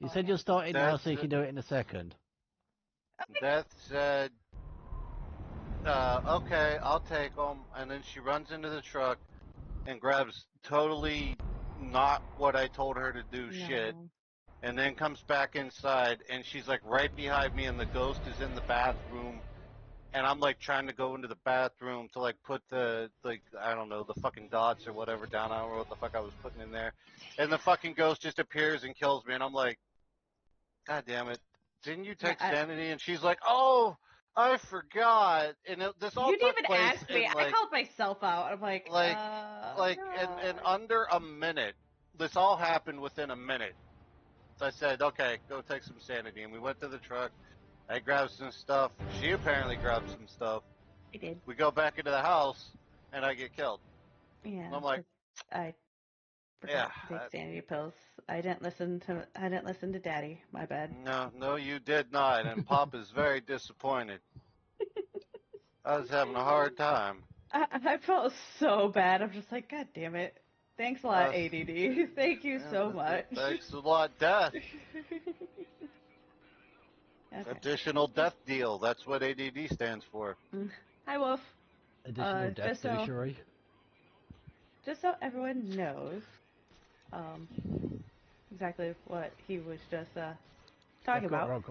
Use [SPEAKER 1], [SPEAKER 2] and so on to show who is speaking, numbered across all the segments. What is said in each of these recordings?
[SPEAKER 1] You said you're starting now, so you can do it in a second.
[SPEAKER 2] Death said, okay, I'll take them. And then she runs into the truck and grabs totally not what I told her to do shit. And then comes back inside, and she's like right behind me, and the ghost is in the bathroom. And I'm like trying to go into the bathroom to like put the, like, I don't know, the fucking dots or whatever down. I don't know what the fuck I was putting in there. And the fucking ghost just appears and kills me. And I'm like, God damn it. Didn't you take sanity? And she's like, oh, I forgot. And this all
[SPEAKER 3] You didn't
[SPEAKER 2] took
[SPEAKER 3] even
[SPEAKER 2] place
[SPEAKER 3] ask me.
[SPEAKER 2] in
[SPEAKER 3] I called myself out. I'm like,
[SPEAKER 2] in under a minute. This all happened within a minute. So I said, okay, go take some sanity. And we went to the truck. I grabbed some stuff. She apparently grabbed some stuff.
[SPEAKER 3] I did.
[SPEAKER 2] We go back into the house, and I get killed.
[SPEAKER 3] Yeah.
[SPEAKER 2] And I'm like,
[SPEAKER 3] I forgot to take sanity pills. I didn't listen to Daddy. My bad.
[SPEAKER 2] No, you did not. And Pop is very disappointed. I was having a hard time.
[SPEAKER 3] I felt so bad. I'm just like, God damn it. Thanks a lot, ADD. Thank you so much.
[SPEAKER 2] Thanks a lot, Death.
[SPEAKER 3] Okay.
[SPEAKER 2] Additional death deal. That's what ADD stands for.
[SPEAKER 3] Hi, Wolf.
[SPEAKER 1] Additional death dictionary.
[SPEAKER 3] Just so everyone knows, exactly what he was just talking about.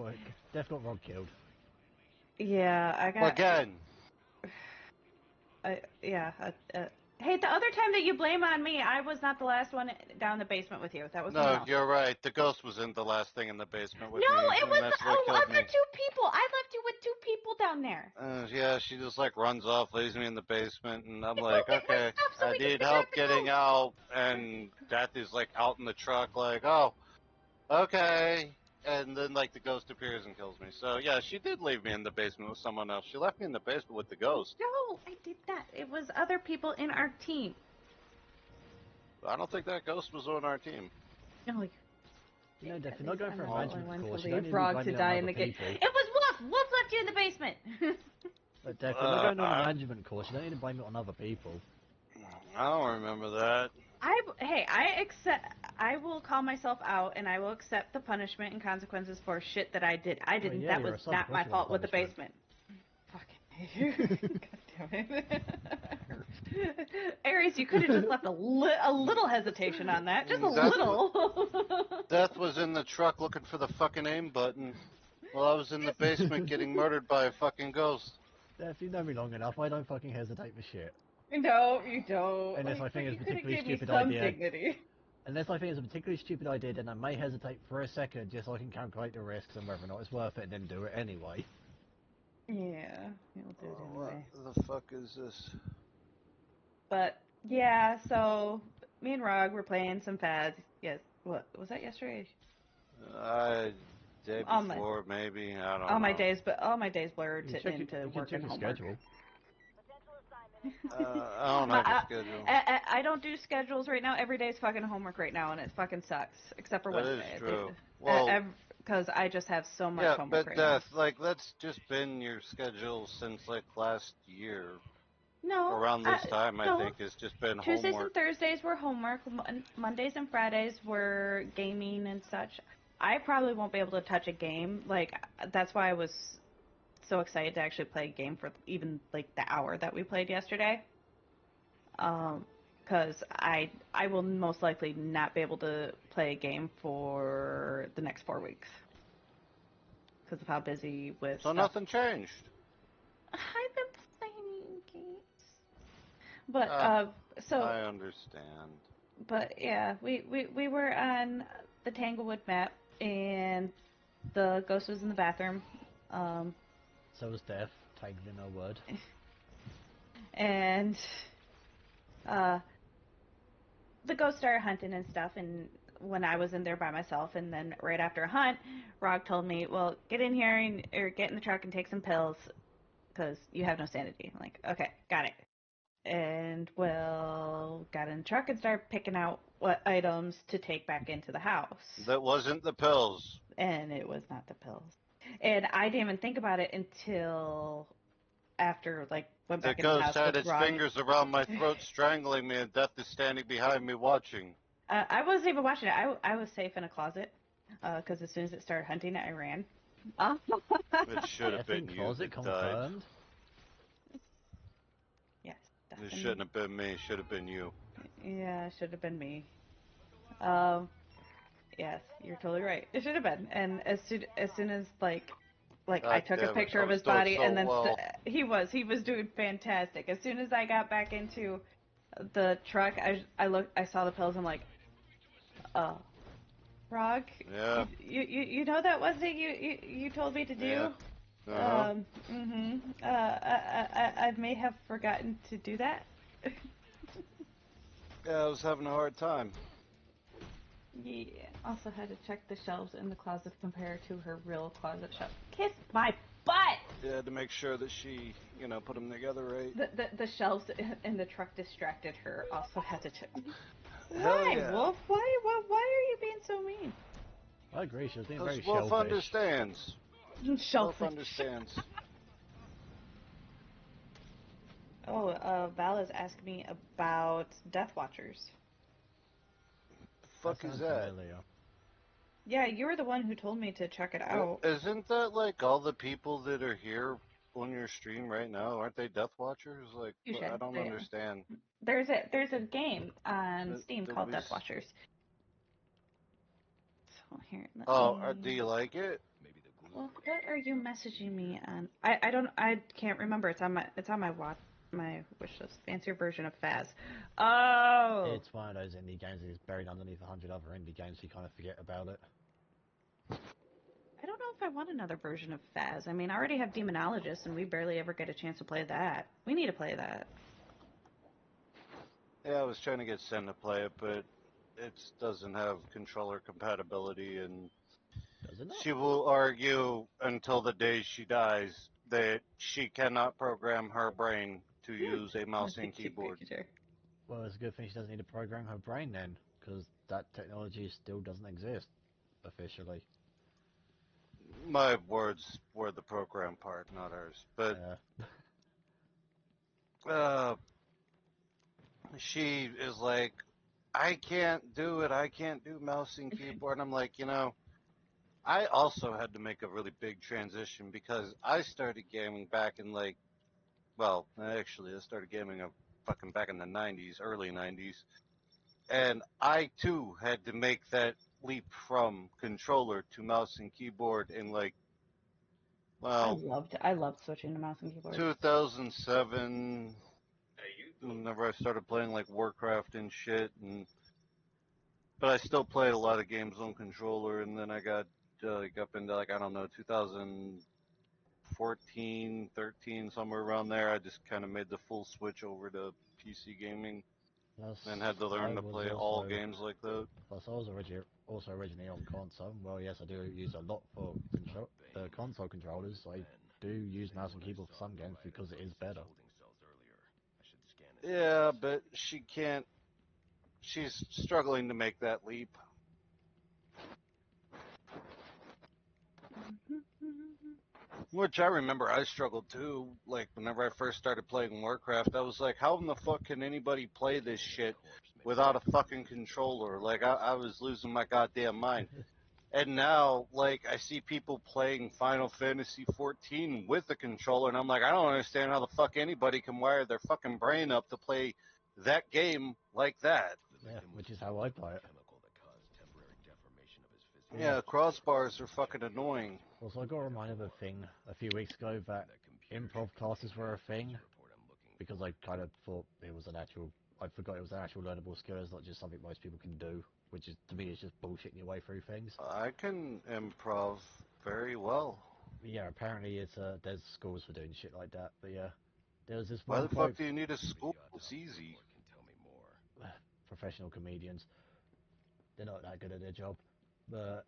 [SPEAKER 1] Death got Rog killed.
[SPEAKER 3] Yeah, I got.
[SPEAKER 2] Again.
[SPEAKER 3] Hey, the other time that you blame on me, I was not the last one down the basement with you. That was
[SPEAKER 2] no, you're right. The ghost wasn't the last thing in the basement with me.
[SPEAKER 3] No, it was the other 2 people. I left you with 2 people down there.
[SPEAKER 2] Yeah, she just like runs off, leaves me in the basement, and I'm like, okay, I need help getting out. And Death is like out in the truck, like, oh, okay. And then like the ghost appears and kills me. So yeah, she did leave me in the basement with someone else. She left me in the basement with the ghost.
[SPEAKER 3] No, I did not. It was other people in our team.
[SPEAKER 2] I don't think that ghost was on our team.
[SPEAKER 3] No,
[SPEAKER 1] you know, Death, you're not going for a management course. You don't need
[SPEAKER 3] Frog to die in the game. It was Wolf. Wolf left you in the basement.
[SPEAKER 1] But Death, you're not going on a management course. You don't need to blame it on other people.
[SPEAKER 2] I don't remember that.
[SPEAKER 3] I will call myself out, and I will accept the punishment and consequences for shit that I did. I didn't. That was not my fault with the basement. Fucking God damn it. Aries, you could have just left a little hesitation on that. Just a little.
[SPEAKER 2] Death was in the truck looking for the fucking aim button while I was in the basement getting murdered by a fucking ghost.
[SPEAKER 1] Death, you know me long enough. I don't fucking hesitate for shit.
[SPEAKER 3] No, you don't.
[SPEAKER 1] Unless I think it's a particularly stupid idea. Dignity. Unless I think it's a particularly stupid idea, then I may hesitate for a second just so I can calculate the risks and whether or not it's worth it, and then do it anyway.
[SPEAKER 3] Yeah, you'll do it anyway.
[SPEAKER 2] What the fuck is this?
[SPEAKER 3] But yeah, so me and Rog were playing some fads. Yes, what was that yesterday?
[SPEAKER 2] Day before maybe. I don't know.
[SPEAKER 3] All my days blurred into work and homework.
[SPEAKER 1] Schedule.
[SPEAKER 2] I don't have a schedule.
[SPEAKER 3] I don't do schedules right now. Every day's fucking homework right now, and it fucking sucks. Except for Wednesday.
[SPEAKER 2] That is true.
[SPEAKER 3] Well, because I just have so much homework right now.
[SPEAKER 2] Like, that's just been your schedule since like last year.
[SPEAKER 3] No.
[SPEAKER 2] Around this time, I think it's just been
[SPEAKER 3] Tuesdays
[SPEAKER 2] homework.
[SPEAKER 3] and Thursdays were homework. Mondays and Fridays were gaming and such. I probably won't be able to touch a game. Like, that's why I was so excited to actually play a game for even like the hour that we played yesterday. Because I will most likely not be able to play a game for the next 4 weeks because of how busy with.
[SPEAKER 2] So nothing changed.
[SPEAKER 3] I've been playing games, but so
[SPEAKER 2] I understand.
[SPEAKER 3] But yeah, we were on the Tanglewood map, and the ghost was in the bathroom.
[SPEAKER 1] So was Death. Tagged in a word.
[SPEAKER 3] And the ghost started hunting and stuff, and when I was in there by myself, and then right after a hunt, Rog told me, well, get in here or get in the truck and take some pills, because you have no sanity. I'm like, okay, got it. And, well, got in the truck and started picking out what items to take back into the house.
[SPEAKER 2] That wasn't the pills.
[SPEAKER 3] And it was not the pills. And I didn't even think about it until after, like, went back in the house.
[SPEAKER 2] The ghost had its fingers around my throat, strangling me, and Death is standing behind me watching.
[SPEAKER 3] I wasn't even watching it. I was safe in a closet. because as soon as it started hunting, I ran.
[SPEAKER 2] It should have been you
[SPEAKER 1] closet
[SPEAKER 2] that died.
[SPEAKER 1] confirmed.
[SPEAKER 3] Yes,
[SPEAKER 2] It shouldn't have been me. It should have been you.
[SPEAKER 3] Yeah, it should have been me. Yes, you're totally right. It should have been. And as soon as like I took a picture of his body, and then he was doing fantastic. As soon as I got back into the truck, I saw the pills. I'm like, oh, Rog,
[SPEAKER 2] Yeah.
[SPEAKER 3] you know that wasn't you told me to do.
[SPEAKER 2] Yeah. Uh-huh.
[SPEAKER 3] I may have forgotten to do that.
[SPEAKER 2] Yeah, I was having a hard time.
[SPEAKER 3] Yeah. Also had to check the shelves in the closet compared to her real closet shelf. Kiss my butt!
[SPEAKER 2] Yeah, to make sure that she, put them together right.
[SPEAKER 3] The shelves in the truck distracted her. Also had to check.
[SPEAKER 2] Hell
[SPEAKER 3] Why,
[SPEAKER 2] yeah.
[SPEAKER 3] Wolf? Why are you being so mean?
[SPEAKER 1] I agree, she was being very
[SPEAKER 2] Wolf
[SPEAKER 1] shellfish.
[SPEAKER 2] understands.
[SPEAKER 3] Shellfish.
[SPEAKER 2] Wolf understands.
[SPEAKER 3] Val is asking me about Death Watchers.
[SPEAKER 2] The fuck is that?
[SPEAKER 1] Familiar.
[SPEAKER 3] Yeah, you were the one who told me to check it out.
[SPEAKER 2] Isn't that like all the people that are here on your stream right now? Aren't they Death Watchers? Like, I don't understand.
[SPEAKER 3] There's a game on Steam called Death Watchers. So here.
[SPEAKER 2] Do you like it?
[SPEAKER 3] Well, what are you messaging me on? I can't remember. It's on my wish list. Fancier version of Faz. Oh.
[SPEAKER 1] It's one of those indie games that is buried underneath 100 other indie games, so you kind of forget about it.
[SPEAKER 3] I don't know if I want another version of Faz. I mean, I already have Demonologist, and we barely ever get a chance to play that. We need to play that.
[SPEAKER 2] Yeah, I was trying to get Sen to play it, but it doesn't have controller compatibility, and she will argue until the day she dies that she cannot program her brain to use a mouse and keyboard.
[SPEAKER 1] Well, it's a good thing she doesn't need to program her brain then, because that technology still doesn't exist officially.
[SPEAKER 2] My words were the program part, not hers. But she is like, I can't do it. I can't do mouse and keyboard. And I'm like, I also had to make a really big transition because I started gaming back in actually I started gaming fucking back in the 90s, early 90s. And I too had to make that leap from controller to mouse and keyboard in
[SPEAKER 3] I loved switching to mouse and keyboard.
[SPEAKER 2] 2007, whenever I started playing like Warcraft and shit, but I still played a lot of games on controller, and then I got up into 2014, 13, somewhere around there. I just kind of made the full switch over to PC gaming, and had to learn to play all games like that.
[SPEAKER 1] Plus, I was originally on console. Well, yes, I do use a lot for console controllers. I do use mouse and keyboard for some games because it is better.
[SPEAKER 2] Yeah, but she can't. She's struggling to make that leap. Which I remember I struggled too. Like, whenever I first started playing Warcraft, I was like, how in the fuck can anybody play this shit without a fucking controller? Like, I was losing my goddamn mind. And now, like, I see people playing Final Fantasy 14 with a controller, and I'm like, I don't understand how the fuck anybody can wire their fucking brain up to play that game like that.
[SPEAKER 1] Yeah, which is how I play it.
[SPEAKER 2] Yeah, crossbars are fucking annoying.
[SPEAKER 1] Also, I got reminded of a thing a few weeks ago that improv classes were a thing, because I kind of thought it was I forgot it was an actual learnable skill. It's not just something most people can do, which is, to me, is just bullshitting your way through things.
[SPEAKER 2] I can improv very well.
[SPEAKER 1] Yeah, apparently there's schools for doing shit like that, but yeah. There was this
[SPEAKER 2] one.
[SPEAKER 1] Why
[SPEAKER 2] the fuck do you need a school? It's easy.
[SPEAKER 1] Professional comedians. They're not that good at their job. But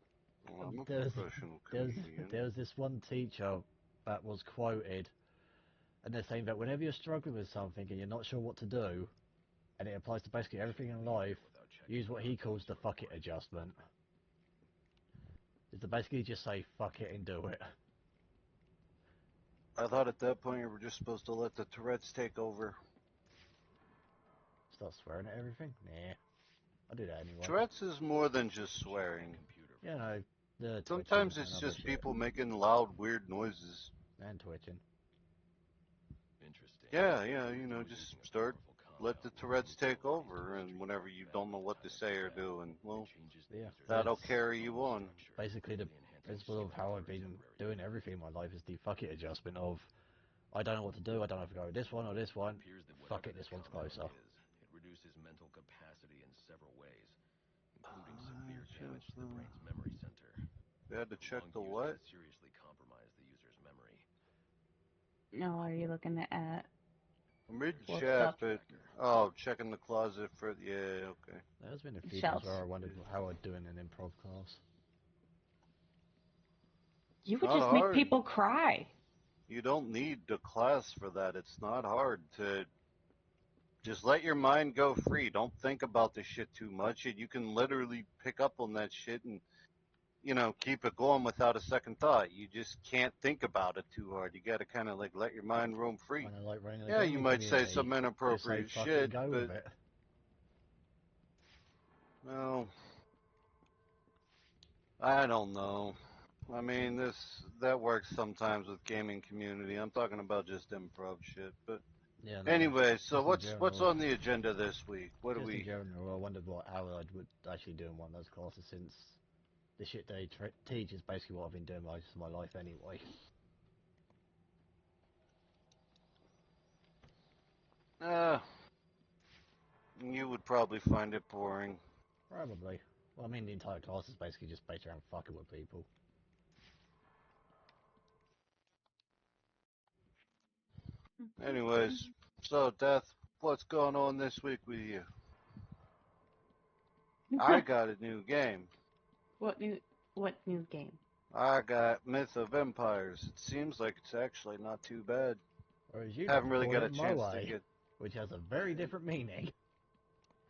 [SPEAKER 2] I'm a professional comedian.
[SPEAKER 1] There was this one teacher that was quoted, and they're saying that whenever you're struggling with something and you're not sure what to do, and it applies to basically everything in life, use what he calls the fuck it adjustment. Is to basically just say fuck it and do it.
[SPEAKER 2] I thought at that point you were just supposed to let the Tourette's take over.
[SPEAKER 1] Start swearing at everything? Nah. I do that anyway.
[SPEAKER 2] Tourette's is more than just swearing.
[SPEAKER 1] Yeah, no. The
[SPEAKER 2] Sometimes
[SPEAKER 1] twitching
[SPEAKER 2] it's
[SPEAKER 1] and other
[SPEAKER 2] just
[SPEAKER 1] shit.
[SPEAKER 2] people making loud, weird noises.
[SPEAKER 1] And twitching.
[SPEAKER 4] Interesting.
[SPEAKER 2] Yeah, you know, just start, let the Tourette's take over, and whenever you don't know what to say or do, and, well,
[SPEAKER 1] Yeah,
[SPEAKER 2] that'll
[SPEAKER 1] it's
[SPEAKER 2] carry you on.
[SPEAKER 1] basically the principle of how I've been doing everything in my life is the fuck it adjustment of, I don't know what to do, I don't know if to go with this one or this one, fuck it, this one's closer.
[SPEAKER 4] It reduces mental capacity in several ways, including severe damage to the brain's memory center.
[SPEAKER 2] We had to check the
[SPEAKER 4] Long use
[SPEAKER 2] what?
[SPEAKER 4] can seriously compromise the user's memory.
[SPEAKER 3] No, are you looking at?
[SPEAKER 2] I'm reading
[SPEAKER 3] Well,
[SPEAKER 2] chat,
[SPEAKER 3] stuff.
[SPEAKER 2] but, oh, checking the closet for, yeah, okay.
[SPEAKER 1] There's been a few
[SPEAKER 3] Shelves.
[SPEAKER 1] times where I wondered how I'd do in an improv class.
[SPEAKER 3] You would
[SPEAKER 2] Not
[SPEAKER 3] just make
[SPEAKER 2] hard.
[SPEAKER 3] people cry.
[SPEAKER 2] You don't need a class for that. It's not hard to just let your mind go free. Don't think about the shit too much, and you can literally pick up on that shit and, you know, keep it going without a second thought. You just can't think about it too hard. You gotta kind of like let your mind roam free.
[SPEAKER 1] Kinda like running a
[SPEAKER 2] Yeah, you
[SPEAKER 1] gaming
[SPEAKER 2] might say
[SPEAKER 1] community.
[SPEAKER 2] some
[SPEAKER 1] Just say
[SPEAKER 2] inappropriate
[SPEAKER 1] fuck it
[SPEAKER 2] shit,
[SPEAKER 1] and go
[SPEAKER 2] but
[SPEAKER 1] with it.
[SPEAKER 2] well, I don't know. I mean, that works sometimes with gaming community. I'm talking about just improv shit, but
[SPEAKER 1] Yeah, no,
[SPEAKER 2] anyway. So
[SPEAKER 1] just in
[SPEAKER 2] what's
[SPEAKER 1] general.
[SPEAKER 2] on the agenda this week? What do
[SPEAKER 1] Just in
[SPEAKER 2] we?
[SPEAKER 1] general, I wondered what Allied would actually do in one of those classes, since the shit they teach is basically what I've been doing most of my life anyway.
[SPEAKER 2] You would probably find it boring.
[SPEAKER 1] Probably. Well, I mean, the entire class is basically just based around fucking with people.
[SPEAKER 2] Anyways, so Death, what's going on this week with you? I got a new game.
[SPEAKER 3] What new game?
[SPEAKER 2] I got Myth of Empires. It seems like it's actually not too bad.
[SPEAKER 1] Whereas you
[SPEAKER 2] Haven't really
[SPEAKER 1] call
[SPEAKER 2] got
[SPEAKER 1] it
[SPEAKER 2] a chance to
[SPEAKER 1] Moe,
[SPEAKER 2] get.
[SPEAKER 1] which has a very different meaning.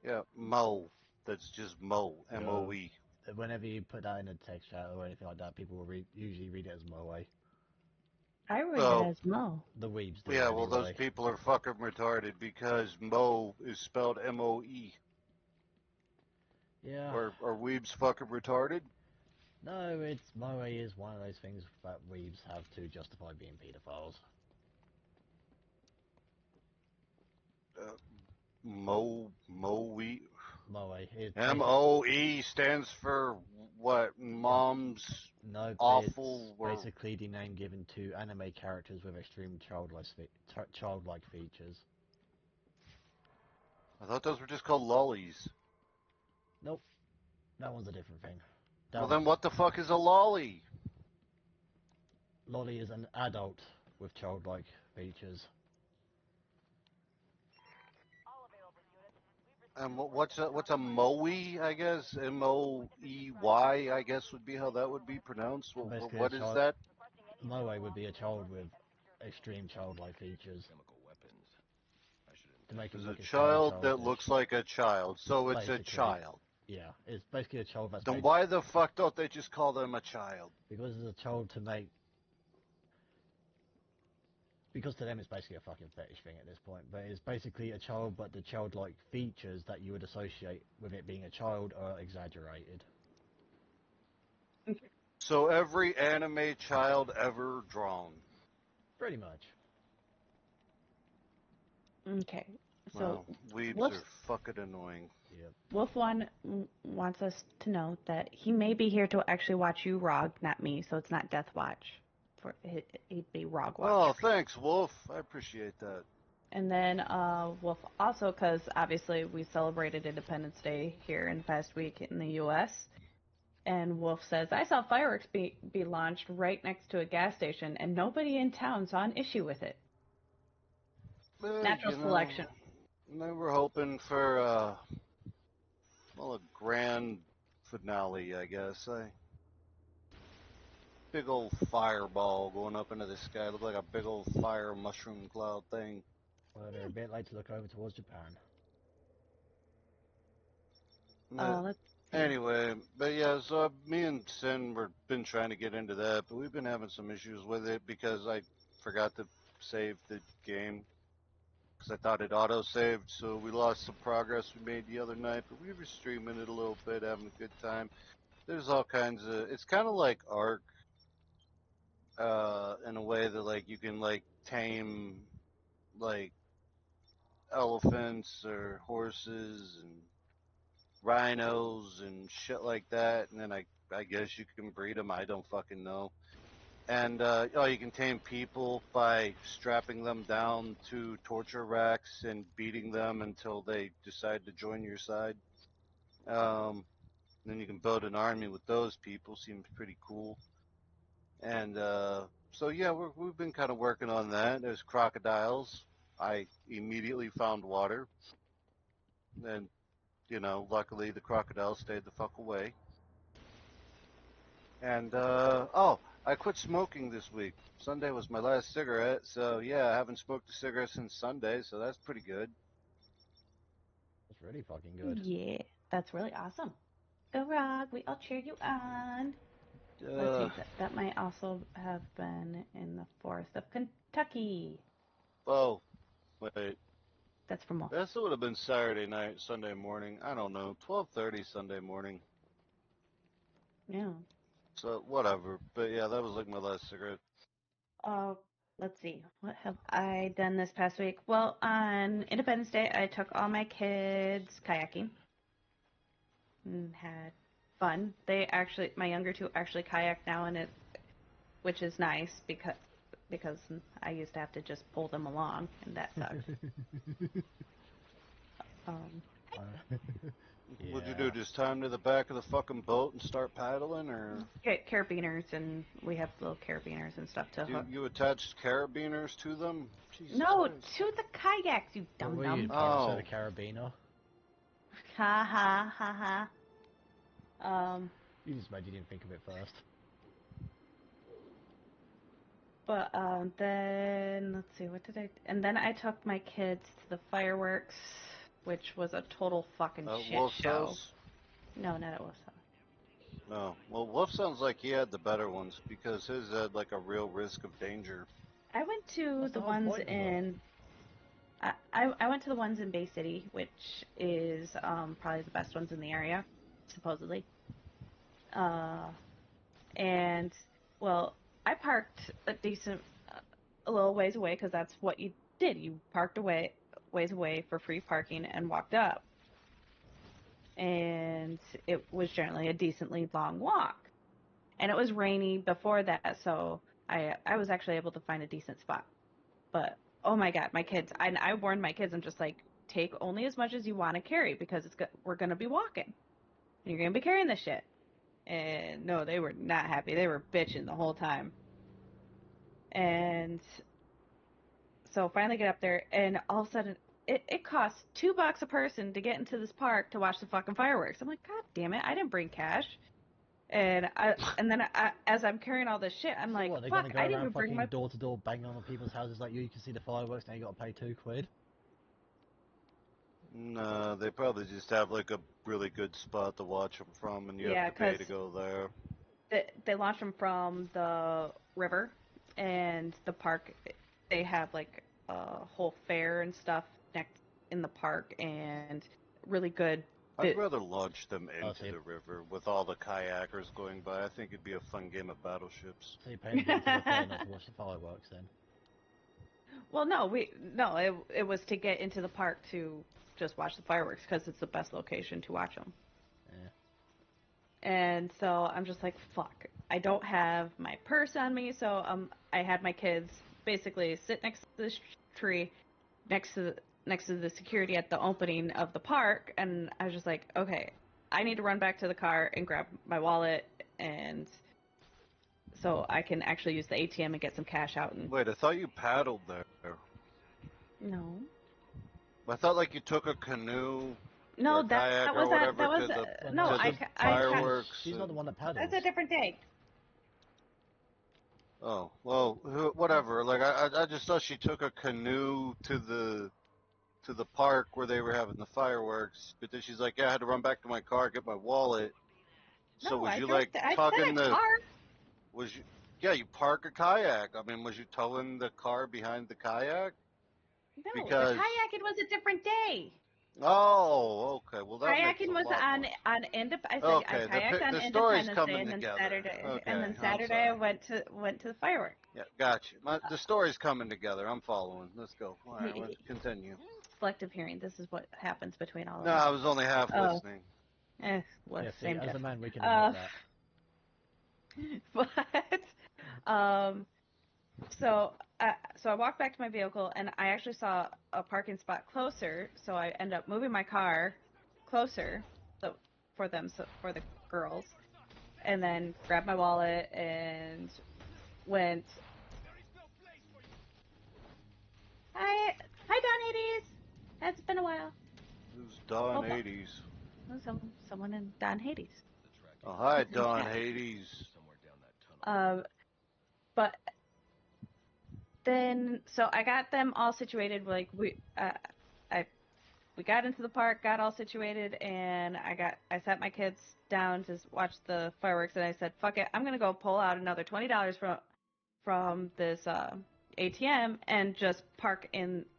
[SPEAKER 2] Yeah, Mo. That's just Mo. M-O-E.
[SPEAKER 1] Whenever you put that in a text chat or anything like that, people will usually read it as Moe.
[SPEAKER 3] I read
[SPEAKER 2] So,
[SPEAKER 3] it as Mo.
[SPEAKER 1] The weebs do
[SPEAKER 2] yeah,
[SPEAKER 1] anyway.
[SPEAKER 2] well, those people are fucking retarded because Mo is spelled M-O-E.
[SPEAKER 1] Yeah.
[SPEAKER 2] Are weebs fucking retarded?
[SPEAKER 1] No, it's Moe is one of those things that weebs have to justify being pedophiles.
[SPEAKER 2] Moe.
[SPEAKER 1] Moe.
[SPEAKER 2] M-O-E stands for what? Mom's
[SPEAKER 1] No,
[SPEAKER 2] awful.
[SPEAKER 1] it's basically the name given to anime characters with extreme childlike features.
[SPEAKER 2] I thought those were just called lollies.
[SPEAKER 1] Nope, that one's a different thing.
[SPEAKER 2] Well, then what the fuck is a lolly?
[SPEAKER 1] Lolly is an adult with childlike features.
[SPEAKER 2] And what's a moe? I guess M-O-E-Y. I guess would be how that would be pronounced.
[SPEAKER 1] Basically,
[SPEAKER 2] What is that?
[SPEAKER 1] Moe would be a child with extreme childlike features.
[SPEAKER 4] Chemical weapons.
[SPEAKER 1] To make
[SPEAKER 2] Is
[SPEAKER 1] him
[SPEAKER 2] a
[SPEAKER 1] look
[SPEAKER 2] child that
[SPEAKER 1] childish.
[SPEAKER 2] looks like a child, so it's
[SPEAKER 1] Basically,
[SPEAKER 2] a child.
[SPEAKER 1] Yeah, it's basically a child that's
[SPEAKER 2] Then
[SPEAKER 1] made...
[SPEAKER 2] why the fuck don't they just call them a child?
[SPEAKER 1] Because it's a child to make... Because to them it's basically a fucking fetish thing at this point, but it's basically a child, but the childlike features that you would associate with it being a child are exaggerated.
[SPEAKER 2] So every anime child ever drawn.
[SPEAKER 1] Pretty much.
[SPEAKER 3] Okay. So
[SPEAKER 2] Wow, weebs
[SPEAKER 3] Wolf's,
[SPEAKER 2] are fucking annoying.
[SPEAKER 1] Yep.
[SPEAKER 3] Wolf One wants us to know that he may be here to actually watch you, Rog, not me. So it's not Death Watch. He'd be Rog Watch.
[SPEAKER 2] Oh, thanks, Wolf. I appreciate that.
[SPEAKER 3] And then Wolf also, because obviously we celebrated Independence Day here in the past week in the U.S. And Wolf says, I saw fireworks be launched right next to a gas station, and nobody in town saw an issue with it. Natural selection.
[SPEAKER 2] They were hoping for, well, a grand finale, I guess. Big old fireball going up into the sky. Looked like a big old fire mushroom cloud thing.
[SPEAKER 1] Well, they're a bit late to look over towards Japan.
[SPEAKER 3] Let's see.
[SPEAKER 2] Anyway, but yeah, so me and Sin were been trying to get into that, but we've been having some issues with it because I forgot to save the game because I thought it auto-saved, so we lost some progress we made the other night, but we were streaming it a little bit, having a good time. there's all kinds of. It's kind of like Ark, in a way that like you can like tame like elephants or horses and rhinos and shit like that, and then I guess you can breed them. I don't fucking know. And oh, you can tame people by strapping them down to torture racks and beating them until they decide to join your side. Then you can build an army with those people. Seems pretty cool. And so yeah, we've been kind of working on that. There's crocodiles. I immediately found water, and luckily the crocodiles stayed the fuck away. And oh, I quit smoking this week. Sunday was my last cigarette, so yeah, I haven't smoked a cigarette since Sunday, so that's pretty good.
[SPEAKER 1] That's really fucking good.
[SPEAKER 3] Yeah, that's really awesome. Go Rock, we all cheer you on. Let's see, that might also have been in the forest of Kentucky.
[SPEAKER 2] Oh, wait.
[SPEAKER 3] That's from
[SPEAKER 2] That would have been Saturday night, Sunday morning. I don't know, 12:30 Sunday morning.
[SPEAKER 3] Yeah.
[SPEAKER 2] So whatever. But yeah, that was like my last cigarette.
[SPEAKER 3] Let's see. What have I done this past week? Well, on Independence Day, I took all my kids kayaking and had fun. My younger two actually kayak now, which is nice because I used to have to just pull them along, and that sucked.
[SPEAKER 2] What'd you do? Just tie them to the back of the fucking boat and start paddling, or
[SPEAKER 3] Get carabiners, and we have little carabiners and stuff to hook.
[SPEAKER 2] you attached carabiners to them? Jesus
[SPEAKER 3] No,
[SPEAKER 2] Christ.
[SPEAKER 3] to the kayaks, you dumb
[SPEAKER 1] What were you,
[SPEAKER 3] dumb.
[SPEAKER 1] parts of the carabiner?
[SPEAKER 3] Ha ha ha ha.
[SPEAKER 1] You just made you didn't think of it first.
[SPEAKER 3] But then let's see, what did I? And then I took my kids to the fireworks, which was a total fucking shit
[SPEAKER 2] Wolf's
[SPEAKER 3] show.
[SPEAKER 2] house?
[SPEAKER 3] No, not at Wolf's house.
[SPEAKER 2] No. Well, Wolf sounds like he had the better ones because his had like a real risk of danger.
[SPEAKER 3] I went to the ones in. I went to the ones in Bay City, which is probably the best ones in the area, supposedly. And well, I parked a little ways away because that's what you did. You parked ways away for free parking and walked up. And it was generally a decently long walk. And it was rainy before that, so I was actually able to find a decent spot. But oh my god, my kids! I warned my kids. I'm just like, take only as much as you want to carry because we're gonna be walking. And you're gonna be carrying this shit. And no, they were not happy. They were bitching the whole time. And so finally get up there, and all of a sudden, it costs $2 a person to get into this park to watch the fucking fireworks. I'm like, God damn it, I didn't bring cash. And then as I'm carrying all this shit, I'm
[SPEAKER 1] so
[SPEAKER 3] like,
[SPEAKER 1] what, they're
[SPEAKER 3] fuck,
[SPEAKER 1] gonna go
[SPEAKER 3] I didn't
[SPEAKER 1] around
[SPEAKER 3] even bring
[SPEAKER 1] fucking
[SPEAKER 3] my...
[SPEAKER 1] door to door banging on people's houses like you can see the fireworks, now you gotta pay £2?
[SPEAKER 2] No, they probably just have like a really good spot to watch them from, and you have to pay to go there.
[SPEAKER 3] They launch them from the river, and the park, they have like a whole fair and stuff next in the park, and really good.
[SPEAKER 2] I'd rather launch them into the river with all the kayakers going by. I think it'd be a fun game of battleships.
[SPEAKER 1] So you're paying to get into the fair not to watch the fireworks then?
[SPEAKER 3] Well, no, it was to get into the park to just watch the fireworks because it's the best location to watch them.
[SPEAKER 1] Yeah.
[SPEAKER 3] And so I'm just like, fuck. I don't have my purse on me, so I had my kids basically sit next to this tree, next to the security at the opening of the park, and I was just like, okay, I need to run back to the car and grab my wallet, and so I can actually use the ATM and get some cash out. And
[SPEAKER 2] wait, I thought you paddled there.
[SPEAKER 3] no.
[SPEAKER 2] I thought like you took a canoe.
[SPEAKER 3] No,
[SPEAKER 2] or kayak
[SPEAKER 3] that was
[SPEAKER 2] or whatever
[SPEAKER 3] that was
[SPEAKER 2] to
[SPEAKER 3] the
[SPEAKER 2] fireworks.
[SPEAKER 1] She's not the one that paddles.
[SPEAKER 3] That's a different day.
[SPEAKER 2] Oh well, whatever. Like I just thought she took a canoe to the park where they were having the fireworks, but then she's like, yeah, I had to run back to my car, get my wallet.
[SPEAKER 3] No,
[SPEAKER 2] So was
[SPEAKER 3] I
[SPEAKER 2] you
[SPEAKER 3] drove
[SPEAKER 2] like
[SPEAKER 3] I
[SPEAKER 2] tugging
[SPEAKER 3] said a car.
[SPEAKER 2] Was you? Yeah, you park a kayak. I mean, was you towing the car behind the kayak?
[SPEAKER 3] No, the
[SPEAKER 2] Because
[SPEAKER 3] kayak, it was a different day.
[SPEAKER 2] Oh, okay. Well, that makes a
[SPEAKER 3] Kayaking was
[SPEAKER 2] lot more.
[SPEAKER 3] on I said I
[SPEAKER 2] Okay,
[SPEAKER 3] kayaked on
[SPEAKER 2] the story's
[SPEAKER 3] Independence Day,
[SPEAKER 2] coming
[SPEAKER 3] and then
[SPEAKER 2] together. Okay, I'm
[SPEAKER 3] Saturday I
[SPEAKER 2] sorry.
[SPEAKER 3] went to the fireworks.
[SPEAKER 2] Yeah, gotcha. The story's coming together. I'm following. Let's go. All right, let's continue.
[SPEAKER 3] Selective hearing. This is what happens between all of
[SPEAKER 2] No,
[SPEAKER 3] us.
[SPEAKER 2] I was only half
[SPEAKER 3] Oh,
[SPEAKER 2] listening.
[SPEAKER 3] well,
[SPEAKER 1] Yeah, see,
[SPEAKER 3] same
[SPEAKER 1] as
[SPEAKER 3] diff.
[SPEAKER 1] a man, we can admit that.
[SPEAKER 3] But so so I walked back to my vehicle, and I actually saw a parking spot closer. So I end up moving my car closer, so for them, so for the girls, and then grabbed my wallet and went. Hi, Don Hades. It's been a while.
[SPEAKER 2] Who's Don
[SPEAKER 3] Hope
[SPEAKER 2] Hades?
[SPEAKER 3] someone in Don Hades.
[SPEAKER 2] Oh, hi, Don Hades.
[SPEAKER 4] Somewhere down that tunnel.
[SPEAKER 3] But then, so I got them all situated. Like we got into the park, got all situated, and I sat my kids down to watch the fireworks, and I said, "Fuck it, I'm gonna go pull out another $20 from this ATM and just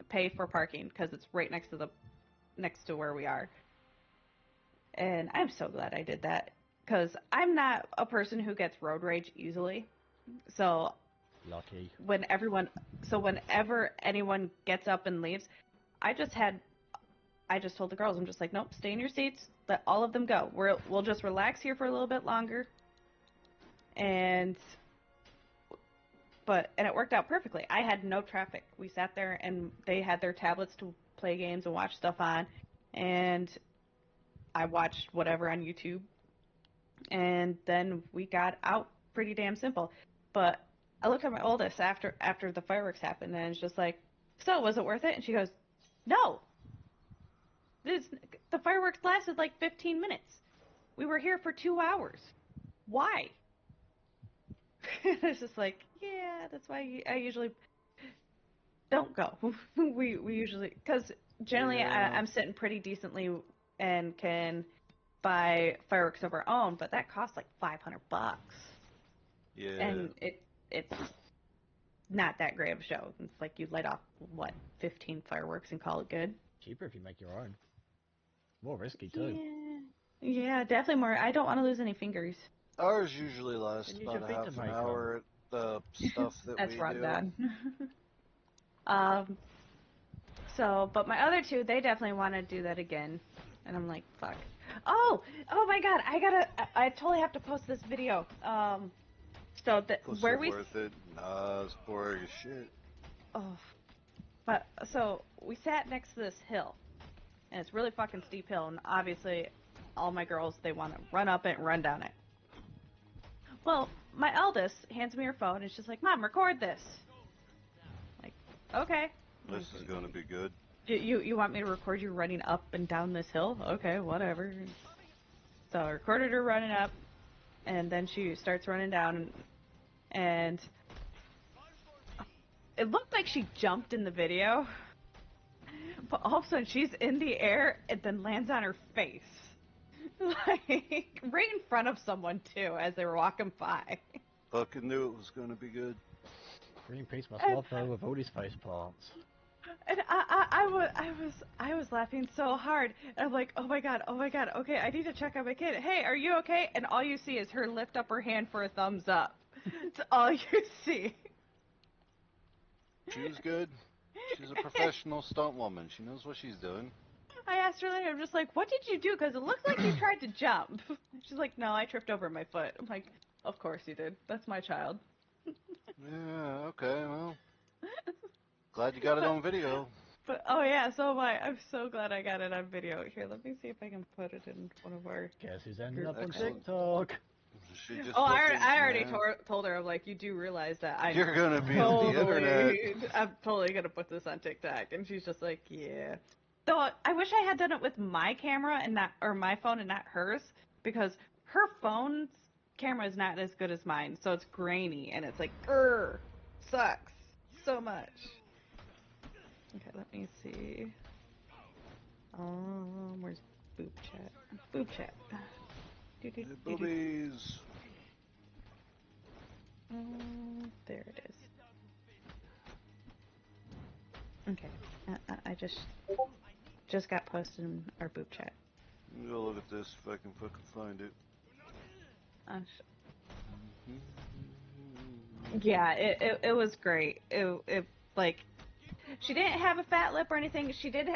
[SPEAKER 3] pay for parking because it's right next to where we are." And I'm so glad I did that because I'm not a person who gets road rage easily. So
[SPEAKER 1] Lucky.
[SPEAKER 3] whenever anyone gets up and leaves, I just told the girls, I'm just like, nope, stay in your seats, let all of them go. We'll just relax here for a little bit longer. And it worked out perfectly. I had no traffic. We sat there and they had their tablets to play games and watch stuff on, and I watched whatever on YouTube, and then we got out pretty damn simple. But I looked at my oldest after the fireworks happened, and it's just like, so was it worth it? And she goes, no. The fireworks lasted like 15 minutes. We were here for 2 hours. Why? It's just like, yeah, that's why I usually don't go. we usually, because generally I'm sitting pretty decently and can buy fireworks of our own, but that costs like $500.
[SPEAKER 2] Yeah.
[SPEAKER 3] And it's not that great of a show. It's like you light off, 15 fireworks and call it good.
[SPEAKER 1] Cheaper if you make your own. More risky too.
[SPEAKER 3] Yeah, definitely more. I don't want to lose any fingers.
[SPEAKER 2] Ours usually lasts
[SPEAKER 1] Then use
[SPEAKER 2] about
[SPEAKER 1] your
[SPEAKER 2] a
[SPEAKER 1] feet to
[SPEAKER 2] half an
[SPEAKER 1] make
[SPEAKER 2] hour at the stuff that
[SPEAKER 3] That's
[SPEAKER 2] we
[SPEAKER 3] run
[SPEAKER 2] do.
[SPEAKER 3] down. But my other two, they definitely want to do that again. And I'm like, fuck. Oh my god, I totally have to post this video. Where we...
[SPEAKER 2] worth it? Nah, it's boring as shit.
[SPEAKER 3] Oh. But, so, we sat next to this hill. And it's really fucking steep hill, and obviously, all my girls, they want to run up it and run down it. Well, my eldest hands me her phone, and she's like, Mom, record this. Like, okay.
[SPEAKER 2] This is gonna be good.
[SPEAKER 3] You want me to record you running up and down this hill? Okay, whatever. So I recorded her running up, and then she starts running down, and it looked like she jumped in the video, but all of a sudden she's in the air and then lands on her face. Like, right in front of someone, too, as they were walking by.
[SPEAKER 2] Fucking knew it was gonna be good.
[SPEAKER 1] Greenpeace must love her with all these face plants.
[SPEAKER 3] And I was laughing so hard. And I'm like, oh my god, okay, I need to check on my kid. Hey, are you okay? And all you see is her lift up her hand for a thumbs up. It's all you see.
[SPEAKER 2] She was good. She's a professional stunt woman. She knows what she's doing.
[SPEAKER 3] I asked her later, I'm just like, what did you do? Because it looks like you tried to jump. She's like, no, I tripped over my foot. I'm like, of course you did. That's my child.
[SPEAKER 2] Yeah, okay, well. Glad you got it on video.
[SPEAKER 3] But, oh yeah, so am I. I'm so glad I got it on video. Here, let me see if I can put it in one of our...
[SPEAKER 1] Guess who's ending up on
[SPEAKER 2] Excellent.
[SPEAKER 1] TikTok?
[SPEAKER 2] She just
[SPEAKER 3] I already told her, I'm like, you do realize that
[SPEAKER 2] You're gonna be on the internet.
[SPEAKER 3] I'm totally gonna put this on TikTok. And she's just like, yeah. Though I wish I had done it with my camera and not, or my phone and not hers, because her phone's camera is not as good as mine, so it's grainy and it's like, sucks so much. Okay, let me see. Where's boob chat? Boob chat.
[SPEAKER 2] The boobies.
[SPEAKER 3] There it is. Okay, I just... just got posted in our boob chat.
[SPEAKER 2] Let me go look at this if I can fucking find it.
[SPEAKER 3] Yeah, it was great. It like, she didn't have a fat lip or anything. She did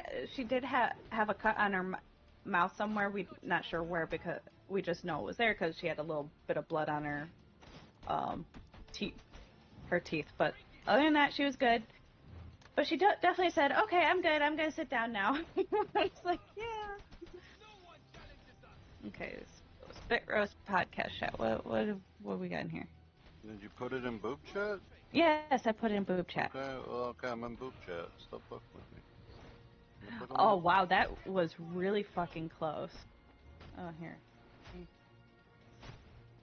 [SPEAKER 3] have a cut on her mouth somewhere. We're not sure where because we just know it was there because she had a little bit of blood on her teeth. But other than that, she was good. But she definitely said, "Okay, I'm good. I'm gonna sit down now." I was like, "Yeah." Okay, Spitroast podcast chat. What we got in here?
[SPEAKER 2] Did you put it in boob chat?
[SPEAKER 3] Yes, I put it in boob chat.
[SPEAKER 2] Okay, I'm in boob chat. Stop fucking with me.
[SPEAKER 3] Oh wow, that was really fucking close. Oh, here.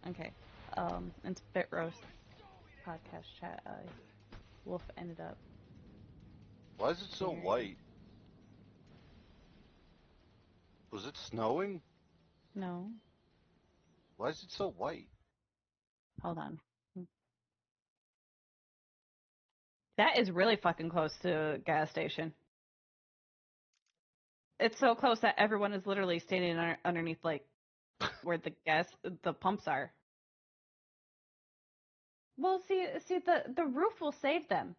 [SPEAKER 3] Okay. In Spitroast podcast chat, Wolf ended up.
[SPEAKER 2] Why is it so white? Was it snowing?
[SPEAKER 3] No.
[SPEAKER 2] Why is it so white?
[SPEAKER 3] Hold on. That is really fucking close to a gas station. It's so close that everyone is literally standing underneath, like, where the pumps are. Well, see, the roof will save them.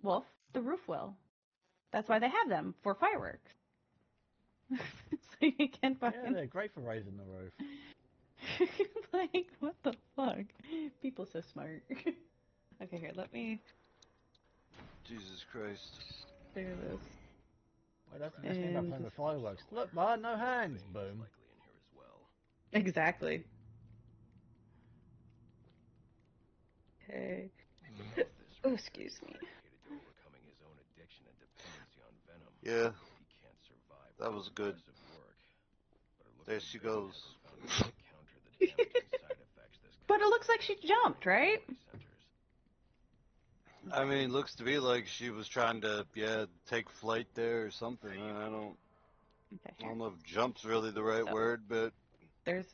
[SPEAKER 3] Wolf, the roof will. That's why they have them, for fireworks. So you can fucking...
[SPEAKER 1] Yeah, they're great for raising the roof.
[SPEAKER 3] Like, what the fuck? People so smart. Okay, here, let me...
[SPEAKER 2] Jesus Christ.
[SPEAKER 3] There it is.
[SPEAKER 1] Well, that's the best thing about playing with fireworks. Look, man, no hands. Boom.
[SPEAKER 3] Exactly. Okay. Oh, excuse me.
[SPEAKER 2] Yeah. That was good. There she goes.
[SPEAKER 3] But it looks like she jumped, right?
[SPEAKER 2] I mean, looks to me like she was trying to, take flight there or something. I don't know if jump's really the right word, but...
[SPEAKER 3] There's...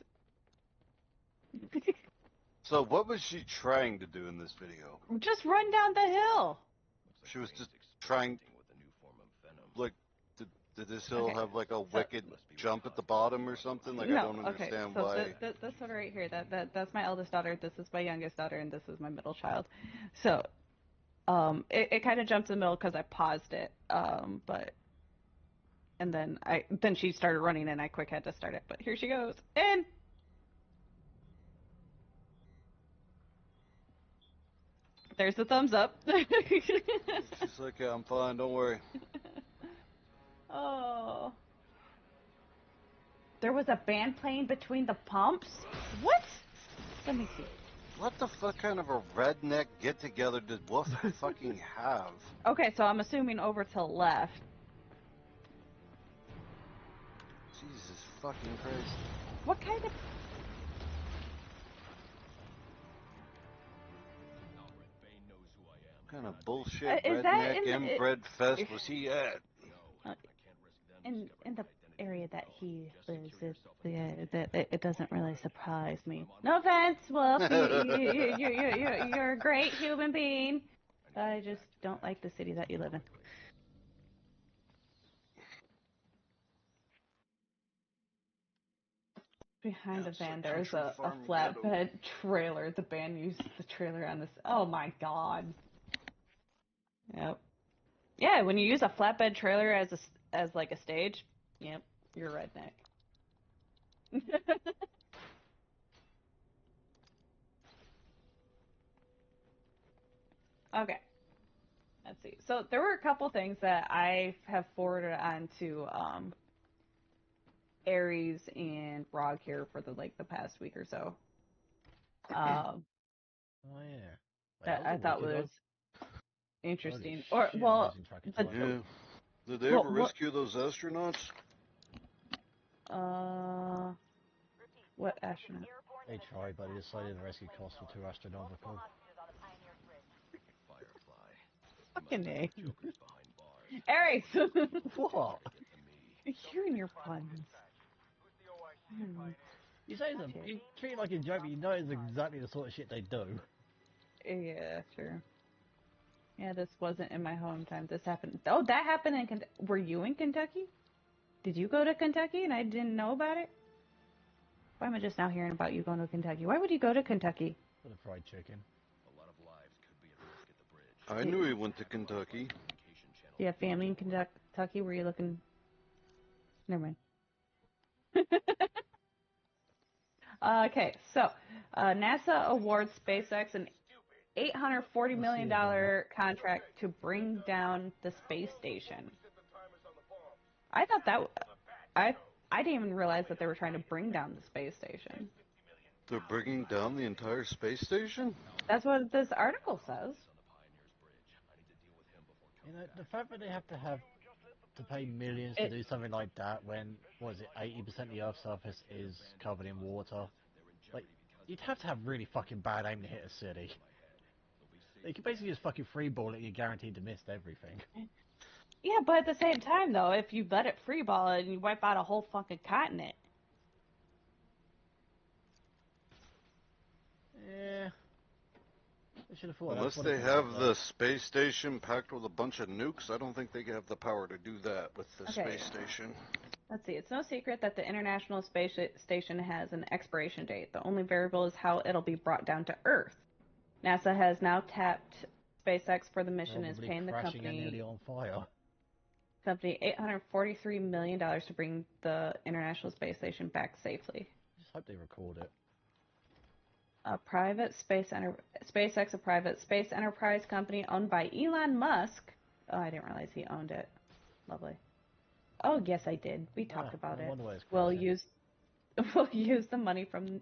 [SPEAKER 2] So what was she trying to do in this video?
[SPEAKER 3] Just run down the hill.
[SPEAKER 2] She was just trying... Like, did this hill have like a wicked jump at the bottom or something? Like,
[SPEAKER 3] No,
[SPEAKER 2] I don't understand why.
[SPEAKER 3] This one right here, that's my eldest daughter, this is my youngest daughter, and this is my middle child. So, it kind of jumped in the middle because I paused it, and then she started running and I quick had to start it, but here she goes, and there's the thumbs up.
[SPEAKER 2] She's like, yeah, I'm fine, don't worry.
[SPEAKER 3] Oh. There was a band playing between the pumps? What? Let me see.
[SPEAKER 2] What the fuck kind of a redneck get-together did Wolf fucking have?
[SPEAKER 3] Okay, so I'm assuming over to left.
[SPEAKER 2] Jesus fucking Christ.
[SPEAKER 3] What kind of...
[SPEAKER 2] What kind of bullshit
[SPEAKER 3] is that
[SPEAKER 2] redneck inbred fest was he at?
[SPEAKER 3] In the area that he lives, it doesn't really surprise me. No offense, Wolf. You're a great human being. I just don't like the city that you live in. Behind the van, there's a flatbed trailer. The band used the trailer on this. Oh my god. Yep. Yeah, when you use a flatbed trailer as like a stage, yep, you're a redneck. Okay. Let's see. So there were a couple things that I have forwarded on to Aries and Rog here for the past week or so.
[SPEAKER 1] Oh yeah.
[SPEAKER 3] That I thought was interesting.
[SPEAKER 1] Holy
[SPEAKER 3] Or
[SPEAKER 1] shit,
[SPEAKER 3] well,
[SPEAKER 1] I'm losing track of time.
[SPEAKER 2] Yeah. Did they ever rescue those astronauts?
[SPEAKER 3] What astronaut?
[SPEAKER 1] They tried, but they decided the rescue costs were too astronomical.
[SPEAKER 3] Fucking A. Aries!
[SPEAKER 1] What?
[SPEAKER 3] You're in your puns.
[SPEAKER 1] You say them, you treat it like a joke, but you know it's exactly the sort of shit they do.
[SPEAKER 3] Yeah, sure. Yeah, this wasn't in my hometown. This happened. Oh, that happened in Kentucky. Were you in Kentucky? Did you go to Kentucky and I didn't know about it? Why am I just now hearing about you going to Kentucky? Why would you go to Kentucky?
[SPEAKER 1] For the fried chicken.
[SPEAKER 4] A lot of lives could be at risk at the bridge.
[SPEAKER 2] I knew he went to Kentucky.
[SPEAKER 3] Do you have family in Kentucky? Were you looking? Never mind. Okay, so NASA awards SpaceX an $840 million contract to bring down the space station. I thought that I didn't even realize that they were trying to bring down the space station.
[SPEAKER 2] They're bringing down the entire space station?
[SPEAKER 3] That's what this article says.
[SPEAKER 1] You know, the fact that they have to pay millions to do something like that when, what is it, 80% of the Earth's surface is covered in water. Like, you'd have to have really fucking bad aim to hit a city. You can basically just fucking freeball it, you're guaranteed to miss everything.
[SPEAKER 3] Yeah, but at the same time, though, if you let it freeball it and you wipe out a whole fucking continent.
[SPEAKER 1] Yeah. They should have thought.
[SPEAKER 2] Unless they have the space station packed with a bunch of nukes, I don't think they have the power to do that with the space station.
[SPEAKER 3] Let's see. It's no secret that the International Space Station has an expiration date. The only variable is how it'll be brought down to Earth. NASA has now tapped SpaceX for the mission and is paying the company $843 million to bring the International Space Station back safely.
[SPEAKER 1] Just hope they record it.
[SPEAKER 3] SpaceX, a private space enterprise company owned by Elon Musk. Oh, I didn't realize he owned it. Lovely. Oh, yes, I did. We talked about it. We'll use the money from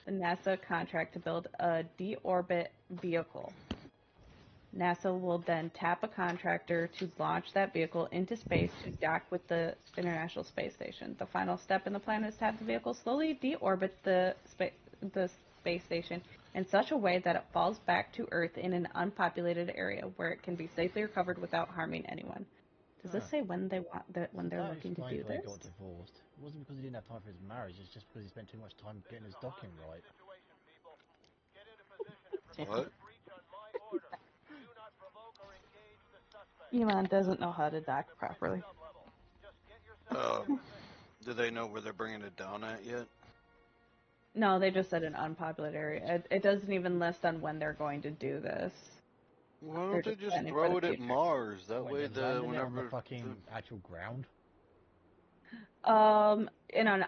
[SPEAKER 3] the NASA contract to build a deorbit vehicle. NASA will then tap a contractor to launch that vehicle into space to dock with the International Space Station. The final step in the plan is to have the vehicle slowly deorbit the space station in such a way that it falls back to Earth in an unpopulated area where it can be safely recovered without harming anyone. Does this say when they're looking to do this?
[SPEAKER 1] He got divorced. It wasn't because he didn't have time for his marriage. It's just because he spent too much time getting his docking right.
[SPEAKER 2] What?
[SPEAKER 3] Elon doesn't know how to dock properly.
[SPEAKER 2] Do they know where they're bringing it down at yet?
[SPEAKER 3] No, they just said an unpopulated area. It doesn't even list on when they're going to do this.
[SPEAKER 2] Why don't they just throw it at Mars? That way, whenever
[SPEAKER 1] on the fucking actual ground.
[SPEAKER 3] In an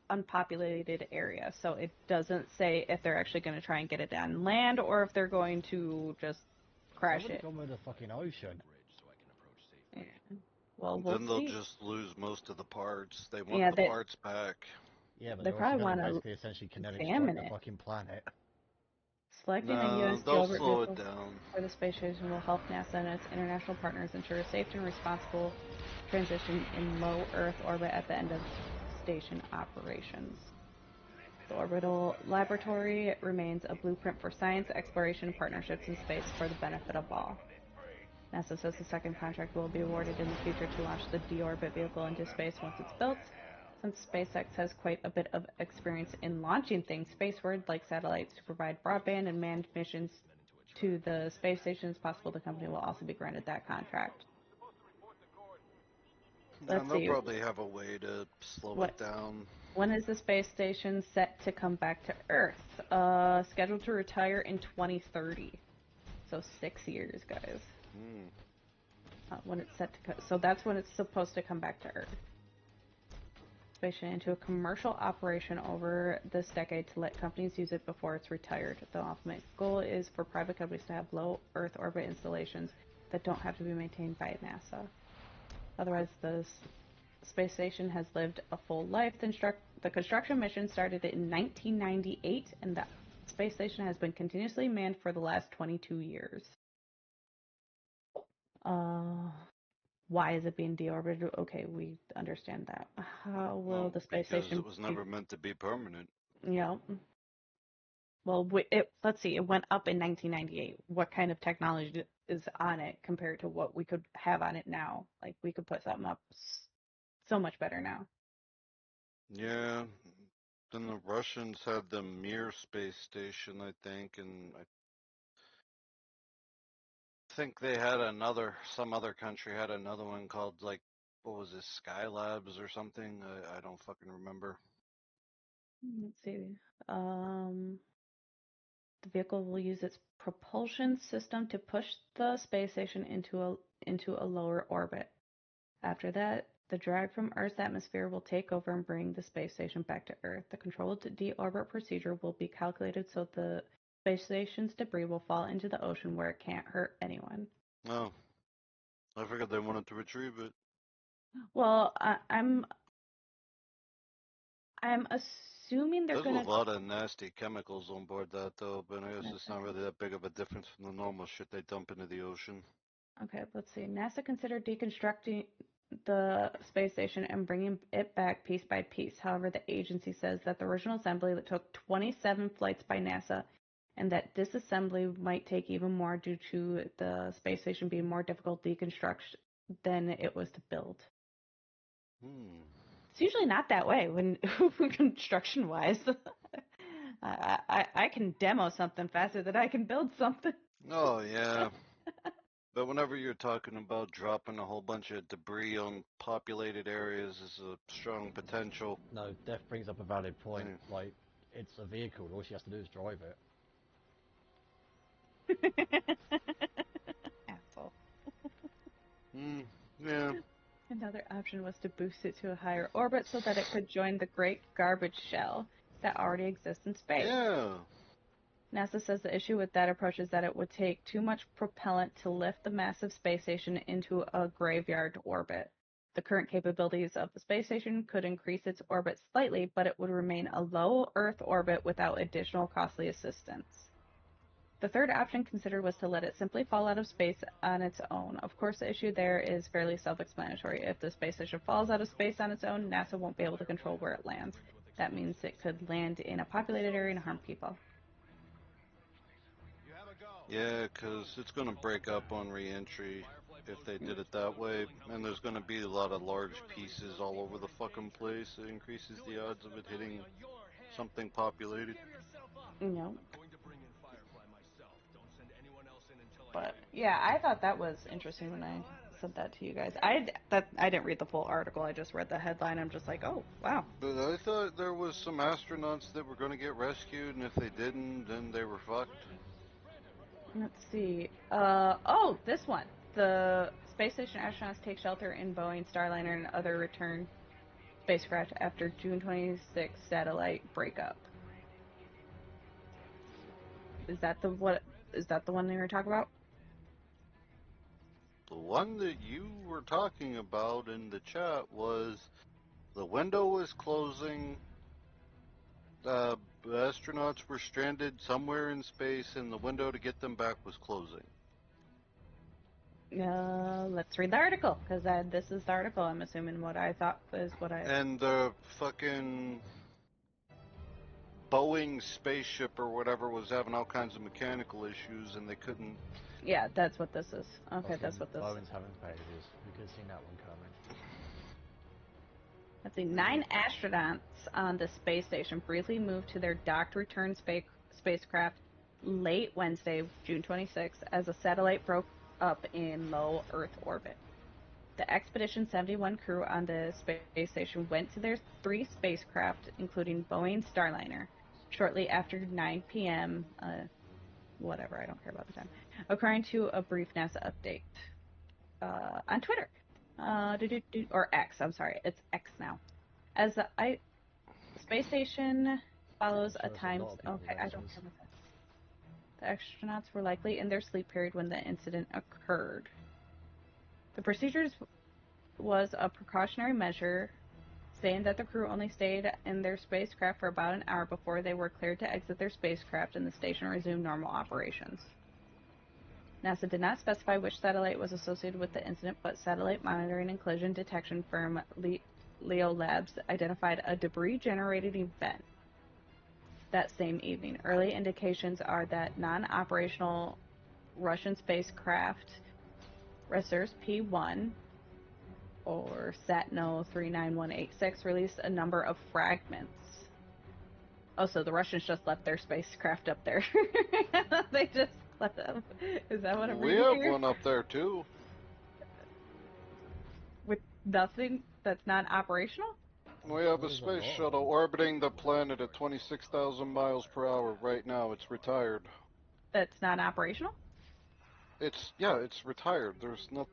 [SPEAKER 3] unpopulated area, so it doesn't say if they're actually going to try and get it on land or if they're going to just crash it.
[SPEAKER 1] Gone with the fucking ocean.
[SPEAKER 3] Yeah. Well, we'll
[SPEAKER 2] then they'll
[SPEAKER 3] see.
[SPEAKER 2] just lose most of the parts. They want the parts back.
[SPEAKER 1] Yeah, but
[SPEAKER 3] they probably want to
[SPEAKER 1] essentially kinetic
[SPEAKER 3] examine
[SPEAKER 1] strike the fucking planet.
[SPEAKER 3] Selecting a U.S.
[SPEAKER 2] they'll
[SPEAKER 3] deorbit
[SPEAKER 2] slow
[SPEAKER 3] vehicle
[SPEAKER 2] it down.
[SPEAKER 3] for the space station will help NASA and its international partners ensure a safe and responsible transition in low Earth orbit at the end of station operations. The orbital laboratory remains a blueprint for science, exploration, and partnerships in space for the benefit of all. NASA says the second contract will be awarded in the future to launch the deorbit vehicle into space once it's built. Since SpaceX has quite a bit of experience in launching things spaceward, like satellites, to provide broadband and manned missions to the space station, it's possible the company will also be granted that contract.
[SPEAKER 2] They'll probably have a way to slow it down.
[SPEAKER 3] When is the space station set to come back to Earth? Scheduled to retire in 2030. So 6 years, guys. When it's set to so that's when it's supposed to come back to Earth. Station into a commercial operation over this decade to let companies use it before it's retired. The ultimate goal is for private companies to have low Earth orbit installations that don't have to be maintained by NASA. Otherwise, the space station has lived a full life. The construction mission started in 1998, and the space station has been continuously manned for the last 22 years. Why is it being deorbited? Okay, we understand that. How will the space station...
[SPEAKER 2] Because it was never meant to be permanent.
[SPEAKER 3] Yeah. Well, let's see. It went up in 1998. What kind of technology is on it compared to what we could have on it now? Like, we could put something up so much better now.
[SPEAKER 2] Yeah. Then the Russians had the Mir space station, I think, and think they had some other country had another one called, like, what was this, Skylabs or something? I don't fucking remember.
[SPEAKER 3] Let's see. The vehicle will use its propulsion system to push the space station into a lower orbit. After that, the drag from Earth's atmosphere will take over and bring the space station back to Earth. The controlled deorbit procedure will be calculated so the space station's debris will fall into the ocean where it can't hurt anyone.
[SPEAKER 2] Oh, I figured they wanted to retrieve it.
[SPEAKER 3] Well, I'm assuming they're
[SPEAKER 2] There's
[SPEAKER 3] gonna.
[SPEAKER 2] a lot of nasty chemicals on board that, though, but I guess it's not really that big of a difference from the normal shit they dump into the ocean.
[SPEAKER 3] Okay, let's see. NASA considered deconstructing the space station and bringing it back piece by piece. However, the agency says that the original assembly took 27 flights by NASA and that disassembly might take even more due to the space station being more difficult to deconstruct than it was to build. It's usually not that way when construction-wise. I can demo something faster than I can build something.
[SPEAKER 2] Oh, yeah. But whenever you're talking about dropping a whole bunch of debris on populated areas, is a strong potential.
[SPEAKER 1] No, Def brings up a valid point. Like, it's a vehicle. All she has to do is drive it.
[SPEAKER 3] Asshole.
[SPEAKER 2] Yeah.
[SPEAKER 3] Another option was to boost it to a higher orbit so that it could join the Great Garbage Shell that already exists in space.
[SPEAKER 2] Yeah.
[SPEAKER 3] NASA says the issue with that approach is that it would take too much propellant to lift the massive space station into a graveyard orbit. The current capabilities of the space station could increase its orbit slightly, but it would remain a low Earth orbit without additional costly assistance. The third option considered was to let it simply fall out of space on its own. Of course, the issue there is fairly self-explanatory. If the space station falls out of space on its own, NASA won't be able to control where it lands. That means it could land in a populated area and harm people.
[SPEAKER 2] Yeah, because it's going to break up on re-entry if they did it that way. And there's going to be a lot of large pieces all over the fucking place. It increases the odds of it hitting something populated.
[SPEAKER 3] No. But yeah, I thought that was interesting when I sent that to you guys. I didn't read the full article. I just read the headline. I'm just like, oh wow.
[SPEAKER 2] But I thought there was some astronauts that were going to get rescued, and if they didn't, then they were fucked.
[SPEAKER 3] Let's see. Oh, this one. The space station astronauts take shelter in Boeing Starliner and other return spacecraft after June 26th satellite breakup. Is that the one they were talking about?
[SPEAKER 2] The one that you were talking about in the chat was the window was closing. The astronauts were stranded somewhere in space, and the window to get them back was closing.
[SPEAKER 3] Let's read the article, because this is the article. I'm assuming what I thought was what I...
[SPEAKER 2] And the fucking Boeing spaceship or whatever was having all kinds of mechanical issues, and they couldn't...
[SPEAKER 3] Yeah, that's what this is. Okay, that's what this is.
[SPEAKER 1] Boeing's having failures. We could have seen that one coming.
[SPEAKER 3] Let's see. 9 astronauts on the space station briefly moved to their docked return spacecraft late Wednesday, June 26th, as a satellite broke up in low Earth orbit. The Expedition 71 crew on the space station went to their 3 spacecraft, including Boeing Starliner, shortly after 9 p.m. Whatever, I don't care about the time. According to a brief NASA update on Twitter. Or X, I'm sorry, it's X now. As the space station follows a time... Okay, I don't care about that. The astronauts were likely in their sleep period when the incident occurred. The procedures was a precautionary measure, saying that the crew only stayed in their spacecraft for about an hour before they were cleared to exit their spacecraft and the station resumed normal operations. NASA did not specify which satellite was associated with the incident, but satellite monitoring and collision detection firm Leo Labs identified a debris-generated event that same evening. Early indications are that non-operational Russian spacecraft Resurs P-1 or Satno 39186 released a number of fragments. Oh, so the Russians just left their spacecraft up there. They just... Let them. Is that what I'm
[SPEAKER 2] We
[SPEAKER 3] reading
[SPEAKER 2] have
[SPEAKER 3] here?
[SPEAKER 2] one up there too.
[SPEAKER 3] With nothing that's not operational?
[SPEAKER 2] We have a
[SPEAKER 1] There's
[SPEAKER 2] space
[SPEAKER 1] lot of
[SPEAKER 2] shuttle
[SPEAKER 1] them.
[SPEAKER 2] orbiting the planet at 26,000 miles per hour right now. It's retired.
[SPEAKER 3] That's not operational?
[SPEAKER 2] It's retired.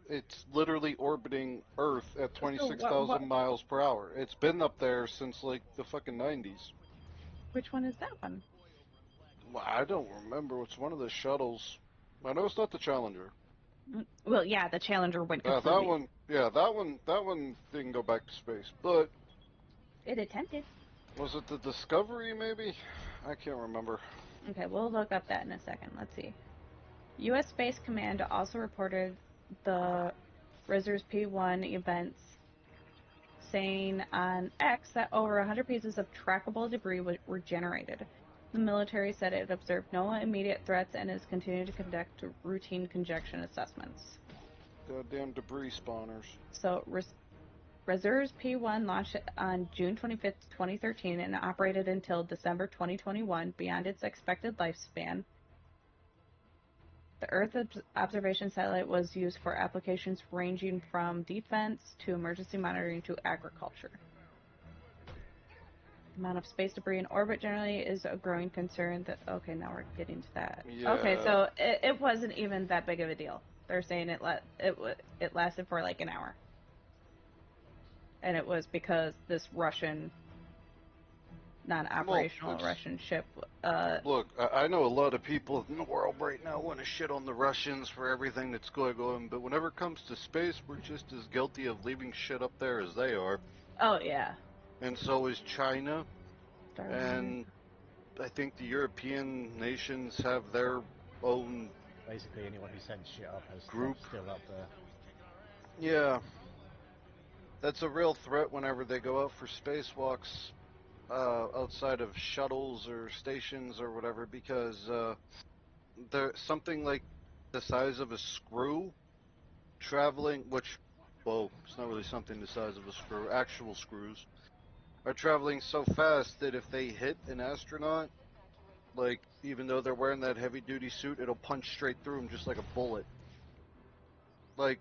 [SPEAKER 2] It's literally orbiting Earth at
[SPEAKER 3] So what?
[SPEAKER 2] 26,000 miles per hour. It's been up there since like the fucking 90s.
[SPEAKER 3] Which one is that one?
[SPEAKER 2] Well, I don't remember. It's one of the shuttles. I know it's not the Challenger.
[SPEAKER 3] Well, yeah, the Challenger went
[SPEAKER 2] That
[SPEAKER 3] completely.
[SPEAKER 2] one, yeah, that one didn't go back to space. But
[SPEAKER 3] It attempted.
[SPEAKER 2] was it the Discovery? Maybe I can't remember.
[SPEAKER 3] Okay, we'll look up that in a second. Let's see. U.S. Space Command also reported the Reserves P-1 events, saying on X that over 100 pieces of trackable debris were generated. The military said it observed no immediate threats and is continuing to conduct routine conjecture assessments.
[SPEAKER 2] Goddamn debris spawners.
[SPEAKER 3] So, Reserves P-1 launched on June 25, 2013, and operated until December 2021, beyond its expected lifespan. The Earth observation satellite was used for applications ranging from defense to emergency monitoring to agriculture. The amount of space debris in orbit generally is a growing concern. Okay, now we're getting to that.
[SPEAKER 2] Yeah.
[SPEAKER 3] Okay, so it wasn't even that big of a deal. They're saying it lasted for like an hour. And it was because this Russian, non-operational Russian ship.
[SPEAKER 2] Look, I know a lot of people in the world right now want to shit on the Russians for everything that's going on, but whenever it comes to space, we're just as guilty of leaving shit up there as they are.
[SPEAKER 3] Oh, yeah.
[SPEAKER 2] And so is China.
[SPEAKER 3] Darn.
[SPEAKER 2] And I think the European nations have their own.
[SPEAKER 1] Basically, anyone who sends shit up has
[SPEAKER 2] Group.
[SPEAKER 1] still up there.
[SPEAKER 2] Yeah. That's a real threat whenever they go out for spacewalks outside of shuttles or stations or whatever, because they're something like the size of a screw traveling, which, well, it's not really something the size of a screw, actual screws, are traveling so fast that if they hit an astronaut, like, even though they're wearing that heavy-duty suit, it'll punch straight through them just like a bullet. Like,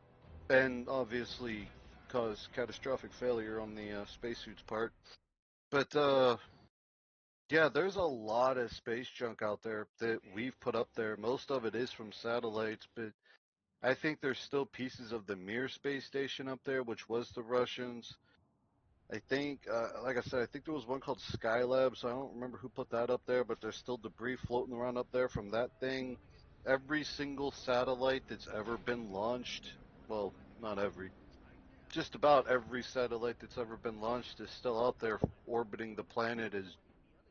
[SPEAKER 2] and obviously cause catastrophic failure on the spacesuit's part. But, yeah, there's a lot of space junk out there that we've put up there. Most of it is from satellites, but I think there's still pieces of the Mir space station up there, which was the Russians. I think, like I said, I think there was one called Skylab, so I don't remember who put that up there, but there's still debris floating around up there from that thing. Every single satellite that's ever been launched, well, not every, just about every satellite that's ever been launched is still out there orbiting the planet as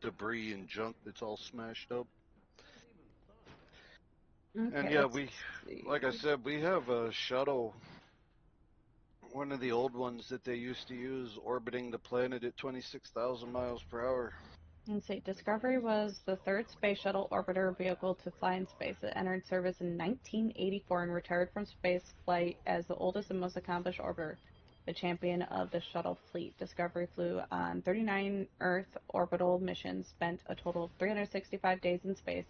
[SPEAKER 2] debris and junk that's all smashed up.
[SPEAKER 3] Okay,
[SPEAKER 2] And yeah,
[SPEAKER 3] see.
[SPEAKER 2] like I said, we have a shuttle, one of the old ones that they used to use, orbiting the planet at 26,000 miles per hour.
[SPEAKER 3] Let's see. Discovery was the third space shuttle orbiter vehicle to fly in space. It entered service in 1984 and retired from space flight as the oldest and most accomplished orbiter, the champion of the shuttle fleet. Discovery flew on 39 Earth orbital missions, spent a total of 365 days in space,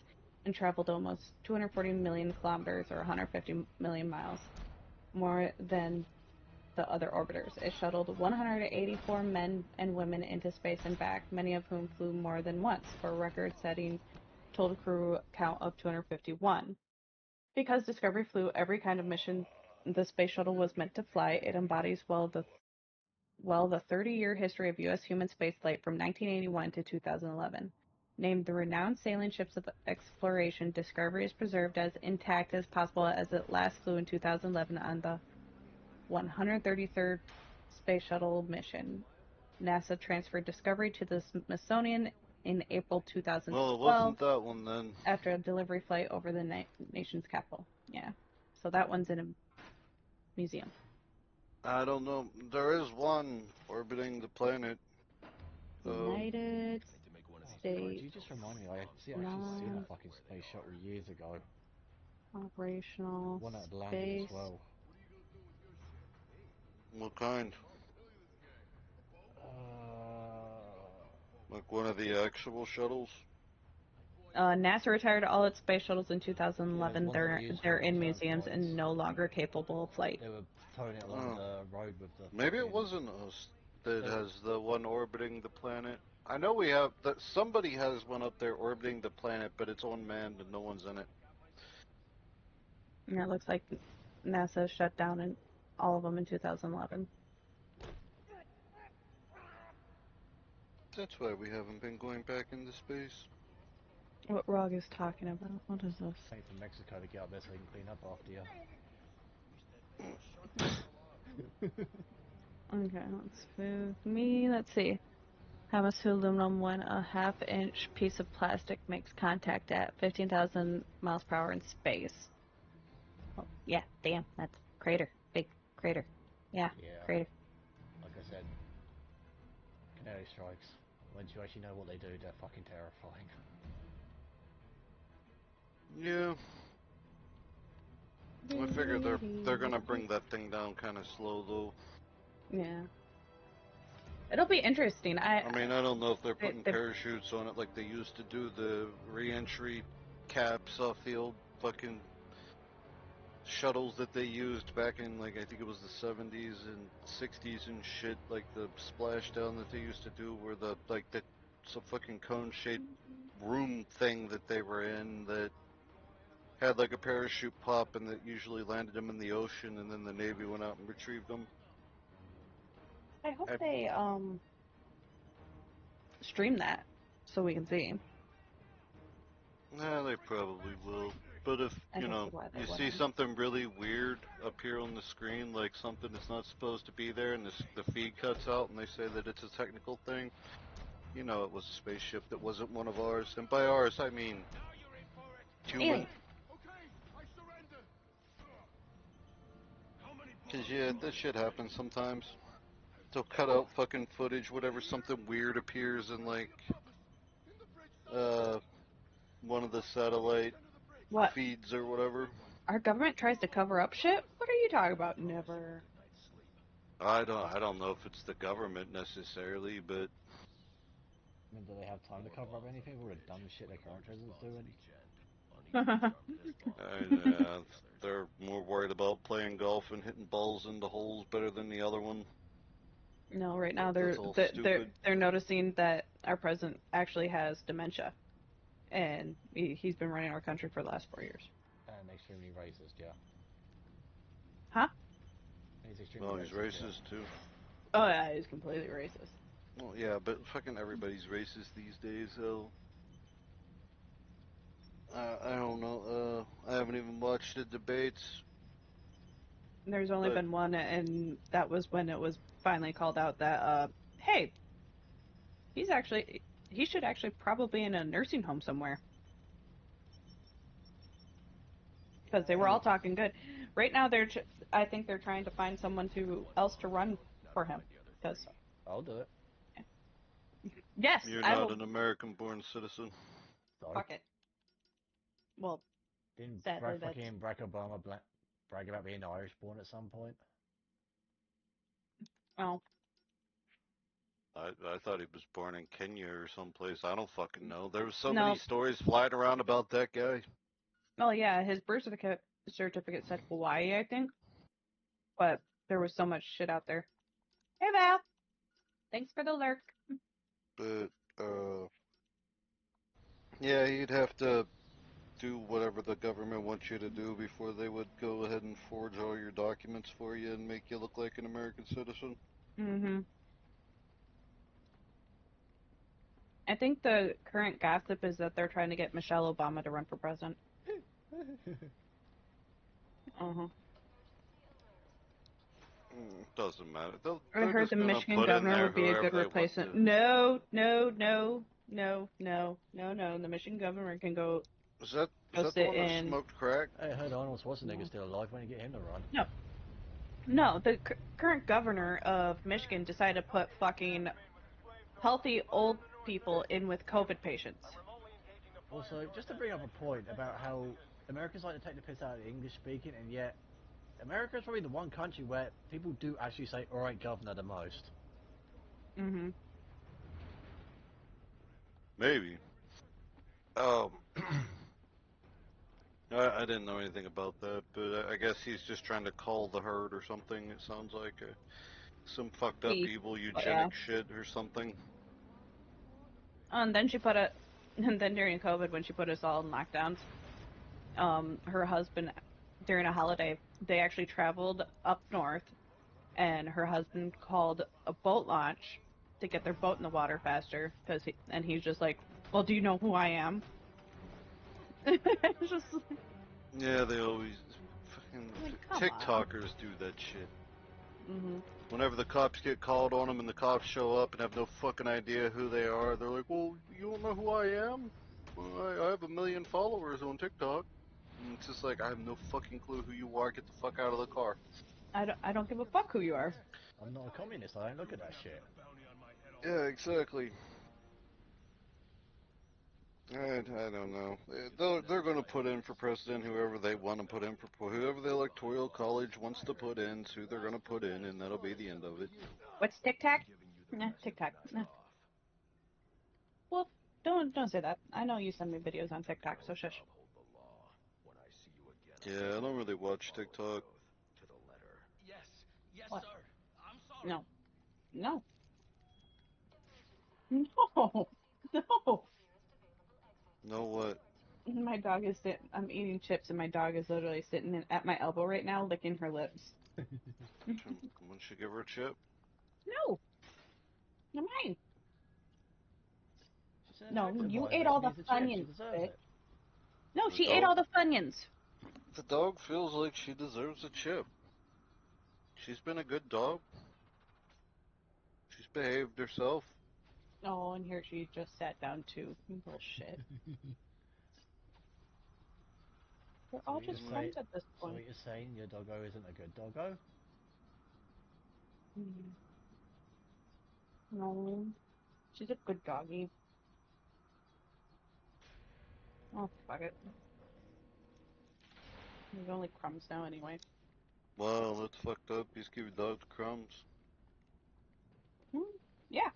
[SPEAKER 3] and traveled almost 240 million kilometers or 150 million miles, more than the other orbiters. It shuttled 184 men and women into space and back, many of whom flew more than once, for a record-setting total crew count of 251. Because Discovery flew every kind of mission the space shuttle was meant to fly, it embodies the 30-year history of U.S. human spaceflight from 1981 to 2011. Named the renowned sailing ships of exploration, Discovery is preserved as intact as possible as it last flew in 2011 on the 133rd Space Shuttle mission. NASA transferred Discovery to the Smithsonian in April 2012.
[SPEAKER 2] Well, it wasn't that one then.
[SPEAKER 3] After a delivery flight over the nation's capital. Yeah. So that one's in a museum.
[SPEAKER 2] I don't know. There is one orbiting the planet.
[SPEAKER 3] United States.
[SPEAKER 1] You just remind me, I actually seen a fucking space shuttle years ago.
[SPEAKER 3] Operational
[SPEAKER 1] One at landed
[SPEAKER 3] space.
[SPEAKER 1] as well.
[SPEAKER 2] What kind?
[SPEAKER 1] Uh,
[SPEAKER 2] Like one of the actual shuttles?
[SPEAKER 3] NASA retired all its space shuttles in
[SPEAKER 1] Yeah,
[SPEAKER 3] 2011.
[SPEAKER 1] there's ones that used
[SPEAKER 3] They're
[SPEAKER 1] for
[SPEAKER 3] in
[SPEAKER 1] certain
[SPEAKER 3] museums
[SPEAKER 1] flights.
[SPEAKER 3] and no longer capable of flight.
[SPEAKER 1] They were towing it along the road with the
[SPEAKER 2] Maybe it
[SPEAKER 1] fucking...
[SPEAKER 2] wasn't us that has the one orbiting the planet. I know we have that. Somebody has one up there orbiting the planet, but it's unmanned and no one's in it.
[SPEAKER 3] And it looks like NASA shut down all of them in 2011.
[SPEAKER 2] That's why we haven't been going back into space.
[SPEAKER 3] What Rog is talking about? What is this?
[SPEAKER 1] Take from Mexico to get up there so they can clean up after you.
[SPEAKER 3] Okay, let's move me. Let's see. How much aluminum when a half-inch piece of plastic makes contact at 15,000 miles per hour in space? Oh, yeah, damn, that's crater. Big crater. Yeah, crater.
[SPEAKER 1] Like I said, canary strikes. Once you actually know what they do, they're fucking terrifying.
[SPEAKER 2] Yeah. I figure they're gonna bring that thing down kind of slow though.
[SPEAKER 3] Yeah. It'll be interesting.
[SPEAKER 2] I mean, I don't know if they're putting parachutes on it like they used to do the re-entry caps off the old fucking shuttles that they used back in, like, I think it was the 70s and 60s and shit, like the splashdown that they used to do where the, like, the some fucking cone-shaped room thing that they were in that had like a parachute pop and that usually landed them in the ocean and then the Navy went out and retrieved them.
[SPEAKER 3] I hope they stream that so we can see.
[SPEAKER 2] Nah, they probably will. But if, you know, you see something really weird appear on the screen, like something that's not supposed to be there, and the feed cuts out and they say that it's a technical thing, you know it was a spaceship that wasn't one of ours. And by ours, I mean human. Because, yeah, this shit happens sometimes. They'll cut out fucking footage, whatever, something weird appears in, like, one of the satellite feeds or whatever.
[SPEAKER 3] Our government tries to cover up shit? What are you talking about? Never.
[SPEAKER 2] I don't know if it's the government necessarily, but...
[SPEAKER 1] I mean, do they have time to cover up anything with the dumb shit their current president's doing?
[SPEAKER 2] They're more worried about playing golf and hitting balls into holes better than the other one.
[SPEAKER 3] No, right now
[SPEAKER 2] That's all stupid.
[SPEAKER 3] they're noticing that our president actually has dementia, and he's been running our country for the last 4 years.
[SPEAKER 1] And extremely racist, yeah.
[SPEAKER 3] Huh?
[SPEAKER 1] He's extremely
[SPEAKER 2] he's racist too.
[SPEAKER 3] Oh yeah, he's completely racist.
[SPEAKER 2] Well, yeah, but fucking everybody's racist these days, so... I don't know, I haven't even watched the debates.
[SPEAKER 3] There's only been one, and that was when it was finally called out that, hey, he should actually probably be in a nursing home somewhere. Because they were all talking good. Right now, I think they're trying to find someone else to run for him. Because
[SPEAKER 1] I'll do it.
[SPEAKER 3] Yes,
[SPEAKER 2] you're not an American-born citizen.
[SPEAKER 3] Fuck it. Well,
[SPEAKER 1] didn't
[SPEAKER 3] sadly,
[SPEAKER 1] Barack Obama brag about being Irish-born at some point?
[SPEAKER 3] Oh.
[SPEAKER 2] I thought he was born in Kenya or someplace. I don't fucking know. There was so many stories flying around about that guy.
[SPEAKER 3] Oh yeah, his birth certificate said Hawaii, I think. But there was so much shit out there. Hey Val, thanks for the lurk.
[SPEAKER 2] But yeah, you'd have to do whatever the government wants you to do before they would go ahead and forge all your documents for you and make you look like an American citizen.
[SPEAKER 3] Mm-hmm. I think the current gossip is that they're trying to get Michelle Obama to run for president. Uh-huh.
[SPEAKER 2] Doesn't matter.
[SPEAKER 3] I heard the Michigan governor would be a good replacement. No. The Michigan governor can go.
[SPEAKER 2] Is that the one that smoked crack?
[SPEAKER 1] Hey, I heard Arnold Schwarzenegger's still alive. When you get him to run?
[SPEAKER 3] No. The current governor of Michigan decided to put fucking healthy old people in with COVID patients.
[SPEAKER 1] Also, just to bring up a point about how Americans like to take the piss out of the English speaking, and yet America is probably the one country where people do actually say "alright, governor" the most.
[SPEAKER 3] Mm-hmm.
[SPEAKER 2] Maybe. I didn't know anything about that, but I guess he's just trying to cull the herd or something. It sounds like some fucked up evil eugenic shit or something.
[SPEAKER 3] And then and then during COVID when she put us all in lockdowns, her husband, during a holiday, they actually traveled up north, and her husband called a boat launch to get their boat in the water faster, and he's just like, well, do you know who I am? It's just like,
[SPEAKER 2] Yeah, they always fucking TikTokers do that shit. Whenever the cops get called on them and the cops show up and have no fucking idea who they are, they're like, well, you don't know who I am? Well, I have 1 million followers on TikTok. And it's just like, I have no fucking clue who you are. Get the fuck out of the car.
[SPEAKER 3] I don't give a fuck who you are.
[SPEAKER 1] I'm not a communist. I don't look at that shit.
[SPEAKER 2] Yeah, exactly. I don't know. They're going to put in for president whoever they want to put in for, whoever the electoral college wants to put in, who they're going to put in, and that'll be the end of it.
[SPEAKER 3] What's TikTok? Nah, TikTok. Nah. Well, don't say that. I know you send me videos on TikTok, so shush.
[SPEAKER 2] Yeah, I don't really watch TikTok.
[SPEAKER 3] What? No. No. No. No.
[SPEAKER 2] Know what?
[SPEAKER 3] My dog is sitting. I'm eating chips, and my dog is literally sitting at my elbow right now, licking her lips.
[SPEAKER 2] Won't you give her a chip?
[SPEAKER 3] No. You're mine. No, you ate all the Funyuns, bitch. No, she ate all the Funyuns.
[SPEAKER 2] The dog feels like she deserves a chip. She's been a good dog. She's behaved herself.
[SPEAKER 3] Oh, and here she just sat down too. Bullshit. They're all just friends at this point.
[SPEAKER 1] So what you're saying, your doggo isn't a good doggo?
[SPEAKER 3] No, she's a good doggy. Oh, fuck it. There's only crumbs now anyway.
[SPEAKER 2] Wow, that's fucked up. You just give your dog the crumbs.
[SPEAKER 3] Yeah.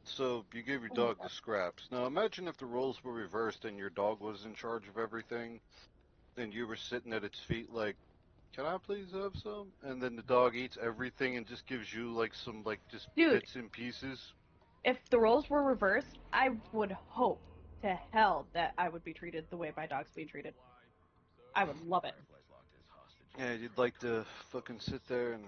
[SPEAKER 2] So, you gave your dog the scraps. Now, imagine if the roles were reversed and your dog was in charge of everything, and you were sitting at its feet like, can I please have some? And then the dog eats everything and just gives you, like, some, like, just bits and pieces.
[SPEAKER 3] If the roles were reversed, I would hope to hell that I would be treated the way my dog's being treated. I would love it.
[SPEAKER 2] Yeah, you'd like to fucking sit there and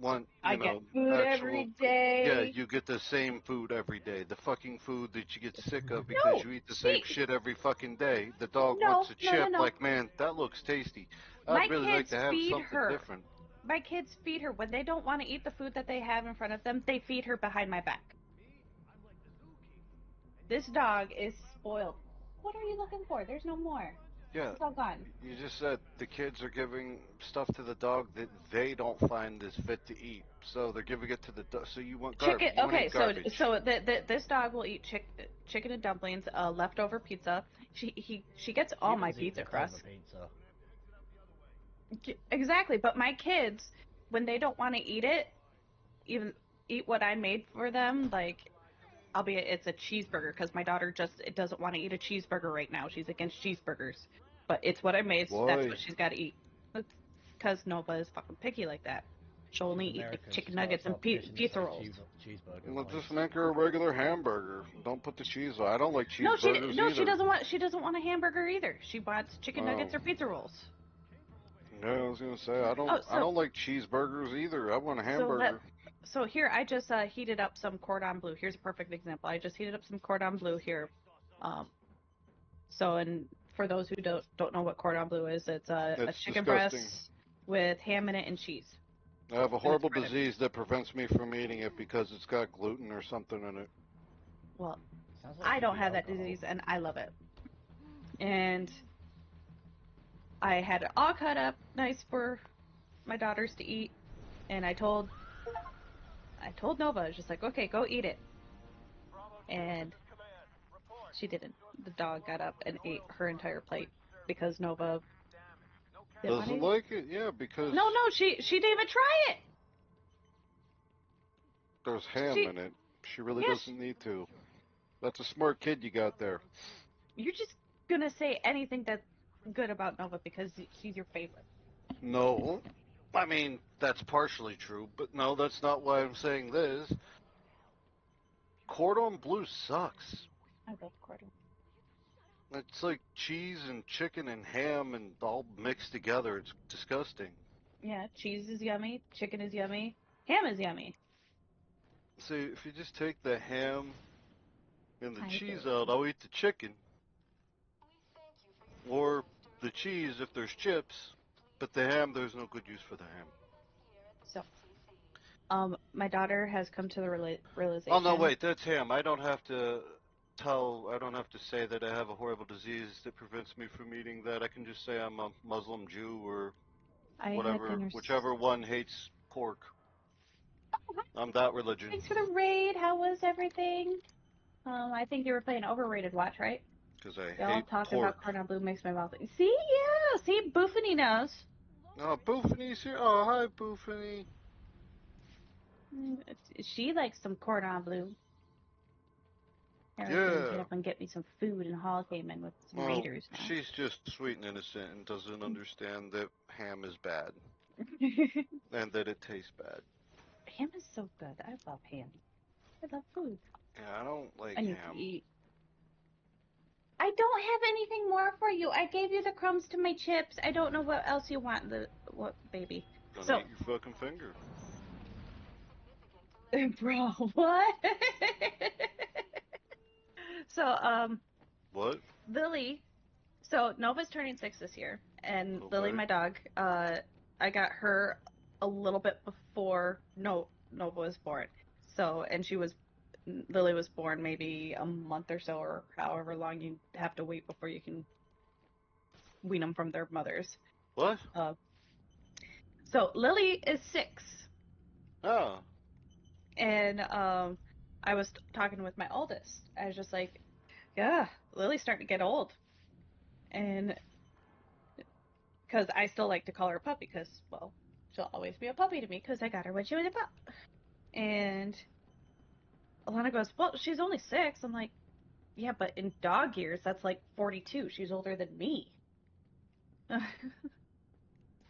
[SPEAKER 2] want,
[SPEAKER 3] I get food every day.
[SPEAKER 2] Yeah, you get the same food every day. The fucking food that you get sick of because you eat the same shit every fucking day. The dog wants a chip. Like, man, that looks tasty. I'd really like to have something different.
[SPEAKER 3] My kids feed her. When they don't want to eat the food that they have in front of them, they feed her behind my back. This dog is spoiled. What are you looking for? There's no more.
[SPEAKER 2] Yeah,
[SPEAKER 3] it's all gone.
[SPEAKER 2] You just said the kids are giving stuff to the dog that they don't find is fit to eat. So they're giving it to the dog. So you want garbage.
[SPEAKER 3] Chicken. Okay, so this dog will eat chicken and dumplings, leftover pizza. She gets all my pizza crust. Exactly, but my kids, when they don't want to eat it, even eat what I made for them, like, albeit it's a cheeseburger, because my daughter it doesn't want to eat a cheeseburger right now. She's against cheeseburgers. But it's what I made, so that's what she's got to eat. Because Nova is fucking picky like that. She'll only eat like chicken nuggets and pizza rolls.
[SPEAKER 2] Well, just make her a regular hamburger. Don't put the cheese on. I don't like cheeseburgers
[SPEAKER 3] no,
[SPEAKER 2] either.
[SPEAKER 3] She doesn't want a hamburger either. She wants chicken nuggets or pizza rolls.
[SPEAKER 2] Yeah, I was gonna say I don't like cheeseburgers either. I want a hamburger.
[SPEAKER 3] So here I just heated up some cordon bleu. Here's a perfect example. I just heated up some cordon bleu here. And for those who don't know what cordon bleu is, it's a chicken breast with ham in it and cheese.
[SPEAKER 2] I have a horrible disease that prevents me from eating it because it's got gluten or something in it.
[SPEAKER 3] Well, I don't have that disease and I love it. And I had it all cut up nice for my daughters to eat, and I told Nova, I was just like, okay, go eat it. And she didn't. The dog got up and ate her entire plate because Nova
[SPEAKER 2] doesn't like it. Yeah, because
[SPEAKER 3] no, she didn't even try it.
[SPEAKER 2] There's ham in it. She really doesn't need to. That's a smart kid you got there.
[SPEAKER 3] You're just gonna say anything that's good about Nova because she's your favorite.
[SPEAKER 2] No. I mean, that's partially true, but no, that's not why I'm saying this. Cordon bleu sucks.
[SPEAKER 3] I love cordon.
[SPEAKER 2] It's like cheese and chicken and ham and all mixed together. It's disgusting.
[SPEAKER 3] Yeah, cheese is yummy, chicken is yummy, ham is yummy.
[SPEAKER 2] See, if you just take the ham and the
[SPEAKER 3] Hi,
[SPEAKER 2] cheese
[SPEAKER 3] Billy.
[SPEAKER 2] out, I'll eat the chicken. Or the cheese if there's chips. But the ham, there's no good use for the ham.
[SPEAKER 3] So, my daughter has come to the realization.
[SPEAKER 2] Oh, no, wait, that's ham. I don't have to say that I have a horrible disease that prevents me from eating that. I can just say I'm a Muslim Jew or
[SPEAKER 3] I had
[SPEAKER 2] whatever,
[SPEAKER 3] dinner.
[SPEAKER 2] whichever one hates pork. I'm that religion.
[SPEAKER 3] Thanks for the raid. How was everything? I think you were playing Overrated Watch, right?
[SPEAKER 2] Because I
[SPEAKER 3] Y'all
[SPEAKER 2] hate
[SPEAKER 3] talking
[SPEAKER 2] pork.
[SPEAKER 3] about cordon bleu makes my mouth. See, yeah, see, Boofany knows.
[SPEAKER 2] Oh, Boofany's here. Oh, hi, Boofany.
[SPEAKER 3] She likes some cordon bleu. Harry's gonna get
[SPEAKER 2] Yeah.
[SPEAKER 3] up and get me some food, and Hall came in with some
[SPEAKER 2] Well,
[SPEAKER 3] Raiders now.
[SPEAKER 2] she's just sweet and innocent and doesn't understand that ham is bad and that it tastes bad.
[SPEAKER 3] Ham is so good. I love ham. I love food.
[SPEAKER 2] Yeah, I don't like
[SPEAKER 3] I need to
[SPEAKER 2] ham.
[SPEAKER 3] eat. I don't have anything more for you. I gave you the crumbs to my chips. I don't know what else you want. What, baby?
[SPEAKER 2] Gonna eat your fucking finger.
[SPEAKER 3] Bro, what? So,
[SPEAKER 2] What?
[SPEAKER 3] Lily. So Nova's turning 6 this year, and
[SPEAKER 2] Okay.
[SPEAKER 3] Lily, my dog. I got her a little bit before Nova was born. So, and Lily was born maybe a month or so, or however long you have to wait before you can wean them from their mothers.
[SPEAKER 2] What?
[SPEAKER 3] So Lily is 6.
[SPEAKER 2] Oh.
[SPEAKER 3] And I was talking with my oldest. I was just like, yeah, Lily's starting to get old. And because I still like to call her a puppy because, well, she'll always be a puppy to me because I got her when she was a pup. And Alana goes, well, she's only 6. I'm like, yeah, but in dog years, that's like 42. She's older than me.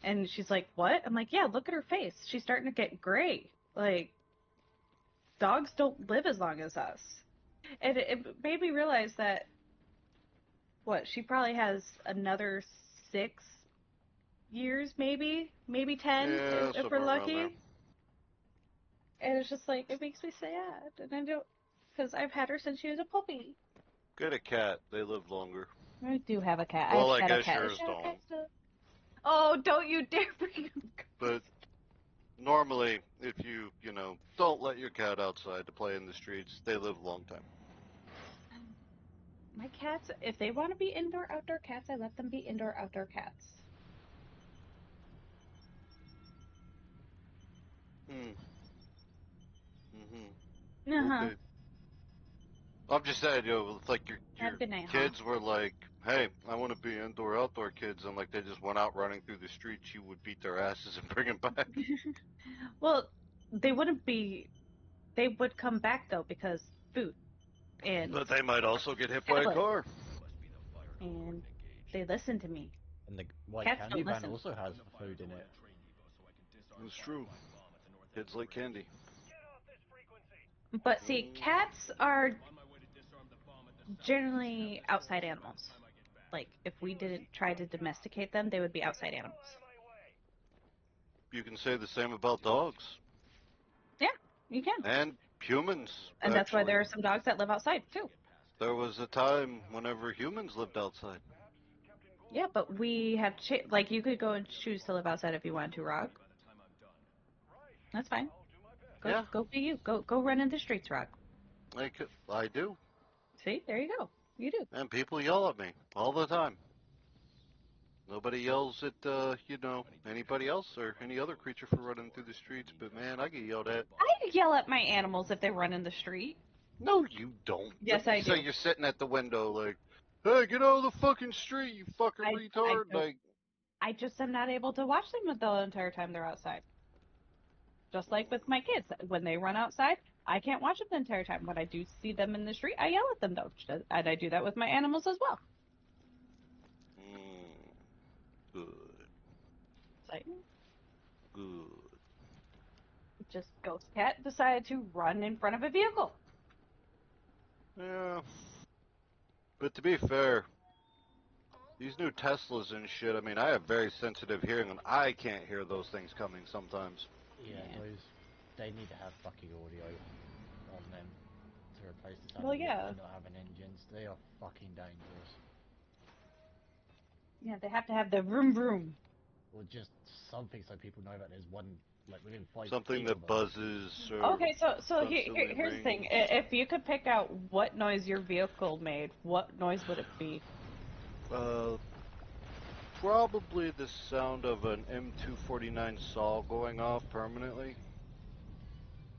[SPEAKER 3] And she's like, what? I'm like, yeah, look at her face. She's starting to get gray. Like, dogs don't live as long as us. And it made me realize that, what, she probably has another 6 years, maybe 10,
[SPEAKER 2] Yeah,
[SPEAKER 3] if we're
[SPEAKER 2] somewhere around
[SPEAKER 3] lucky.
[SPEAKER 2] there.
[SPEAKER 3] And it's just like, it makes me sad. And I don't, because I've had her since she was a puppy.
[SPEAKER 2] Get a cat. They live longer.
[SPEAKER 3] I do have a cat.
[SPEAKER 2] Well,
[SPEAKER 3] I've
[SPEAKER 2] I
[SPEAKER 3] had a
[SPEAKER 2] guess
[SPEAKER 3] cat.
[SPEAKER 2] yours
[SPEAKER 3] Is she okay
[SPEAKER 2] don't.
[SPEAKER 3] still? Oh, don't you dare bring him.
[SPEAKER 2] But normally, if you don't let your cat outside to play in the streets, they live a long time.
[SPEAKER 3] My cats, if they want to be indoor-outdoor cats, I let them be indoor-outdoor cats.
[SPEAKER 2] Hmm. Mm-hmm.
[SPEAKER 3] Uh-huh.
[SPEAKER 2] Okay. I'm just saying, it's like
[SPEAKER 3] Have a
[SPEAKER 2] your
[SPEAKER 3] good night, huh?
[SPEAKER 2] kids were like, "Hey, I want to be indoor-outdoor kids," and like they just went out running through the streets, you would beat their asses and bring them back.
[SPEAKER 3] Well, they wouldn't be. They would come back though because food and
[SPEAKER 2] But they might also get hit by a
[SPEAKER 3] tablet,
[SPEAKER 2] car.
[SPEAKER 3] and they listen to me.
[SPEAKER 1] And the white
[SPEAKER 3] Cats
[SPEAKER 1] candy
[SPEAKER 3] don't
[SPEAKER 1] van
[SPEAKER 3] listen.
[SPEAKER 1] also has food in it.
[SPEAKER 2] It's true. Kids like candy.
[SPEAKER 3] But see, cats are generally outside animals. Like if we didn't try to domesticate them, they would be outside animals.
[SPEAKER 2] You can say the same about dogs
[SPEAKER 3] Yeah, you can.
[SPEAKER 2] and humans.
[SPEAKER 3] And that's why
[SPEAKER 2] Actually,
[SPEAKER 3] there are some dogs that live outside too.
[SPEAKER 2] there was a time whenever humans lived outside.
[SPEAKER 3] Yeah, but we have like you could go and choose to live outside if you wanted to, Rock. That's fine.
[SPEAKER 2] Yeah,
[SPEAKER 3] Go be you. Go run in the streets, Rock.
[SPEAKER 2] I do.
[SPEAKER 3] See, there you go. You do.
[SPEAKER 2] And people yell at me all the time. Nobody yells at, anybody else or any other creature for running through the streets, but man, I get yelled at.
[SPEAKER 3] I yell at my animals if they run in the street.
[SPEAKER 2] No, you don't.
[SPEAKER 3] Yes, I
[SPEAKER 2] So
[SPEAKER 3] do.
[SPEAKER 2] you're sitting at the window like, hey, get out of the fucking street, you fucking retard.
[SPEAKER 3] I just am not able to watch them the entire time they're outside. Just like with my kids, when they run outside, I can't watch them the entire time. When I do see them in the street, I yell at them though, and I do that with my animals as well. exciting.
[SPEAKER 2] Good.
[SPEAKER 3] Just Ghost Cat decided to run in front of a vehicle.
[SPEAKER 2] Yeah. But to be fair, these new Teslas and shit, I mean, I have very sensitive hearing and I can't hear those things coming sometimes.
[SPEAKER 1] Yeah, they need to have fucking audio on them to replace the sound
[SPEAKER 3] Well,
[SPEAKER 1] of
[SPEAKER 3] yeah.
[SPEAKER 1] not having engines. They are fucking dangerous.
[SPEAKER 3] Yeah, they have to have the vroom vroom.
[SPEAKER 1] Or just something so people know that there's one, like, within 5
[SPEAKER 2] Something
[SPEAKER 1] feet
[SPEAKER 2] that
[SPEAKER 1] of them.
[SPEAKER 2] buzzes or
[SPEAKER 3] Okay, so here's the thing.
[SPEAKER 2] rings.
[SPEAKER 3] If you could pick out what noise your vehicle made, what noise would it be?
[SPEAKER 2] Probably the sound of an M249 saw going off permanently.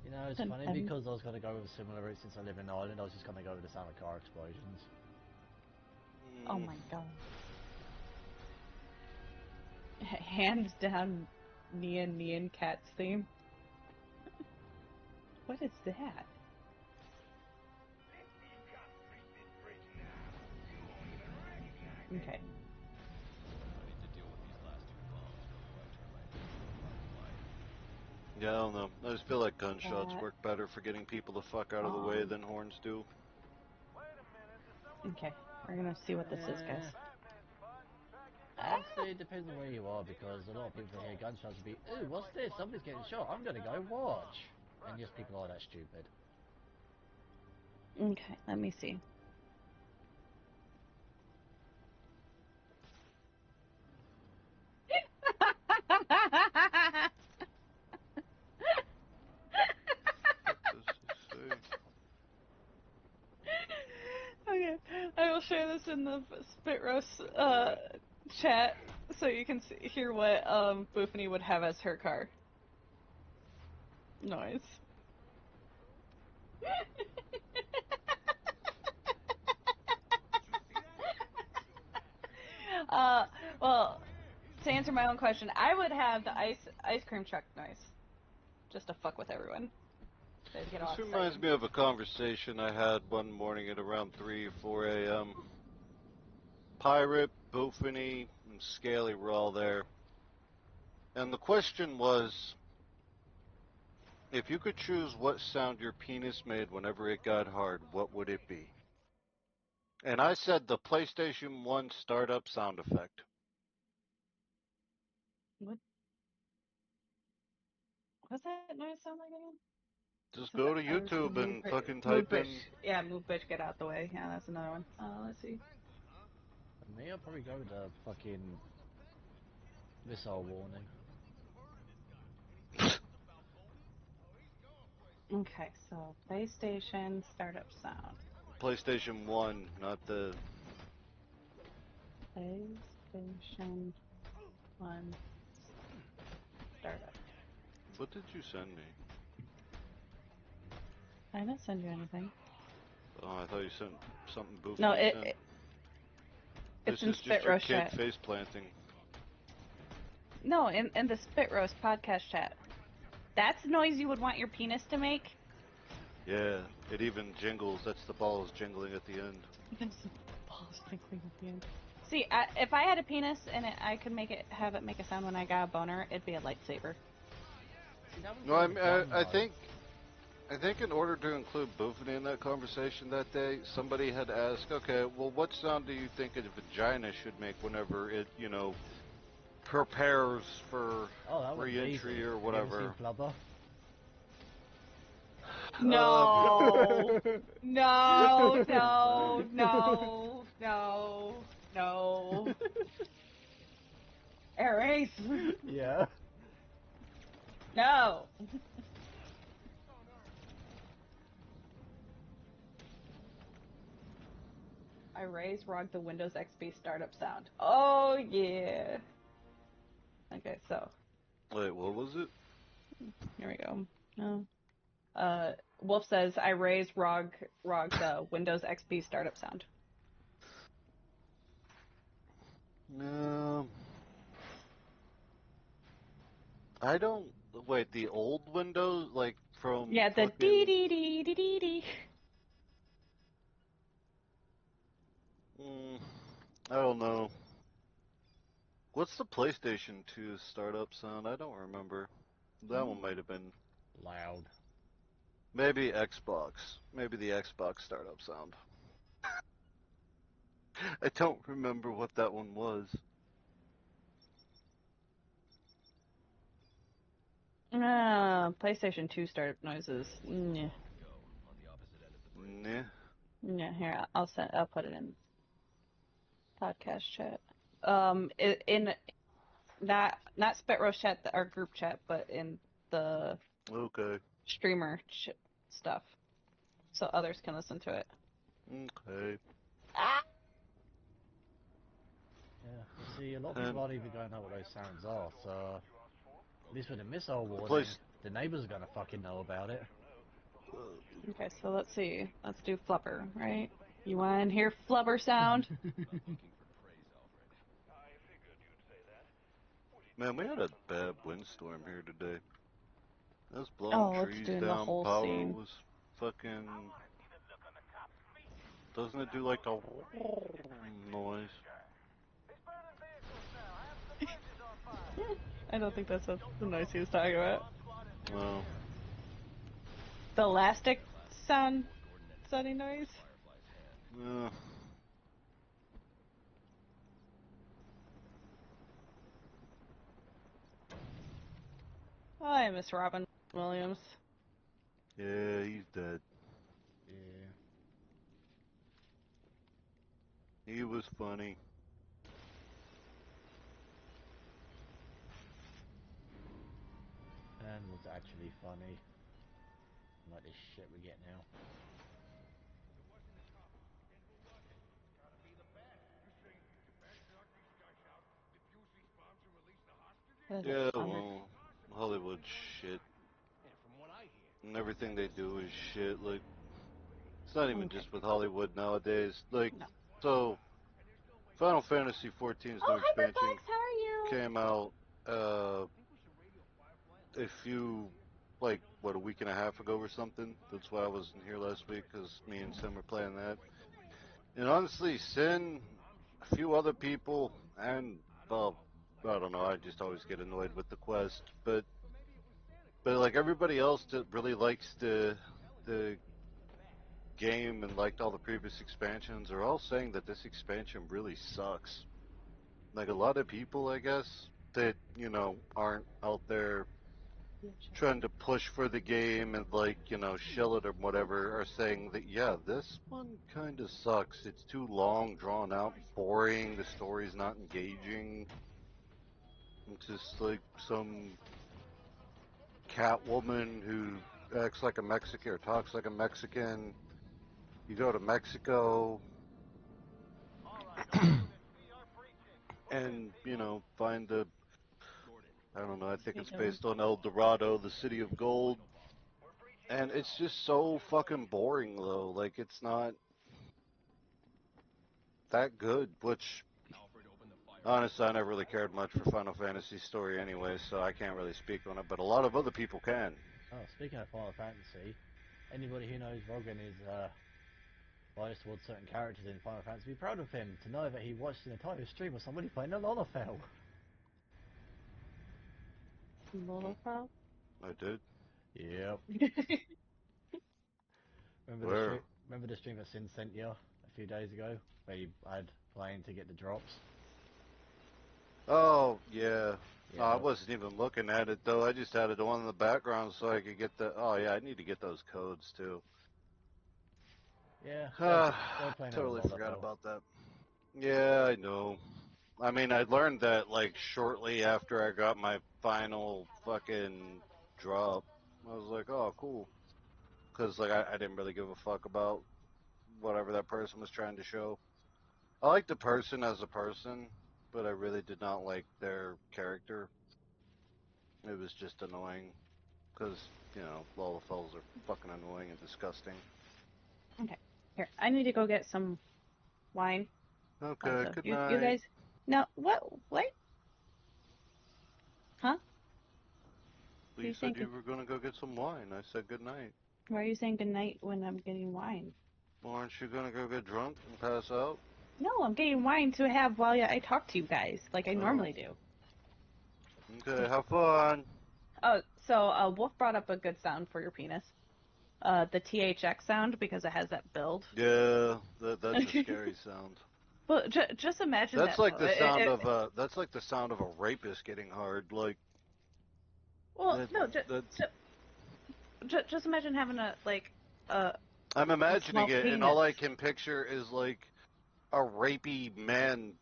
[SPEAKER 1] You know, it's funny because I was going to go with a similar route since I live in Ireland. I was just going to go with the sound of car explosions.
[SPEAKER 3] Oh my god. Hands down, Nyan Cat's theme. What is that? Okay.
[SPEAKER 2] Yeah, I don't know. I just feel like gunshots work better for getting people the fuck out of the way than horns do.
[SPEAKER 3] Okay, we're gonna see what this is, guys.
[SPEAKER 1] Actually, it depends on where you are, because a lot of people hear gunshots and be, ooh, what's this? Somebody's getting shot. I'm gonna go watch. And just people are that stupid.
[SPEAKER 3] Okay, let me see. Okay, I will share this in the Spitroast chat so you can hear what Boofany would have as her car noise. Well, to answer my own question, I would have the ice cream truck noise, just to fuck with everyone. They'd get all
[SPEAKER 2] This
[SPEAKER 3] excited.
[SPEAKER 2] reminds me of a conversation I had one morning at around 3 or 4 a.m. Pirate, Boofany, and Scaly were all there. And the question was, if you could choose what sound your penis made whenever it got hard, what would it be? And I said the PlayStation 1 startup sound effect.
[SPEAKER 3] What does that noise sound like again?
[SPEAKER 2] Just go to YouTube and fucking type in...
[SPEAKER 3] Yeah, move bitch, get out the way. Yeah, that's another one. Let's see.
[SPEAKER 1] For me, I'll probably go with the fucking missile warning.
[SPEAKER 3] Okay, so PlayStation startup sound.
[SPEAKER 2] PlayStation 1, not the...
[SPEAKER 3] PlayStation 1 startup.
[SPEAKER 2] What did you send me?
[SPEAKER 3] I didn't send you anything.
[SPEAKER 2] Oh, I thought you sent something Boofany
[SPEAKER 3] No,
[SPEAKER 2] sent.
[SPEAKER 3] it's
[SPEAKER 2] This
[SPEAKER 3] in
[SPEAKER 2] is just your
[SPEAKER 3] Spitroast
[SPEAKER 2] kid
[SPEAKER 3] chat.
[SPEAKER 2] face planting.
[SPEAKER 3] No, in the Spitroast podcast chat. That's the noise you would want your penis to make?
[SPEAKER 2] Yeah, it even jingles. That's the balls jingling at the end.
[SPEAKER 3] That's the balls jingling at the end. See, if I had a penis and I could have it make a sound when I got a boner, it'd be a lightsaber.
[SPEAKER 2] No, I think in order to include Boofany in that conversation that day, somebody had asked, okay, well, what sound do you think a vagina should make whenever it, you know, prepares for re-entry or whatever?
[SPEAKER 3] No, no, no, no, no, no. Erase.
[SPEAKER 1] Yeah.
[SPEAKER 3] No. I raised Rog the Windows XP startup sound. Oh yeah. Okay, so.
[SPEAKER 2] Wait, what was it?
[SPEAKER 3] Here we go. Wolf says I raised Rog the Windows XP startup sound.
[SPEAKER 2] No. I don't. Wait, the old Windows, like from
[SPEAKER 3] the
[SPEAKER 2] fucking...
[SPEAKER 3] dee dee dee dee dee dee.
[SPEAKER 2] I don't know. What's the PlayStation 2 startup sound? I don't remember. That one might have been
[SPEAKER 1] Loud.
[SPEAKER 2] maybe Xbox. Maybe the Xbox startup sound. I don't remember what that one was.
[SPEAKER 3] PlayStation 2 startup noises. Yeah.
[SPEAKER 2] Nah.
[SPEAKER 3] Yeah, here, I'll put it in podcast chat. In not Spitroast chat, our group chat, but in the
[SPEAKER 2] Okay.
[SPEAKER 3] streamer stuff, so others can listen to it.
[SPEAKER 2] Okay.
[SPEAKER 3] Ah!
[SPEAKER 1] Yeah, you see, a lot of people aren't even going to know what those sounds are, so at least with a missile warning,
[SPEAKER 2] Place.
[SPEAKER 1] the neighbors are going to fucking know about it.
[SPEAKER 3] Okay, so let's see. Let's do flubber, right? You want to hear flubber sound?
[SPEAKER 2] Man, we had a bad windstorm here today. It was blowing
[SPEAKER 3] Oh, it's
[SPEAKER 2] trees
[SPEAKER 3] doing the
[SPEAKER 2] down.
[SPEAKER 3] whole
[SPEAKER 2] Power
[SPEAKER 3] scene.
[SPEAKER 2] was fucking. Doesn't it do like the noise?
[SPEAKER 3] I don't think that's what the noise he was talking about.
[SPEAKER 2] No.
[SPEAKER 3] The elastic sounding noise?
[SPEAKER 2] Yeah.
[SPEAKER 3] Oh, I miss Robin Williams.
[SPEAKER 2] Yeah, he's dead.
[SPEAKER 1] Yeah.
[SPEAKER 2] He was funny.
[SPEAKER 1] And was actually funny. Like this shit we get now.
[SPEAKER 2] Yeah, well, Hollywood shit. And everything they do is shit. Like, it's not even
[SPEAKER 3] Okay.
[SPEAKER 2] just with Hollywood nowadays. Like,
[SPEAKER 3] No.
[SPEAKER 2] so, Final Fantasy XIV's
[SPEAKER 3] Oh,
[SPEAKER 2] new
[SPEAKER 3] hi,
[SPEAKER 2] expansion
[SPEAKER 3] Bugs. How are you?
[SPEAKER 2] came out, a few, like, what, a week and a half ago or something. That's why I wasn't here last week, because me and Sim were playing that. And honestly, Sin, a few other people, and, well, I don't know, I just always get annoyed with the quest, but like everybody else that really likes the game and liked all the previous expansions are all saying that this expansion really sucks. Like a lot of people, I guess, that, aren't out there trying to push for the game and like, shell it or whatever are saying that, yeah, this one kind of sucks. It's too long, drawn out, boring. The story's not engaging. It's just like some Catwoman who acts like a Mexican or talks like a Mexican. You go to Mexico and, find I don't know, I think it's based on El Dorado, the city of gold. And it's just so fucking boring, though. Like, it's not that good, which, honestly, I never really cared much for Final Fantasy story anyway, so I can't really speak on it, but a lot of other people can.
[SPEAKER 1] Oh, speaking of Final Fantasy, anybody who knows Rogan is biased towards certain characters in Final Fantasy, be proud of him to know that he watched an entire stream of somebody playing a Lolafell.
[SPEAKER 3] Lolofel?
[SPEAKER 2] I did.
[SPEAKER 1] Yep.
[SPEAKER 2] Where?
[SPEAKER 1] Remember the stream that Sin sent you a few days ago, where you had playing to get the drops?
[SPEAKER 2] Oh, yeah. No, I
[SPEAKER 1] Yeah.
[SPEAKER 2] wasn't even looking at it, though. I just had it on in the background so I could get the... Oh, yeah, I need to get those codes, too.
[SPEAKER 1] Yeah, they were
[SPEAKER 2] Ah,
[SPEAKER 1] playing as
[SPEAKER 2] totally forgot
[SPEAKER 1] Lolafell.
[SPEAKER 2] about that. Yeah, I know. I mean, I learned that, like, shortly after I got my final fucking drop. I was like, oh, cool. Because, like, I didn't really give a fuck about whatever that person was trying to show. I liked the person as a person, but I really did not like their character. It was just annoying. Because, Lolafells are fucking annoying and disgusting.
[SPEAKER 3] Okay. Here, I need to go get some wine.
[SPEAKER 2] Okay,
[SPEAKER 3] So
[SPEAKER 2] good
[SPEAKER 3] you
[SPEAKER 2] night.
[SPEAKER 3] guys. No, what? What? Huh? What are
[SPEAKER 2] You
[SPEAKER 3] you
[SPEAKER 2] said
[SPEAKER 3] saying?
[SPEAKER 2] you were going to go get some wine. I said good night.
[SPEAKER 3] Why are you saying good night when I'm getting wine?
[SPEAKER 2] Well, aren't you going to go get drunk and pass out?
[SPEAKER 3] No, I'm getting wine to have while I talk to you guys, like I normally do.
[SPEAKER 2] Okay, have fun.
[SPEAKER 3] Oh, so Wolf brought up a good sound for your penis. The THX sound, because it has that build.
[SPEAKER 2] Yeah, that's a scary sound.
[SPEAKER 3] Well, just imagine
[SPEAKER 2] That's
[SPEAKER 3] that
[SPEAKER 2] like
[SPEAKER 3] though.
[SPEAKER 2] the sound of that's like the sound of a rapist getting hard. Like,
[SPEAKER 3] well,
[SPEAKER 2] that,
[SPEAKER 3] no,
[SPEAKER 2] that's.
[SPEAKER 3] just imagine having a
[SPEAKER 2] I'm
[SPEAKER 3] small
[SPEAKER 2] imagining it, and
[SPEAKER 3] penis.
[SPEAKER 2] all I can picture is like a rapey man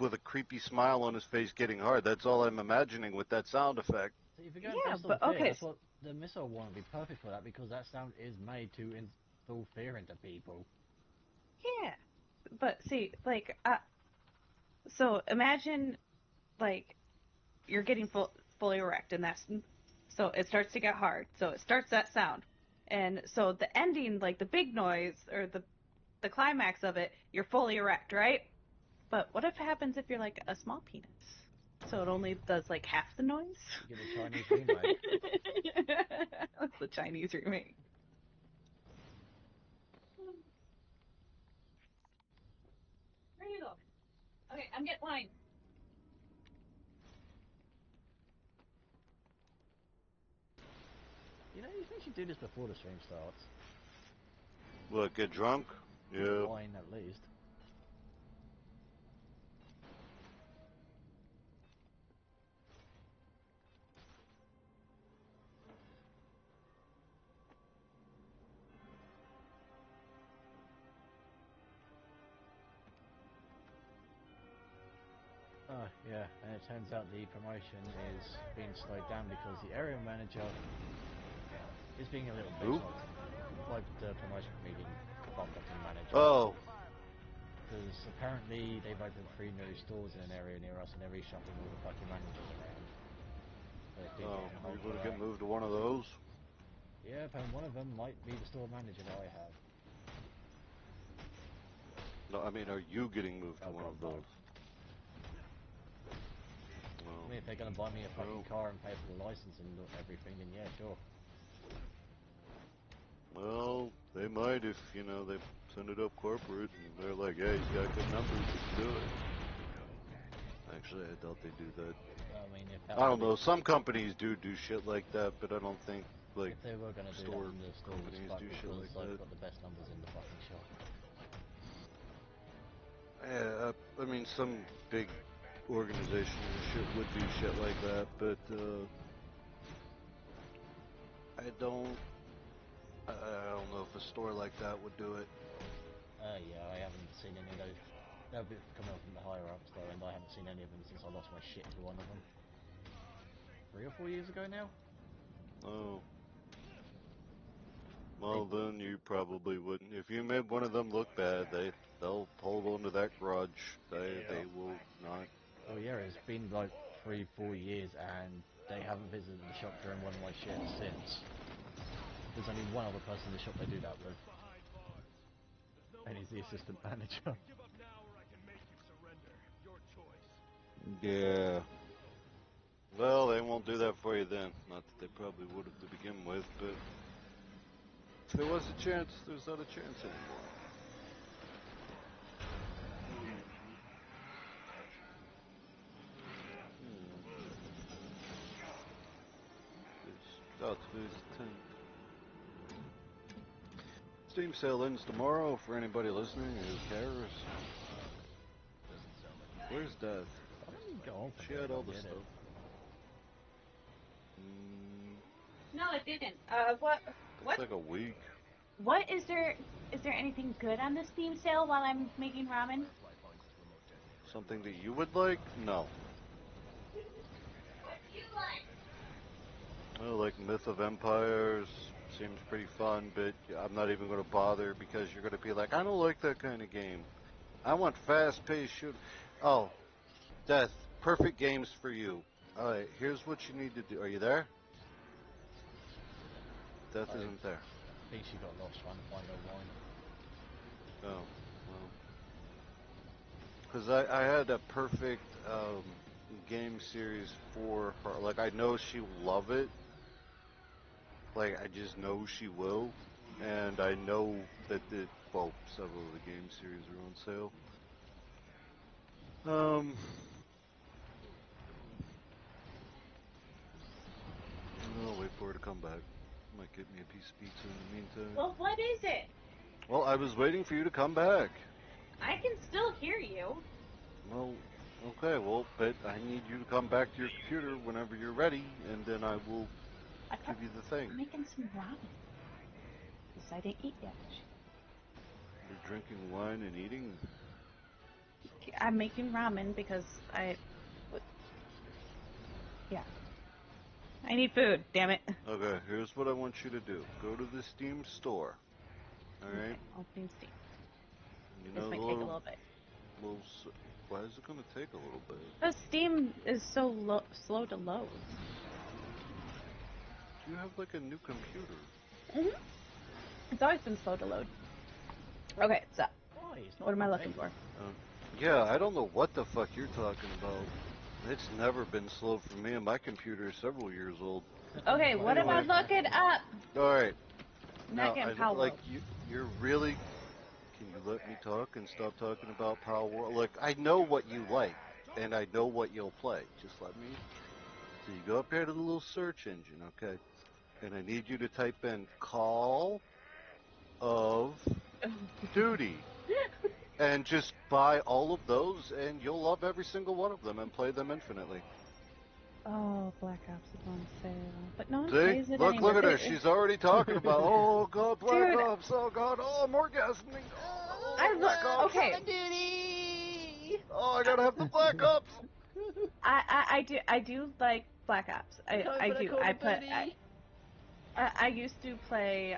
[SPEAKER 2] with a creepy smile on his face getting hard. That's all I'm imagining with that sound effect.
[SPEAKER 1] So if you're going
[SPEAKER 3] Yeah,
[SPEAKER 1] based on
[SPEAKER 3] but
[SPEAKER 1] fear,
[SPEAKER 3] okay.
[SPEAKER 1] that's what the missile one would be perfect for that, because that sound is made to instill fear into people.
[SPEAKER 3] Yeah, but see, so imagine like you're getting fully erect, and that's so it starts to get hard. So it starts that sound, and so the ending, like the big noise or the climax of it, you're fully erect, right? But what if happens if you're like a small penis? So it only does like half the noise.
[SPEAKER 1] You get a Chinese remake.
[SPEAKER 3] That's the Chinese remake. Where you going? Okay, I'm getting wine.
[SPEAKER 1] You know, you think you should do this before the stream starts.
[SPEAKER 2] What, get drunk? Yeah.
[SPEAKER 1] Wine at least. Oh, yeah, and it turns out the promotion is being slowed down because the area manager is being a little bitch, like the promotion meeting bumped up to the manager.
[SPEAKER 2] Oh.
[SPEAKER 1] Because apparently they've opened 3 new stores in an area near us and they're reshuffling all the fucking managers around.
[SPEAKER 2] Oh, are you going to get moved to one of those?
[SPEAKER 1] Yeah, and one of them might be the store manager that I have.
[SPEAKER 2] No, I mean, are you getting moved to one of those?
[SPEAKER 1] I mean, if they're going to buy me a fucking car and pay for the license and everything, then yeah, sure.
[SPEAKER 2] Well, they might if, you know, they send it up corporate and they're like, hey, he's got good numbers, let's do it. Actually, I doubt they do that.
[SPEAKER 1] I mean, if that
[SPEAKER 2] I don't know, some companies do shit like that, but I don't think, like,
[SPEAKER 1] if they were going to do that, the store
[SPEAKER 2] companies do shit like
[SPEAKER 1] I've
[SPEAKER 2] that.
[SPEAKER 1] got the best numbers in the fucking shop.
[SPEAKER 2] Yeah, I mean, some big organization and shit would do shit like that, but, I don't know if a store like that would do it.
[SPEAKER 1] Yeah, I haven't seen any of those. They'll be coming up from the higher ups though, and I haven't seen any of them since I lost my shit to one of them. 3 or 4 years ago now?
[SPEAKER 2] Oh. Well, then you probably wouldn't. If you made one of them look bad, they'll hold on to that grudge. They will not.
[SPEAKER 1] Oh yeah, it's been like 3-4 years, and they haven't visited the shop during one of my shifts since. There's only one other person in the shop they do that with, and he's the assistant manager.
[SPEAKER 2] Yeah. Well, they won't do that for you then. Not that they probably would have to begin with, but if there was a chance, there's not a chance anymore. Today's the 10th. Steam sale ends tomorrow for anybody listening who cares. Where's Death? She had all the stuff.
[SPEAKER 3] No, it didn't. What?
[SPEAKER 2] It's like a week.
[SPEAKER 3] What is there? Is there anything good on this Steam sale while I'm making ramen?
[SPEAKER 2] Something that you would like? No.
[SPEAKER 3] What do you like?
[SPEAKER 2] Well, like Myth of Empires seems pretty fun, but I'm not even going to bother because you're going to be like, I don't like that kind of game. I want fast-paced shoot. Oh, Death, perfect games for you. All right, here's what you need to do. Are you there? Death isn't there.
[SPEAKER 1] I think she got lost trying to find her wine.
[SPEAKER 2] Oh, well. Because I had a perfect game series for her. Like, I know she will love it. Like, I just know she will. And I know that, well, several of the game series are on sale. Um. I'll wait for her to come back. Might get me a piece of pizza in the meantime.
[SPEAKER 3] Well, what is it?
[SPEAKER 2] Well, I was waiting for you to come back.
[SPEAKER 3] I can still hear you.
[SPEAKER 2] Well, okay, well, but I need you to come back to your computer whenever you're ready, and then I will give you the thing.
[SPEAKER 3] I'm making some ramen. Because I didn't eat yet.
[SPEAKER 2] You're drinking wine and eating?
[SPEAKER 3] I'm making ramen because yeah. I need food, damn it.
[SPEAKER 2] Okay, here's what I want you to do. Go to the Steam store. Alright?
[SPEAKER 3] Okay, opening Steam.
[SPEAKER 2] You
[SPEAKER 3] This
[SPEAKER 2] know
[SPEAKER 3] might
[SPEAKER 2] the
[SPEAKER 3] take a little bit.
[SPEAKER 2] why is it going to take a little bit?
[SPEAKER 3] Because Steam is so slow to load.
[SPEAKER 2] Do you have like a new computer?
[SPEAKER 3] Mm-hmm. It's always been slow to load. Okay, so what am I looking for?
[SPEAKER 2] Yeah, I don't know what the fuck you're talking about. It's never been slow for me, and my computer is several years old.
[SPEAKER 3] Okay, what am I looking up?
[SPEAKER 2] Alright.
[SPEAKER 3] Not getting Power
[SPEAKER 2] like
[SPEAKER 3] World.
[SPEAKER 2] you're really... Can you let me talk and stop talking about Power World? Look, I know what you like, and I know what you'll play. Just let me... So you go up here to the little search engine, okay? And I need you to type in Call of Duty. And just buy all of those, and you'll love every single one of them and play them infinitely.
[SPEAKER 3] Oh, Black Ops is on sale. But no one
[SPEAKER 2] See?
[SPEAKER 3] plays it anymore.
[SPEAKER 2] Look at her. She's already talking about, oh, God, Black
[SPEAKER 3] Dude.
[SPEAKER 2] Ops. Oh, God. Oh, I'm orgasming. Oh, Black Ops.
[SPEAKER 3] Okay.
[SPEAKER 2] Oh, I gotta have the Black Ops.
[SPEAKER 3] I do like Black Ops. I do. I used to play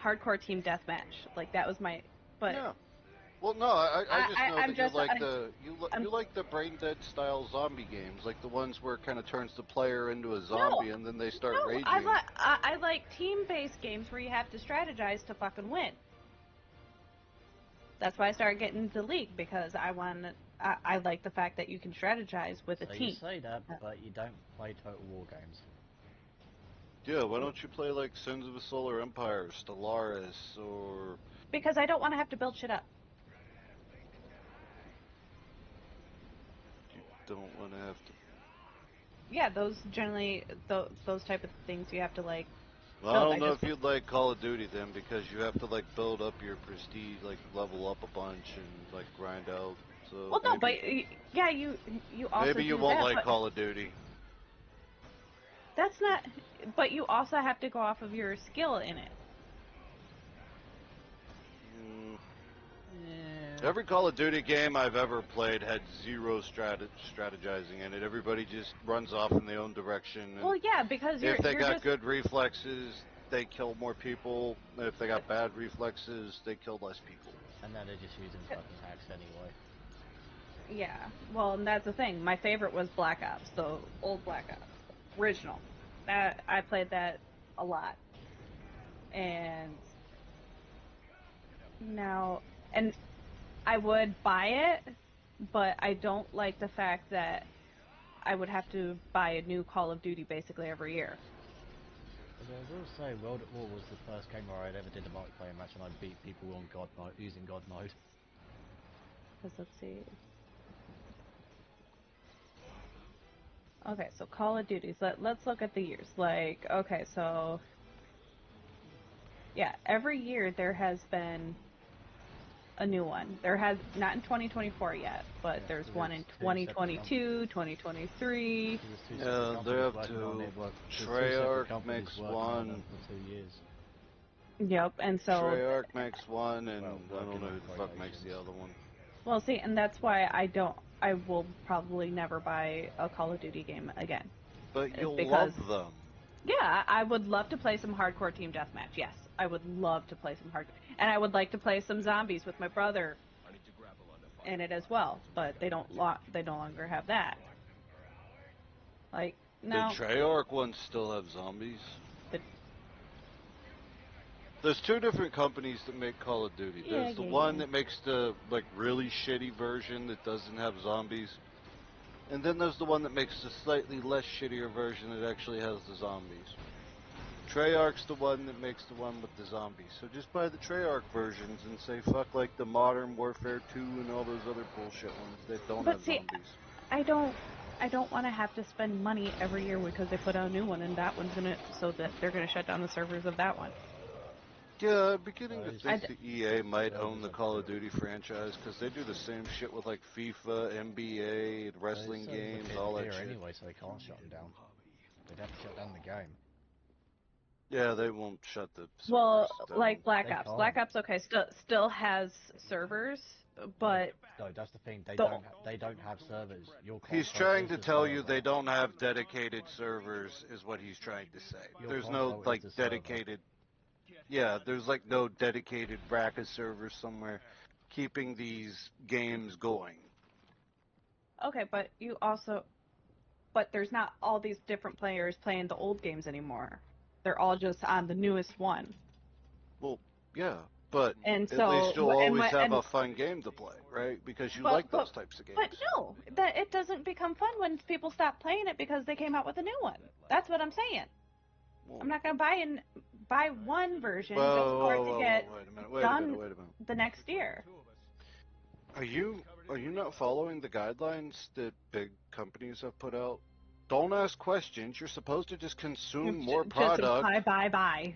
[SPEAKER 3] hardcore team deathmatch. Like that was my. But
[SPEAKER 2] Yeah. Well, no, I just know
[SPEAKER 3] I'm
[SPEAKER 2] that
[SPEAKER 3] just,
[SPEAKER 2] you like the brain dead style zombie games, like the ones where it kind of turns the player into a zombie and then they start raging.
[SPEAKER 3] I like team-based games where you have to strategize to fucking win. That's why I started getting into League, because I like the fact that you can strategize with a team.
[SPEAKER 1] You say that, but you don't play Total War games.
[SPEAKER 2] Yeah, why don't you play like Sins of a Solar Empire, Stellaris, or...
[SPEAKER 3] Because I don't want to have to build shit up.
[SPEAKER 2] You don't want to have to...
[SPEAKER 3] Yeah, those generally, those type of things you have to like...
[SPEAKER 2] Well, I don't know if you'd like Call of Duty then, because you have to like build up your prestige, like level up a bunch and like grind out. So
[SPEAKER 3] well, no, but yeah, you also
[SPEAKER 2] maybe you
[SPEAKER 3] do
[SPEAKER 2] won't
[SPEAKER 3] that,
[SPEAKER 2] like Call of Duty.
[SPEAKER 3] That's not. But you also have to go off of your skill in it.
[SPEAKER 2] Every Call of Duty game I've ever played had zero strategizing in it. Everybody just runs off in their own direction. And
[SPEAKER 3] well, yeah, because
[SPEAKER 2] if they got good reflexes, they kill more people. If they got bad reflexes, they kill less people.
[SPEAKER 1] And then they're just using fucking hacks anyway.
[SPEAKER 3] Yeah, well, and that's the thing. My favorite was Black Ops, the old Black Ops, original. I played that a lot. And now, and I would buy it, but I don't like the fact that I would have to buy a new Call of Duty basically every year.
[SPEAKER 1] But I will say, World at War was the first game where I ever did a multiplayer match and I beat people on God mode, using God mode.
[SPEAKER 3] Because let's see. Okay, so Call of Duties. Let's look at the years. Like, okay, so yeah, every year there has been a new one. There has not in 2024 yet, but there's one in 2022, 2023.
[SPEAKER 2] Yeah, they're up to Treyarch makes one.
[SPEAKER 1] For 2 years.
[SPEAKER 3] Yep, and so
[SPEAKER 2] Treyarch makes one, and I don't know who the fuck makes the other one.
[SPEAKER 3] Well, see, and that's why I will probably never buy a Call of Duty game again.
[SPEAKER 2] But you'll love them.
[SPEAKER 3] Yeah, I would love to play some hardcore team deathmatch. Yes, I would love to play some hardcore, and I would like to play some zombies with my brother in it as well. But they no longer have that. Like no.
[SPEAKER 2] The Treyarch ones still have zombies. There's two different companies that make Call of Duty. There's the one that makes the like really shitty version that doesn't have zombies. And then there's the one that makes the slightly less shittier version that actually has the zombies. Treyarch's the one that makes the one with the zombies. So just buy the Treyarch versions and say fuck like the Modern Warfare 2 and all those other bullshit ones that don't have zombies.
[SPEAKER 3] I don't want to have to spend money every year because they put out a new one and that one's so that they're gonna shut down the servers of that one.
[SPEAKER 2] Yeah, I'm beginning to think the EA might own the Call of Duty franchise because they do the same shit with like FIFA, NBA, wrestling games, all that shit.
[SPEAKER 1] Anyway, so they can't shut them down. They'd have to shut down the game.
[SPEAKER 2] Yeah, they won't shut the servers
[SPEAKER 3] well,
[SPEAKER 2] down.
[SPEAKER 3] like Black Ops. Black Ops, okay, still has servers, but
[SPEAKER 1] no, that's the thing. They don't have servers.
[SPEAKER 2] He's trying to tell you they don't have dedicated servers, is what he's trying to say. There's no like dedicated. Yeah, there's like no dedicated rack of servers somewhere keeping these games going.
[SPEAKER 3] Okay, but there's not all these different players playing the old games anymore. They're all just on the newest one.
[SPEAKER 2] Well, yeah, but
[SPEAKER 3] at
[SPEAKER 2] least you'll always have a fun game to play, right? Because you like those types of games.
[SPEAKER 3] But no, it doesn't become fun when people stop playing it because they came out with a new one. That's what I'm saying. Well, I'm not gonna buy one version just for it to get done the next year.
[SPEAKER 2] Are you not following the guidelines that big companies have put out? Don't ask questions. You're supposed to just consume more product.
[SPEAKER 3] Just buy.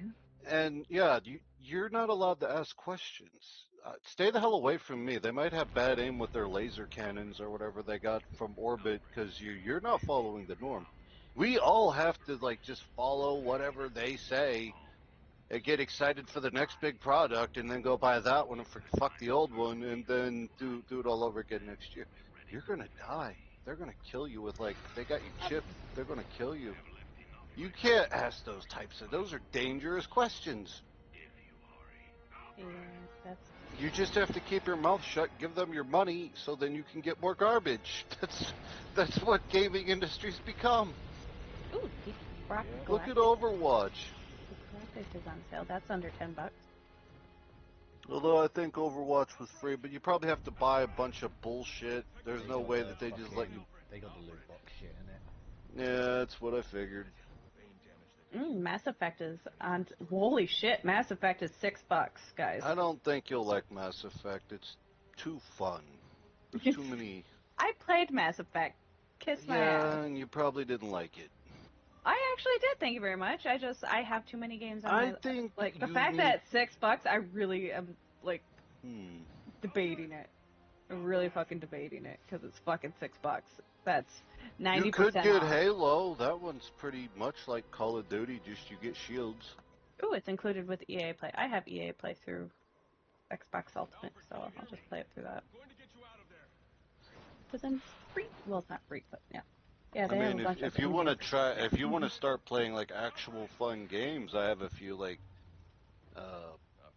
[SPEAKER 2] And yeah, you're not allowed to ask questions. Stay the hell away from me. They might have bad aim with their laser cannons or whatever they got from orbit because you're not following the norm. We all have to like just follow whatever they say and get excited for the next big product and then go buy that one and fuck the old one and then do it all over again next year. You're gonna die. They're gonna kill you with like they got you chipped. They're gonna kill you. You can't ask those are dangerous questions.
[SPEAKER 3] Yeah,
[SPEAKER 2] you just have to keep your mouth shut, give them your money, so then you can get more garbage. That's what gaming industry's become.
[SPEAKER 3] Ooh,
[SPEAKER 2] look at Overwatch.
[SPEAKER 3] Galactic is on sale. That's under $10.
[SPEAKER 2] Although I think Overwatch was free, but you probably have to buy a bunch of bullshit. There's no way that they just let you.
[SPEAKER 1] They got the loot box shit in it.
[SPEAKER 2] Yeah, that's what I figured.
[SPEAKER 3] Mass Effect is on. Holy shit, Mass Effect is $6, guys.
[SPEAKER 2] I don't think you'll like Mass Effect. It's too fun. There's too many.
[SPEAKER 3] I played Mass Effect. Kiss my ass.
[SPEAKER 2] Yeah, and you probably didn't like it.
[SPEAKER 3] I actually did. Thank you very much. I have too many games on
[SPEAKER 2] I think
[SPEAKER 3] like the fact that it's $6. I really am like debating it. I'm really fucking debating it because it's fucking $6. That's 90%.
[SPEAKER 2] You could get
[SPEAKER 3] off.
[SPEAKER 2] Halo. That one's pretty much like Call of Duty. Just you get shields.
[SPEAKER 3] Ooh, it's included with EA Play. I have EA Play through Xbox Ultimate, so I'll just play it through that. Because then it's free. Well, it's not free, but yeah. Yeah,
[SPEAKER 2] I mean, if you want to try, if you want to start playing like actual fun games, I have a few like,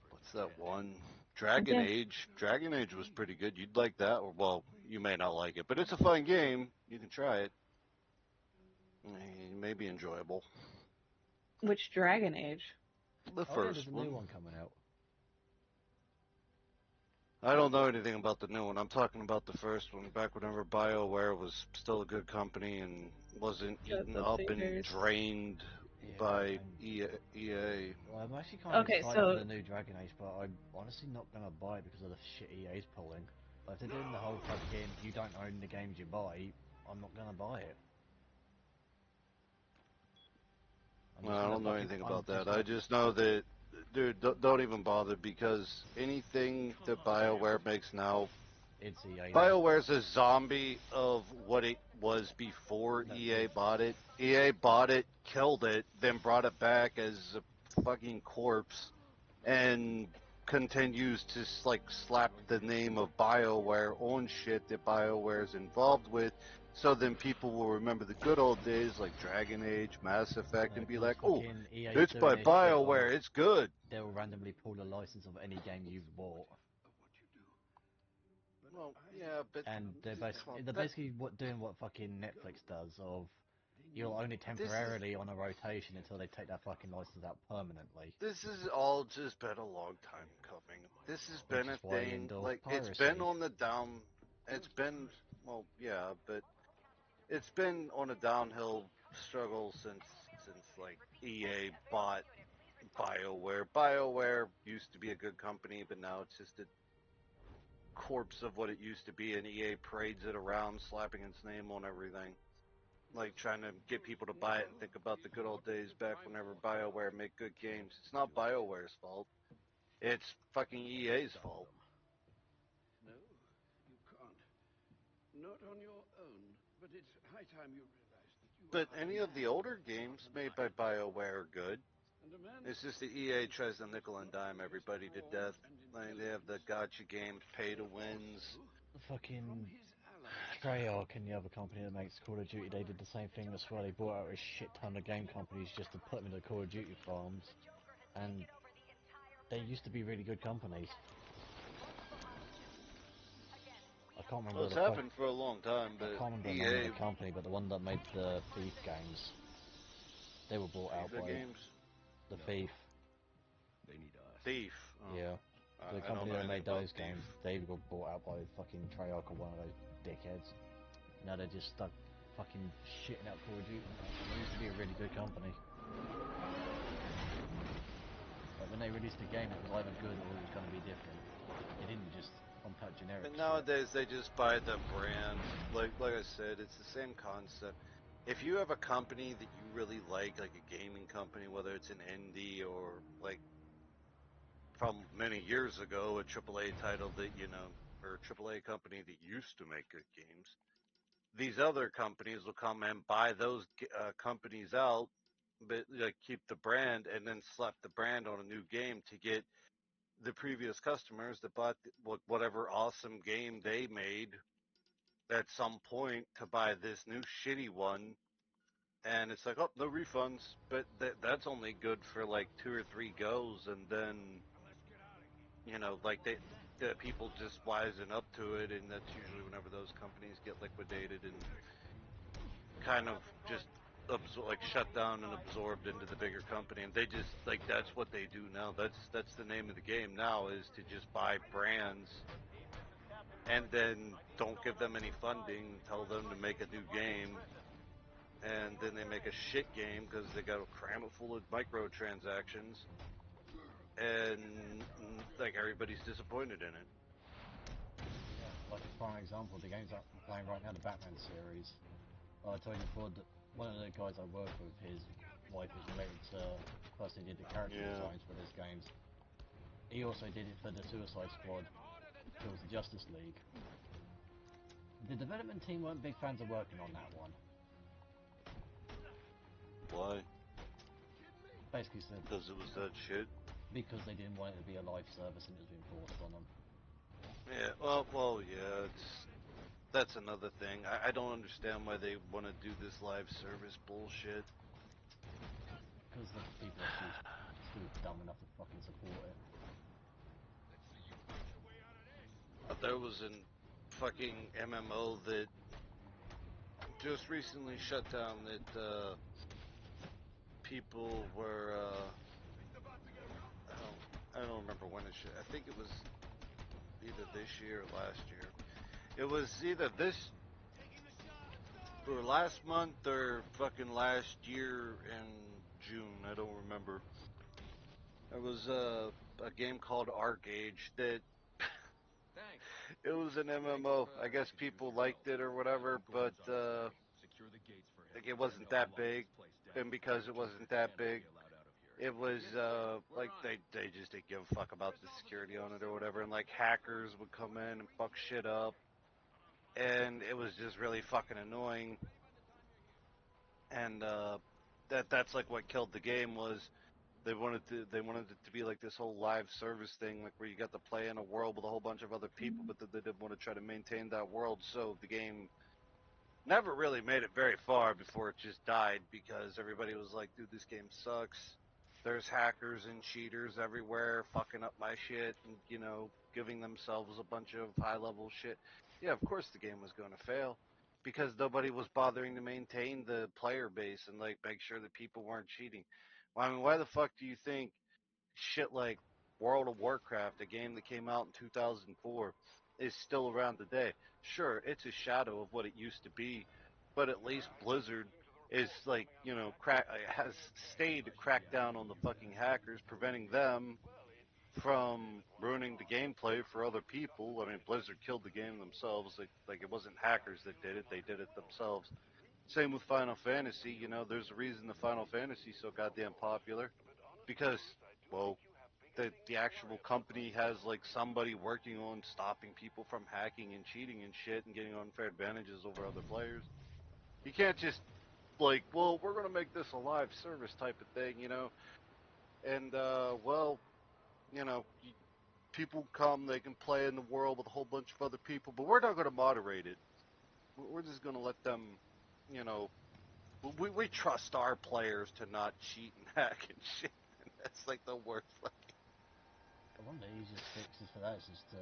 [SPEAKER 2] what's that one? Dragon Age. Dragon Age was pretty good. You'd like that, or well, you may not like it, but it's a fun game. You can try it. It may be enjoyable.
[SPEAKER 3] Which Dragon Age?
[SPEAKER 2] The first
[SPEAKER 1] there's a new one coming out.
[SPEAKER 2] I don't know anything about the new one. I'm talking about the first one, back whenever BioWare was still a good company and wasn't eaten up and drained by EA.
[SPEAKER 1] Well, I'm actually kind of excited for the new Dragon Age, but I'm honestly not going to buy it because of the shit EA's pulling. Like, if they're doing the whole fucking you don't own the games you buy, I'm not going to buy it.
[SPEAKER 2] Well, I don't know anything about that. I just know that, dude, don't even bother because anything that BioWare makes now,
[SPEAKER 1] it's EA.
[SPEAKER 2] BioWare's a zombie of what it was before EA bought it. EA bought it, killed it, then brought it back as a fucking corpse, and continues to like slap the name of BioWare on shit that BioWare's involved with. So then people will remember the good old days like Dragon Age, Mass Effect, and be like, oh, it's by BioWare, it's good.
[SPEAKER 1] They'll randomly pull the license of any game you've bought.
[SPEAKER 2] Well, yeah, but...
[SPEAKER 1] And they're basically doing what fucking Netflix does of, you'll own it temporarily on a rotation until they take that fucking license out permanently.
[SPEAKER 2] This has all just been a long time coming. This has been a thing, like, it's been on the down... It's been, well, yeah, but... It's been on a downhill struggle since like EA bought BioWare. BioWare used to be a good company, but now it's just a corpse of what it used to be, and EA parades it around, slapping its name on everything. Like trying to get people to buy it and think about the good old days back whenever BioWare made good games. It's not BioWare's fault. It's fucking EA's fault.
[SPEAKER 5] No, you can't. Not on your own. But it's high time you realize that you
[SPEAKER 2] But
[SPEAKER 5] are
[SPEAKER 2] any of the older games made by BioWare are good.
[SPEAKER 5] and a man
[SPEAKER 2] It's just the EA tries to nickel and dime everybody to death. Like they have the gotcha games, pay to wins.
[SPEAKER 1] Fucking
[SPEAKER 5] his allies.
[SPEAKER 1] Treyarch and the other company that makes Call of Duty, they did the same thing as well. They bought out a shit ton of game companies just to put them in the Call of Duty farms. And they used to be really good companies. I can't remember
[SPEAKER 2] Well, it's
[SPEAKER 1] the
[SPEAKER 2] happened for a long time,
[SPEAKER 1] I
[SPEAKER 2] but
[SPEAKER 1] can't remember the
[SPEAKER 2] EA
[SPEAKER 1] name of the company, but the one that made the Thief games, they were bought out
[SPEAKER 2] FIFA
[SPEAKER 1] by
[SPEAKER 2] games.
[SPEAKER 1] the Thief.
[SPEAKER 4] They need us.
[SPEAKER 2] Thief. Oh.
[SPEAKER 1] Yeah.
[SPEAKER 2] I
[SPEAKER 1] The
[SPEAKER 2] don't
[SPEAKER 1] company
[SPEAKER 2] know
[SPEAKER 1] that made
[SPEAKER 2] anything about
[SPEAKER 1] those
[SPEAKER 2] Thief.
[SPEAKER 1] games, they got bought out by fucking Treyarch or one of those dickheads. Now they're just stuck fucking shitting out Call of Duty. It used to be a really good company. But when they released the game, it was either good or it was going to be different. They didn't just pump out generic
[SPEAKER 2] And
[SPEAKER 1] shit.
[SPEAKER 2] nowadays they just buy the brand. Like I said, it's the same concept. If you have a company that you really like a gaming company, whether it's an indie or like from many years ago, a AAA title that or a AAA company that used to make good games, these other companies will come and buy those companies out, but keep the brand and then slap the brand on a new game to get the previous customers that bought whatever awesome game they made at some point to buy this new shitty one. And it's like, oh, no refunds, but that's only good for like 2 or 3 goes, and then like the people just wisen up to it, and that's usually whenever those companies get liquidated and kind of just shut down and absorbed into the bigger company. And they just that's what they do now. That's the name of the game now, is to just buy brands and then don't give them any funding, tell them to make a new game, and then they make a shit game because they got to cram it full of microtransactions, and like everybody's disappointed in it.
[SPEAKER 1] Yeah, like a prime example, the games I'm playing right now, the Batman series. I told you before that one of the guys I work with, his wife is related to the person who did the character designs for those games. He also did it for the Suicide Squad, Kills the Justice League. The development team weren't big fans of working on that one.
[SPEAKER 2] Why?
[SPEAKER 1] Basically said
[SPEAKER 2] Because it was that shit.
[SPEAKER 1] because they didn't want it to be a live service and it was being forced on them.
[SPEAKER 2] Yeah, well, yeah, that's another thing. I don't understand why they want to do this live service bullshit.
[SPEAKER 1] Because the people are too dumb enough to fucking support it.
[SPEAKER 2] There was a fucking MMO that just recently shut down that people were, I don't remember when it shut. I think it was either this year or last year. It was either this or last month or fucking last year in June. I don't remember. There was a game called R-Gage that it was an MMO. I guess people liked it or whatever, but like it wasn't that big, and because it wasn't that big, it was like they just didn't give a fuck about the security on it or whatever, and like hackers would come in and fuck shit up, and it was just really fucking annoying. And that's like what killed the game was they wanted it to be like this whole live service thing, like where you got to play in a world with a whole bunch of other people, but they didn't want to try to maintain that world, so the game never really made it very far before it just died because everybody was like, dude, this game sucks. There's hackers and cheaters everywhere fucking up my shit and, giving themselves a bunch of high-level shit. Yeah, of course the game was going to fail because nobody was bothering to maintain the player base and, like, make sure that people weren't cheating. Well, I mean, why the fuck do you think shit like World of Warcraft, a game that came out in 2004, is still around today? Sure, it's a shadow of what it used to be, but at least Blizzard is like, you know, has stayed to crack down on the fucking hackers, preventing them from ruining the gameplay for other people. I mean, Blizzard killed the game themselves. Like it wasn't hackers that did it; they did it themselves. Same with Final Fantasy. You know, there's a reason the Final Fantasy is so goddamn popular because, well, the actual company has like somebody working on stopping people from hacking and cheating and shit and getting unfair advantages over other players. You can't just like, well, we're gonna make this a live service type of thing, you know. And well, you know, people come, they can play in the world with a whole bunch of other people, but we're not gonna moderate it. We're just gonna let them, you know, we trust our players to not cheat and hack and shit. And that's like the worst.
[SPEAKER 1] One of the easiest fixes for that is just to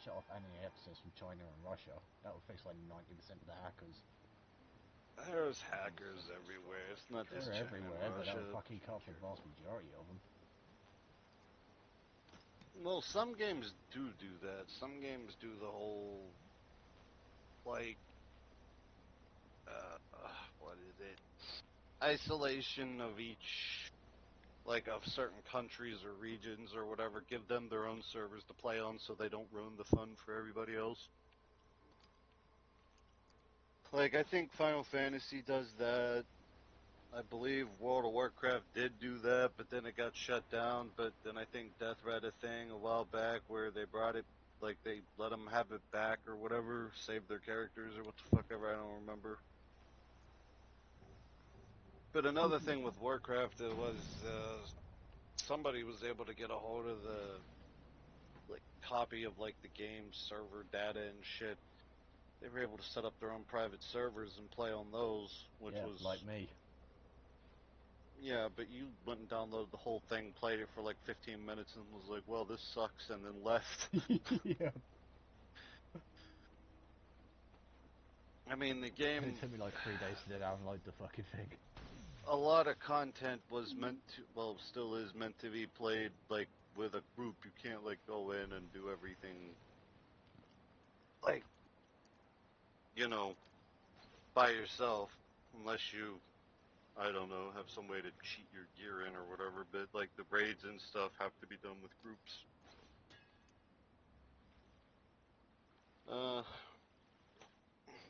[SPEAKER 1] shut off any access from China and Russia. That will fix like 90% of the hackers.
[SPEAKER 2] There's hackers everywhere. It's not just China
[SPEAKER 1] everywhere,
[SPEAKER 2] and
[SPEAKER 1] but
[SPEAKER 2] Russia.
[SPEAKER 1] that'll fucking cut off the vast majority of them.
[SPEAKER 2] Well, some games do that. Some games do the whole, like, what is it? Isolation of each, like, of certain countries or regions or whatever. Give them their own servers to play on so they don't ruin the fun for everybody else. Like, I think Final Fantasy does that. I believe World of Warcraft did do that, but then it got shut down. But then I think Death read a thing a while back where they brought it, like they let them have it back or whatever, save their characters or what the fuck ever, I don't remember. But another thing with Warcraft was somebody was able to get a hold of the like copy of like the game's server data and shit. They were able to set up their own private servers and play on those, which was
[SPEAKER 1] like me.
[SPEAKER 2] Yeah, but you went and downloaded the whole thing, played it for like 15 minutes, and was like, well, this sucks, and then left.
[SPEAKER 1] Yeah.
[SPEAKER 2] I mean, the game...
[SPEAKER 1] It took me like 3 days to download the fucking thing.
[SPEAKER 2] A lot of content was meant to, well, still is meant to be played, like, with a group. You can't, like, go in and do everything, like, you know, by yourself, unless you... I don't know, have some way to cheat your gear in or whatever, but like the raids and stuff have to be done with groups.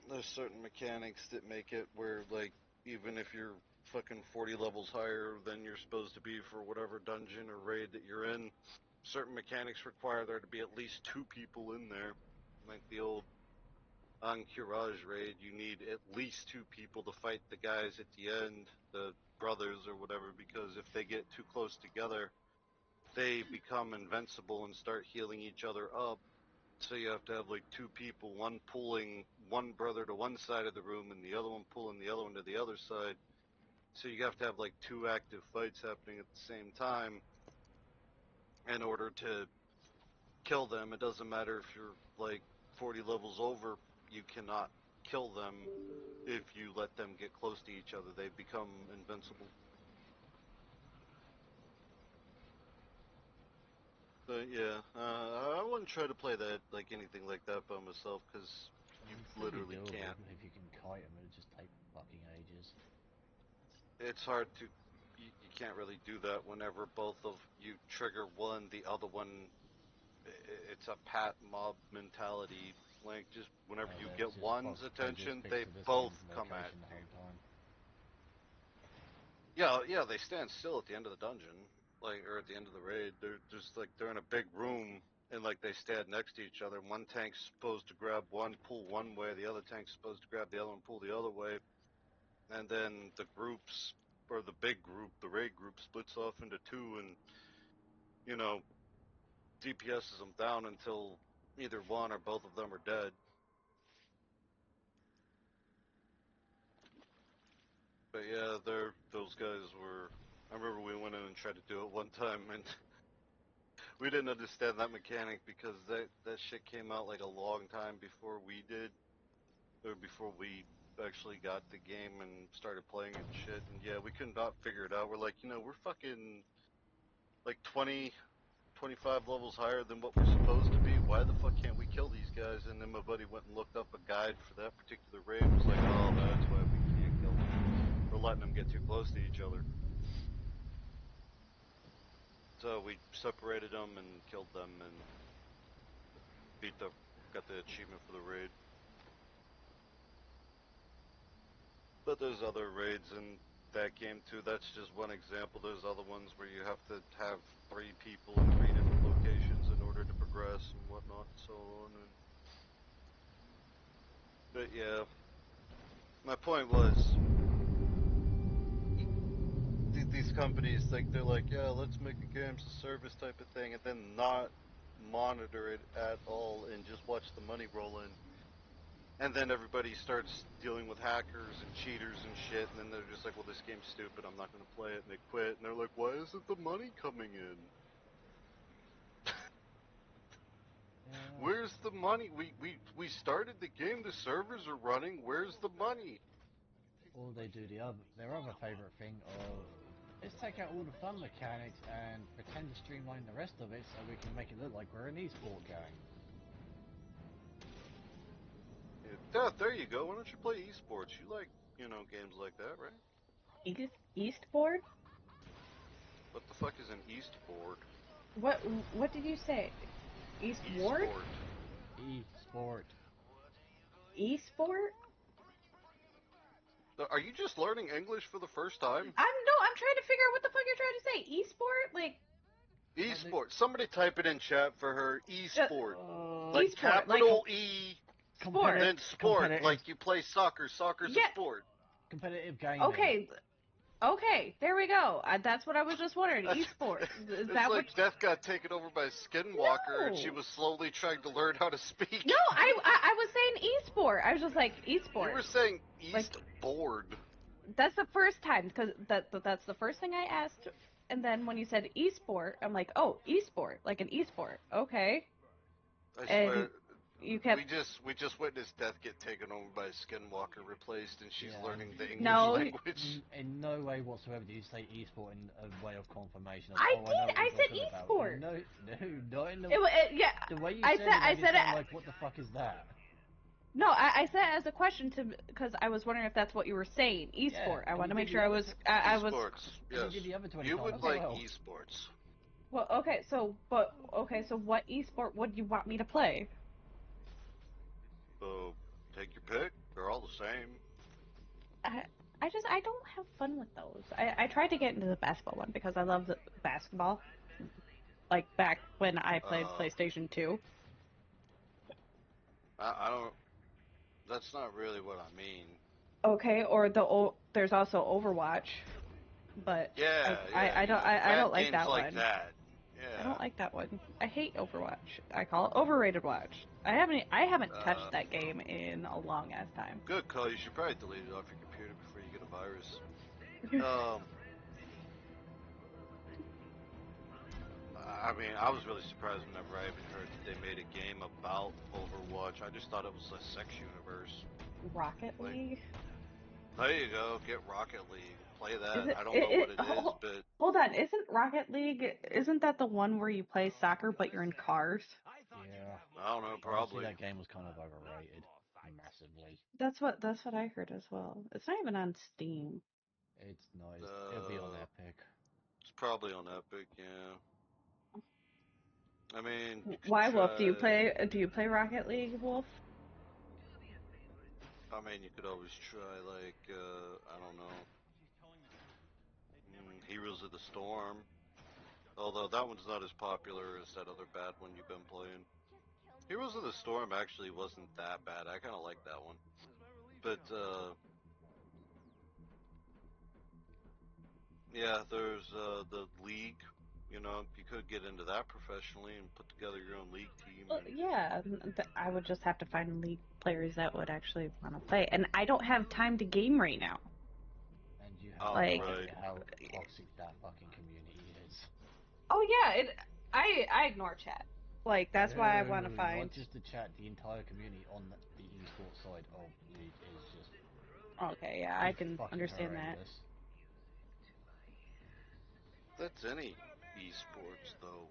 [SPEAKER 2] There's certain mechanics that make it where, like, even if you're fucking 40 levels higher than you're supposed to be for whatever dungeon or raid that you're in, certain mechanics require there to be at least 2 people in there. Like the old Encourage raid, you need at least 2 people to fight the guys at the end, the brothers or whatever, because if they get too close together, they become invincible and start healing each other up. So you have to have like 2 people, one pulling one brother to one side of the room and the other one pulling the other one to the other side. So you have to have like 2 active fights happening at the same time in order to kill them. It doesn't matter if you're like 40 levels over, you cannot kill them if you let them get close to each other. They become invincible. But yeah, I wouldn't try to play that, like anything like that by myself, because you literally can't.
[SPEAKER 1] If you can kite them, it'll just take fucking ages.
[SPEAKER 2] It's hard to, you can't really do that whenever both of you trigger one, the other one, it's a pat mob mentality. Like, just whenever you get one's attention, they both come at you. Yeah, they stand still at the end of the dungeon, like, or at the end of the raid. They're just like, they're in a big room, and like they stand next to each other. One tank's supposed to grab one, pull one way. The other tank's supposed to grab the other one, pull the other way. And then the groups, or the big group, the raid group, splits off into 2, and, you know, DPSs them down until either one or both of them are dead. But yeah, those guys were... I remember we went in and tried to do it one time, and we didn't understand that mechanic because that shit came out like a long time before we did, or before we actually got the game and started playing it and shit. And yeah, we could not figure it out. We're like, you know, we're fucking like 20, 25 levels higher than what we're supposed to be. Why the fuck can't we kill these guys? And then my buddy went and looked up a guide for that particular raid and was like, oh, that's why we can't kill them. Or letting them get too close to each other. So we separated them and killed them and got the achievement for the raid. But there's other raids in that game too. That's just one example. There's other ones where you have to have 3 people in 3 different locations in order to progress and whatnot and so on. But yeah, my point was, these companies think they're like, yeah, let's make a games as a service type of thing, and then not monitor it at all and just watch the money roll in. And then everybody starts dealing with hackers and cheaters and shit, and then they're just like, well, this game's stupid, I'm not going to play it, and they quit, and they're like, why isn't the money coming in? Where's the money? We started the game, the servers are running, where's the money?
[SPEAKER 1] Or they do their other favourite thing of, let's take out all the fun mechanics and pretend to streamline the rest of it so we can make it look like we're an esport gang.
[SPEAKER 2] Yeah, there you go. Why don't you play esports? You like, games like that, right?
[SPEAKER 3] Eastboard?
[SPEAKER 2] What the fuck is an eastboard?
[SPEAKER 3] What did you say? Eastboard?
[SPEAKER 1] Esport.
[SPEAKER 3] Esport?
[SPEAKER 2] Are you just learning English for the first time?
[SPEAKER 3] I'm trying to figure out what the fuck you're trying to say. Esport? Like
[SPEAKER 2] esport. Somebody type it in chat for her. Esport. Like
[SPEAKER 3] esport,
[SPEAKER 2] capital
[SPEAKER 3] like
[SPEAKER 2] E,
[SPEAKER 3] sport.
[SPEAKER 2] then sport. Like you play soccer. Soccer's a sport.
[SPEAKER 1] Competitive gaming.
[SPEAKER 3] Okay, there we go. That's what I was just wondering. Esport. Is
[SPEAKER 2] it's
[SPEAKER 3] that
[SPEAKER 2] like
[SPEAKER 3] what?
[SPEAKER 2] Death got taken over by a skinwalker, and she was slowly trying to learn how to speak.
[SPEAKER 3] No, I was saying esport. I was just like esport.
[SPEAKER 2] You were saying eastboard.
[SPEAKER 3] That's the first time, because that's the first thing I asked, and then when you said esport, I'm like, oh, esport, like an esport. Okay.
[SPEAKER 2] I swear.
[SPEAKER 3] You kept...
[SPEAKER 2] We just witnessed Death get taken over by a skinwalker, replaced, and she's learning the English language.
[SPEAKER 1] In no way whatsoever did you say esport in a way of confirmation.
[SPEAKER 3] I said esport.
[SPEAKER 1] No, not in the...
[SPEAKER 3] yeah.
[SPEAKER 1] The way you
[SPEAKER 3] I
[SPEAKER 1] said it, like, what the fuck is that?
[SPEAKER 3] No, I said it as a question because I was wondering if that's what you were saying. Esport. I want to make sure I was.
[SPEAKER 2] Esports. Yes.
[SPEAKER 1] You
[SPEAKER 2] would like esports.
[SPEAKER 3] Well, okay, so what esport would you want me to play?
[SPEAKER 2] Take your pick. They're all the same.
[SPEAKER 3] I don't have fun with those. I tried to get into the basketball one because I love the basketball. Like back when I played PlayStation 2.
[SPEAKER 2] I don't. That's not really what I mean.
[SPEAKER 3] Okay, or there's also Overwatch, but I don't like that one.
[SPEAKER 2] That. Yeah.
[SPEAKER 3] I don't like that one. I hate Overwatch. I call it overrated watch. I haven't touched that game in a long ass time.
[SPEAKER 2] Good call. You should probably delete it off your computer before you get a virus. I mean, I was really surprised whenever I even heard that they made a game about Overwatch. I just thought it was a sex universe.
[SPEAKER 3] Rocket League?
[SPEAKER 2] There you go. Get Rocket League. Play that. I don't know what it is, but...
[SPEAKER 3] Hold on. Isn't that the one where you play soccer but you're in cars?
[SPEAKER 1] Yeah.
[SPEAKER 2] I don't know, probably.
[SPEAKER 1] Honestly, that game was kind of overrated. Massively.
[SPEAKER 3] That's what I heard as well. It's not even on Steam.
[SPEAKER 1] It's nice. It'll be on Epic.
[SPEAKER 2] It's probably on Epic, yeah. I mean,
[SPEAKER 3] why, Wolf? Do you play Rocket League, Wolf?
[SPEAKER 2] I mean, you could always try, like, I don't know, Heroes of the Storm. Although that one's not as popular as that other bad one you've been playing. Heroes of the Storm actually wasn't that bad. I kind of like that one. But, yeah, there's the League. You know, you could get into that professionally and put together your own league team.
[SPEAKER 3] Well, yeah, I would just have to find league players that would actually want to play, and I don't have time to game right now.
[SPEAKER 1] And you have no idea how toxic that fucking community is.
[SPEAKER 3] Oh yeah, I ignore chat. Like that's why I want to find.
[SPEAKER 1] Not just the chat, the entire community on the esports side of League is just.
[SPEAKER 3] Okay, yeah, I can understand
[SPEAKER 1] horrendous.
[SPEAKER 2] That's any esports, though.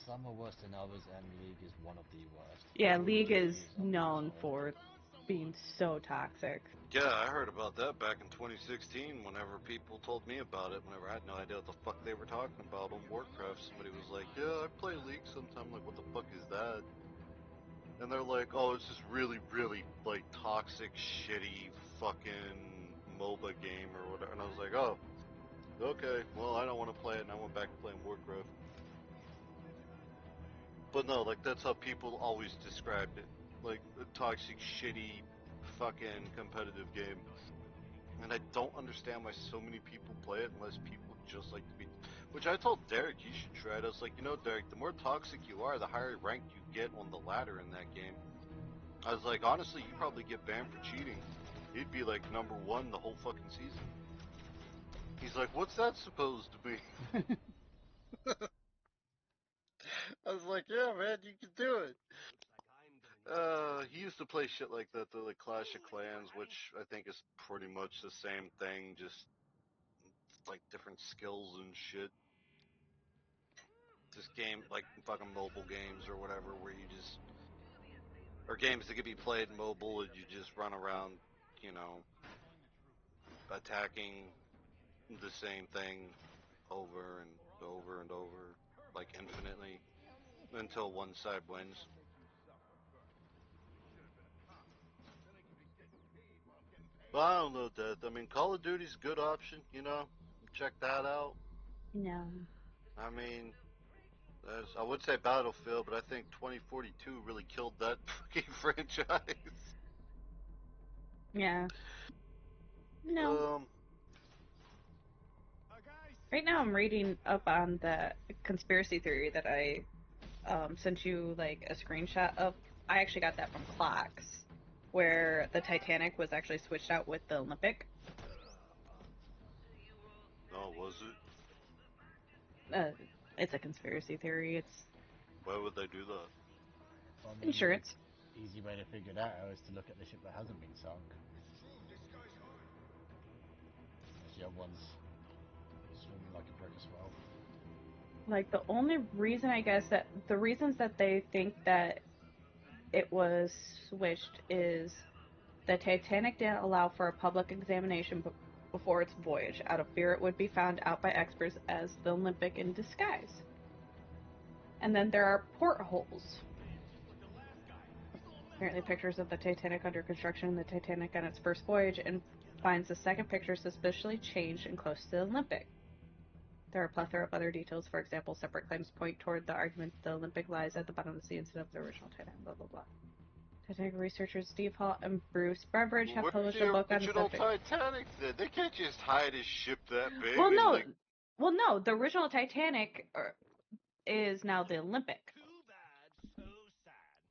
[SPEAKER 1] Some are worse than others, and League is one of the worst.
[SPEAKER 3] Yeah, League is known for being so toxic.
[SPEAKER 2] Yeah, I heard about that back in 2016 whenever people told me about it, whenever I had no idea what the fuck they were talking about on Warcraft. Somebody was like, yeah, I play League sometime. I'm like, what the fuck is that? And they're like, oh, it's this really, really, like, toxic, shitty, fucking MOBA game or whatever. And I was like, oh, okay, well, I don't want to play it, and I went back to playing Warcraft. But no, like, that's how people always described it. Like, a toxic, shitty, fucking competitive game. And I don't understand why so many people play it unless people just like to be... Which I told Derek he should try it. I was like, you know, Derek, the more toxic you are, the higher rank you get on the ladder in that game. I was like, honestly, you probably get banned for cheating. He'd be like number 1 the whole fucking season. He's like, what's that supposed to be? I was like, yeah, man, you can do it. He used to play shit like that, the Clash of Clans, which I think is pretty much the same thing, just like different skills and shit. This game, like fucking mobile games or whatever, where you just, or games that could be played mobile and you just run around, you know, attacking the same thing over and over and over, like infinitely, until one side wins. But I don't know, Death. I mean, Call of Duty's a good option, you know? Check that out.
[SPEAKER 3] No.
[SPEAKER 2] I mean, I would say Battlefield, but I think 2042 really killed that fucking franchise.
[SPEAKER 3] Yeah. No.
[SPEAKER 2] Um,
[SPEAKER 3] Right now I'm reading up on the conspiracy theory that I sent you like a screenshot of. I actually got that from Clocks, where the Titanic was actually switched out with the Olympic.
[SPEAKER 2] oh, was it?
[SPEAKER 3] It's a conspiracy theory. It's
[SPEAKER 2] Why would they do that?
[SPEAKER 1] I mean,
[SPEAKER 3] insurance.
[SPEAKER 1] the easy way to figure that out is to look at the ship that hasn't been sunk. The other one's swimming like a brick as well.
[SPEAKER 3] Like, the only reason, I guess, that the reasons that they think that it was switched is the Titanic didn't allow for a public examination before its voyage, out of fear it would be found out by experts as the Olympic in disguise. And then there are portholes. Apparently pictures of the Titanic under construction, the Titanic on its first voyage, and finds the second picture suspiciously changed and close to the Olympic. There are a plethora of other details. For example, separate claims point toward the argument that the Olympic lies at the bottom of the sea instead of the original Titanic, blah, blah, blah. Titanic researchers Steve Hall and Bruce Beveridge have
[SPEAKER 2] Where's
[SPEAKER 3] published a
[SPEAKER 2] the
[SPEAKER 3] book on the
[SPEAKER 2] original
[SPEAKER 3] subject.
[SPEAKER 2] Titanic then? They can't just hide a ship that big
[SPEAKER 3] Well,
[SPEAKER 2] and
[SPEAKER 3] no.
[SPEAKER 2] like...
[SPEAKER 3] Well, no. The original Titanic is now the Olympic.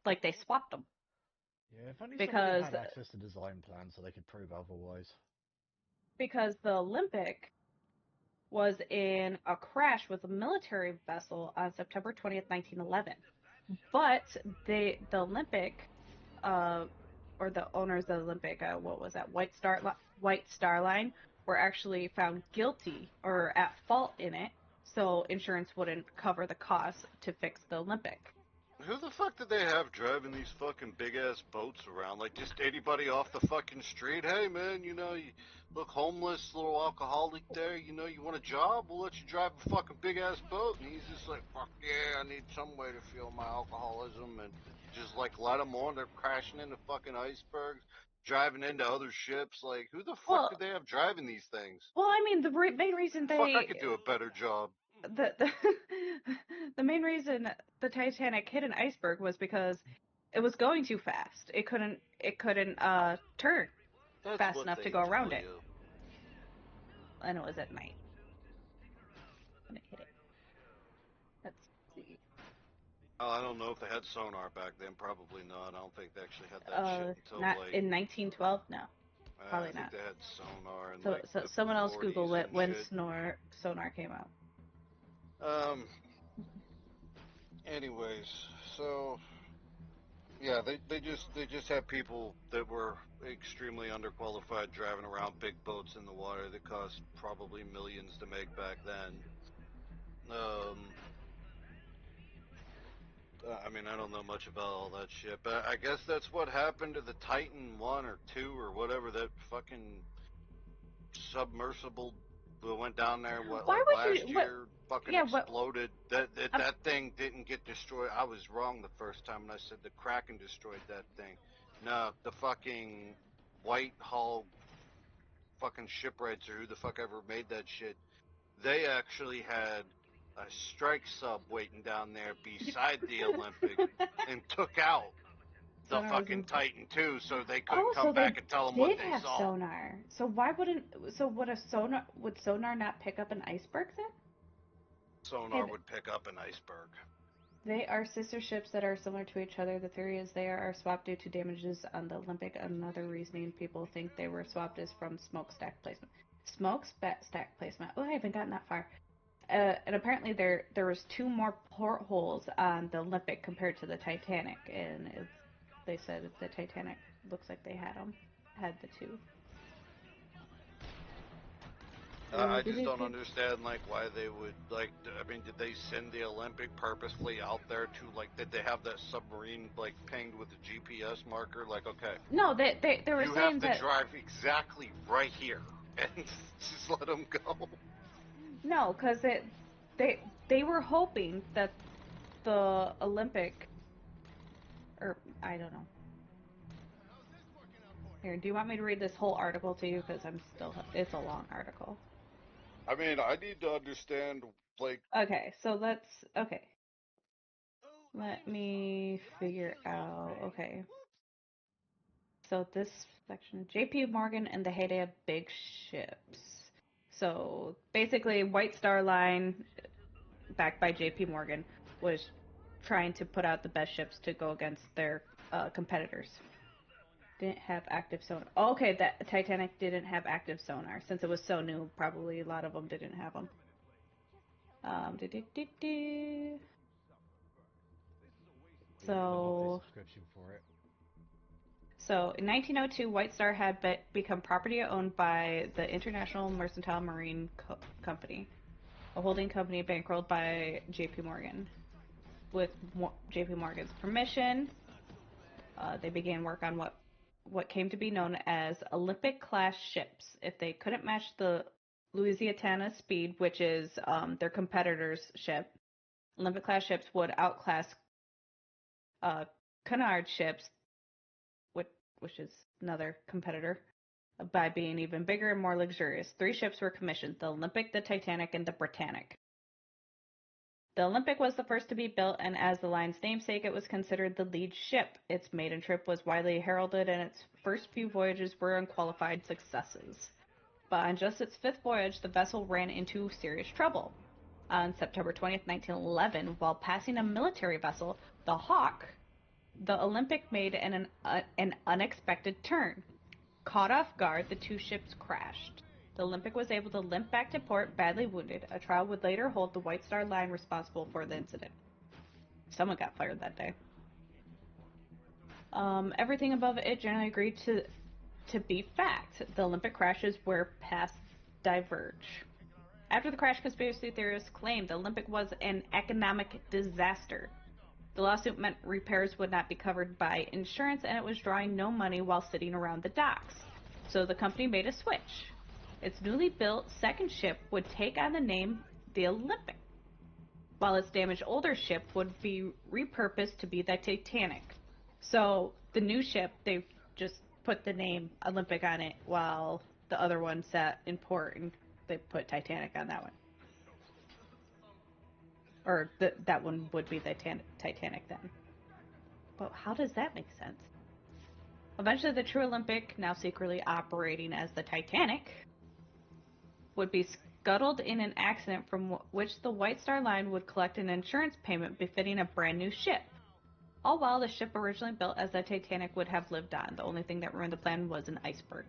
[SPEAKER 3] Like, they swapped them.
[SPEAKER 1] Yeah, if only somebody
[SPEAKER 3] Because
[SPEAKER 1] had access to design plans so they could prove otherwise.
[SPEAKER 3] the Olympic was in a crash with a military vessel on September 20th, 1911. But the Olympic, or the owners of the Olympic, what was that, White Star Line, were actually found guilty or at fault in it, so insurance wouldn't cover the cost to fix the Olympic.
[SPEAKER 2] Who the fuck did they have driving these fucking big-ass boats around? Like, just anybody off the fucking street? Hey, man, you know, you look homeless, little alcoholic there, you know, you want a job? We'll let you drive a fucking big-ass boat. And he's just like, fuck yeah, I need some way to feel my alcoholism. And just, like, let them on. They're crashing into fucking icebergs, driving into other ships. Like, who the fuck
[SPEAKER 3] Well,
[SPEAKER 2] did they have driving these things?
[SPEAKER 3] I mean, the main reason
[SPEAKER 2] Fuck, I could do a better job.
[SPEAKER 3] the the main reason the Titanic hit an iceberg was because it was going too fast. It couldn't turn
[SPEAKER 2] That's
[SPEAKER 3] fast
[SPEAKER 2] what
[SPEAKER 3] enough
[SPEAKER 2] they
[SPEAKER 3] to go around
[SPEAKER 2] tell
[SPEAKER 3] it.
[SPEAKER 2] you.
[SPEAKER 3] And it was at night when it hit it. Let's see.
[SPEAKER 2] Oh, I don't know if they had sonar back then. Probably not. I don't think they actually had that shit until
[SPEAKER 3] Not
[SPEAKER 2] like...
[SPEAKER 3] in 1912. No,
[SPEAKER 2] I
[SPEAKER 3] probably
[SPEAKER 2] think
[SPEAKER 3] not.
[SPEAKER 2] they had sonar in
[SPEAKER 3] So
[SPEAKER 2] like the
[SPEAKER 3] someone else
[SPEAKER 2] 40s
[SPEAKER 3] Google it
[SPEAKER 2] and
[SPEAKER 3] when
[SPEAKER 2] shit.
[SPEAKER 3] sonar came out.
[SPEAKER 2] Anyways, so yeah, they just had people that were extremely underqualified driving around big boats in the water that cost probably millions to make back then. I mean, I don't know much about all that shit, but I guess that's what happened to the Titan 1 or 2 or whatever, that fucking submersible that went down there,
[SPEAKER 3] Why would
[SPEAKER 2] last
[SPEAKER 3] you? What?
[SPEAKER 2] year, fucking
[SPEAKER 3] Yeah. What?
[SPEAKER 2] exploded. That thing didn't get destroyed. I was wrong the first time when I said the Kraken destroyed that thing. No, the fucking Whitehall fucking shipwrights, or who the fuck ever made that shit, they actually had a strike sub waiting down there beside the Olympic and took out the
[SPEAKER 3] Sonar was
[SPEAKER 2] fucking
[SPEAKER 3] in.
[SPEAKER 2] Titan 2, so they couldn't
[SPEAKER 3] Oh,
[SPEAKER 2] come
[SPEAKER 3] so they
[SPEAKER 2] back and tell them what
[SPEAKER 3] did
[SPEAKER 2] they
[SPEAKER 3] have
[SPEAKER 2] saw.
[SPEAKER 3] sonar. So why wouldn't? So would sonar not pick up an iceberg then?
[SPEAKER 2] Sonar
[SPEAKER 3] Hey,
[SPEAKER 2] would pick up an iceberg.
[SPEAKER 3] they are sister ships that are similar to each other. The theory is they are swapped due to damages on the Olympic. Another reasoning people think they were swapped is from smokestack placement. Smokestack placement. Oh, I haven't gotten that far. And apparently there was 2 more portholes on the Olympic compared to the Titanic, and they said the Titanic looks like they had the 2.
[SPEAKER 2] I just don't understand, like, why they would, like, I mean, did they send the Olympic purposefully out there to, like, did they have that submarine, like, pinged with a GPS marker? Like, okay.
[SPEAKER 3] No, they were
[SPEAKER 2] you
[SPEAKER 3] saying
[SPEAKER 2] have to
[SPEAKER 3] that
[SPEAKER 2] drive exactly right here and just let them go.
[SPEAKER 3] no, because they were hoping that the Olympic, or I don't know. Here, do you want me to read this whole article to you? Because it's a long article.
[SPEAKER 2] I mean, I need to understand, like...
[SPEAKER 3] Okay, so okay. Let me figure out, okay. So this section, J.P. Morgan and the heyday of big ships. So basically, White Star Line, backed by J.P. Morgan, was trying to put out the best ships to go against their competitors. Didn't have active sonar. Oh, okay, that Titanic didn't have active sonar since it was so new. Probably a lot of them didn't have them. So
[SPEAKER 1] subscription for it.
[SPEAKER 3] So in 1902, White Star had become property owned by the International Mercantile Marine Company, a holding company bankrolled by J.P. Morgan. With J.P. Morgan's permission, they began work on what came to be known as Olympic-class ships. If they couldn't match the Louisiana Speed, which is their competitor's ship, Olympic-class ships would outclass Cunard ships, which is another competitor, by being even bigger and more luxurious. 3 ships were commissioned: the Olympic, the Titanic, and the Britannic. The Olympic was the first to be built, and as the line's namesake, it was considered the lead ship. Its maiden trip was widely heralded, and its first few voyages were unqualified successes. But on just its 5th voyage, the vessel ran into serious trouble. On September 20th, 1911, while passing a military vessel, the Hawk, the Olympic made an unexpected turn. Caught off guard, the 2 ships crashed. The Olympic was able to limp back to port, badly wounded. A trial would later hold the White Star Line responsible for the incident. Someone got fired that day. Everything above it generally agreed to be fact. The Olympic crashes where paths diverge. After the crash, conspiracy theorists claimed the Olympic was an economic disaster. The lawsuit meant repairs would not be covered by insurance, and it was drawing no money while sitting around the docks. So the company made a switch. Its newly built second ship would take on the name the Olympic, while its damaged older ship would be repurposed to be the Titanic. So the new ship, they've just put the name Olympic on it, while the other one sat in port and they put Titanic on that one. Or that one would be the Titanic then. But how does that make sense? Eventually, the true Olympic, now secretly operating as the Titanic, would be scuttled in an accident from which the White Star Line would collect an insurance payment befitting a brand new ship. All while the ship originally built as the Titanic would have lived on. The only thing that ruined the plan was an iceberg.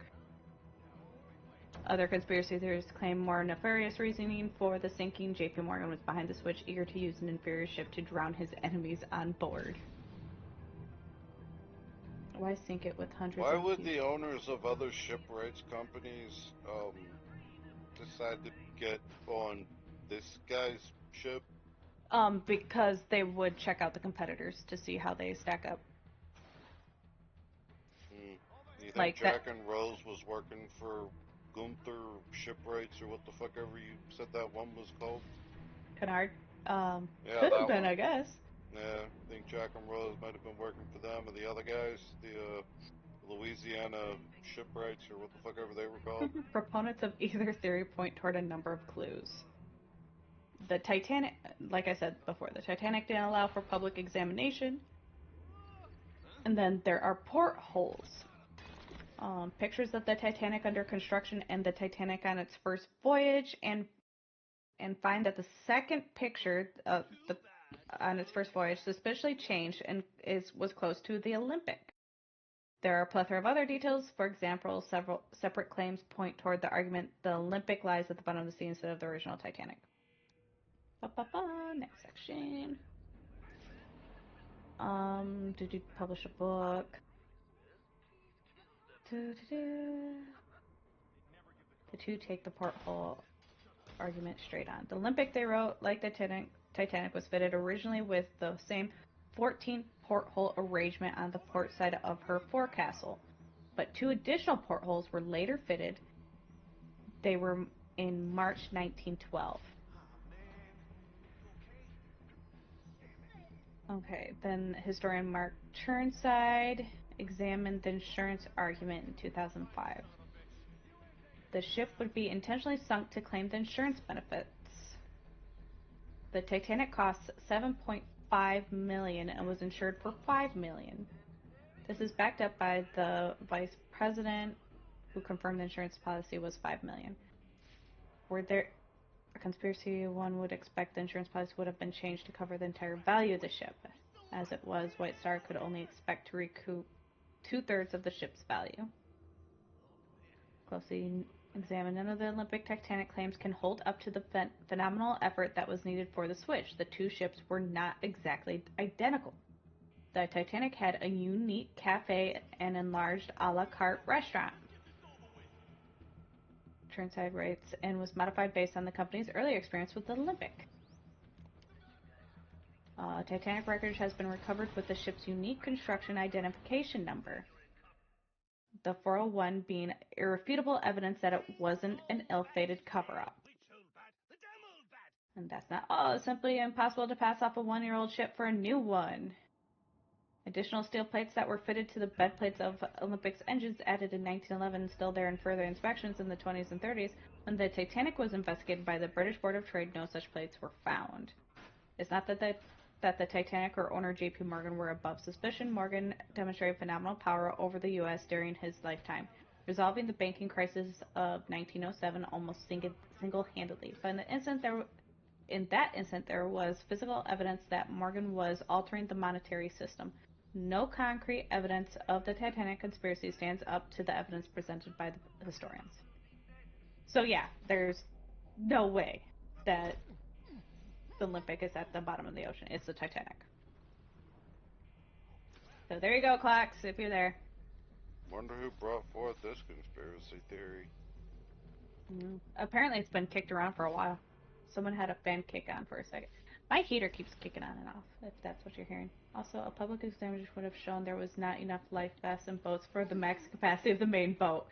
[SPEAKER 3] Other conspiracy theorists claim more nefarious reasoning for the sinking. J.P. Morgan was behind the switch, eager to use an inferior ship to drown his enemies on board. Why sink it with hundreds
[SPEAKER 2] Why
[SPEAKER 3] of
[SPEAKER 2] would
[SPEAKER 3] people?
[SPEAKER 2] the owners of other shipwrights companies decide to get on this guy's ship?
[SPEAKER 3] Because they would check out the competitors to see how they stack up.
[SPEAKER 2] You think
[SPEAKER 3] Like
[SPEAKER 2] Jack and Rose was working for Gunther Shipwrights or what the fuck ever you said that one was called?
[SPEAKER 3] Canard?
[SPEAKER 2] Yeah,
[SPEAKER 3] could have
[SPEAKER 2] that
[SPEAKER 3] been,
[SPEAKER 2] one.
[SPEAKER 3] I guess.
[SPEAKER 2] Yeah, I think Jack and Rose might have been working for them and the other guys, the Louisiana Shipwrights or what the fuck ever they were called.
[SPEAKER 3] Proponents of either theory point toward a number of clues. The Titanic, like I said before, the Titanic didn't allow for public examination. And then there are portholes. Pictures of the Titanic under construction and the Titanic on its first voyage, and find that the second picture of on its first voyage suspiciously changed and was close to the Olympic. There are a plethora of other details. For example, several separate claims point toward the argument the Olympic lies at the bottom of the sea instead of the original Titanic. Next section. Did you publish a book? The two take the porthole argument straight on. The Olympic, they wrote, like the Titanic, was fitted originally with the same 14 porthole arrangement on the port side of her forecastle, but 2 additional portholes were later fitted. They were in March 1912. Okay, then historian Mark Churnside examined the insurance argument in 2005. The ship would be intentionally sunk to claim the insurance benefits. The Titanic cost $7.5 million and was insured for $5 million. This is backed up by the vice president, who confirmed the insurance policy was $5 million. Were there a conspiracy, one would expect the insurance policy would have been changed to cover the entire value of the ship. As it was, White Star could only expect to recoup 2/3 of the ship's value. Closely examined, none of the Olympic Titanic claims can hold up to the phenomenal effort that was needed for the switch. The two ships were not exactly identical. The Titanic had a unique cafe and enlarged a la carte restaurant, Churnside writes, and was modified based on the company's earlier experience with the Olympic. Titanic wreckage has been recovered with the ship's unique construction identification number, the 401 being irrefutable evidence that it wasn't an ill-fated cover-up. And that's not all. It's simply impossible to pass off a 1-year-old ship for a new one. Additional steel plates that were fitted to the bed plates of Olympic's engines added in 1911 still there in further inspections in the 20s and 30s. When the Titanic was investigated by the British Board of Trade, no such plates were found. It's not that the Titanic or owner J.P. Morgan were above suspicion. Morgan demonstrated phenomenal power over the U.S. during his lifetime, resolving the banking crisis of 1907 almost single-handedly. But in that instant, there was physical evidence that Morgan was altering the monetary system. No concrete evidence of the Titanic conspiracy stands up to the evidence presented by the historians. So yeah, there's no way that the Olympic is at the bottom of the ocean. It's the Titanic. So there you go, Clocks, if you're there.
[SPEAKER 2] Wonder who brought forth this conspiracy theory.
[SPEAKER 3] Apparently it's been kicked around for a while. Someone had a fan kick on for a second. My heater keeps kicking on and off, if that's what you're hearing. Also, a public examination would have shown there was not enough life vests in boats for the max capacity of the main boat.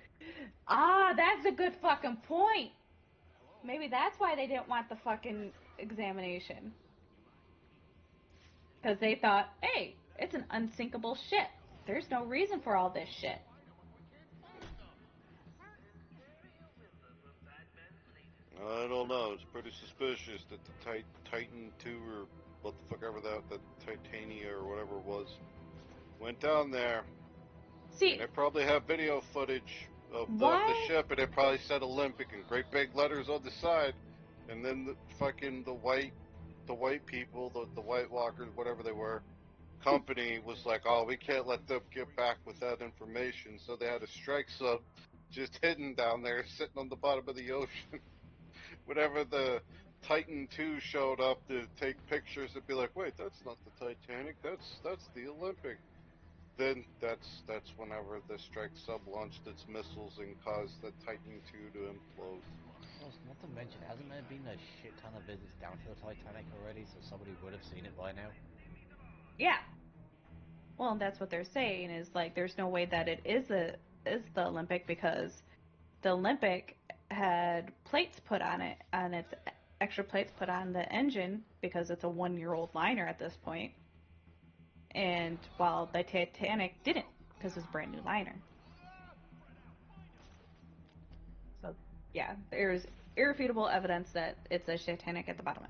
[SPEAKER 3] Ah, that's a good fucking point! Maybe that's why they didn't want the fucking examination. Because they thought, hey, it's an unsinkable ship. There's no reason for all this shit.
[SPEAKER 2] I don't know. It's pretty suspicious that the Titan 2 or what the fuck ever the Titania or whatever it was, went down there.
[SPEAKER 3] See,
[SPEAKER 2] and they probably have video footage of the ship, and it probably said Olympic in great big letters on the side. And then the white people, the White Walkers, whatever they were, company was like, oh, we can't let them get back with that information. So they had a strike sub just hidden down there, sitting on the bottom of the ocean. Whenever the Titan 2 showed up to take pictures, it'd be like, wait, that's not the Titanic, that's the Olympic. Then that's whenever the strike sub launched its missiles and caused the Titan 2 to implode.
[SPEAKER 1] not to mention, hasn't there been a shit ton of visits down to the Titanic already, so somebody would have seen it by now?
[SPEAKER 3] Yeah. Well, and that's what they're saying is like there's no way that it is the Olympic because the Olympic had plates put on it, and it's extra plates put on the engine because it's a 1-year-old liner at this point. And while the Titanic didn't, because it's a brand new liner. So yeah, there's irrefutable evidence that it's a Titanic at the bottom.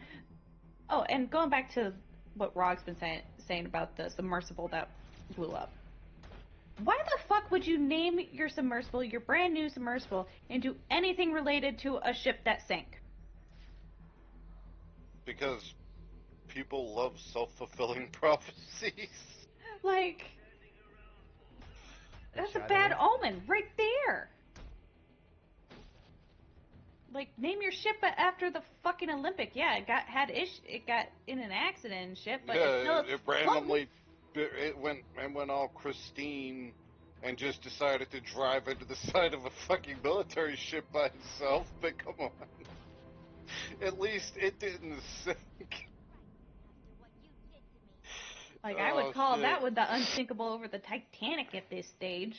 [SPEAKER 3] Oh, and going back to what Rog's been saying about the submersible that blew up. Why the fuck would you name your submersible, your brand new submersible, and do anything related to a ship that sank?
[SPEAKER 2] Because people love self-fulfilling prophecies.
[SPEAKER 3] Like, that's a bad omen right there. Like, name your ship after the fucking Olympic. Yeah, it got in an accident and shit, but
[SPEAKER 2] yeah, it randomly it went all Christine and just decided to drive into the side of a fucking military ship by itself. But come on, at least it didn't sink.
[SPEAKER 3] Like, I would call that with the unsinkable over the Titanic at this stage.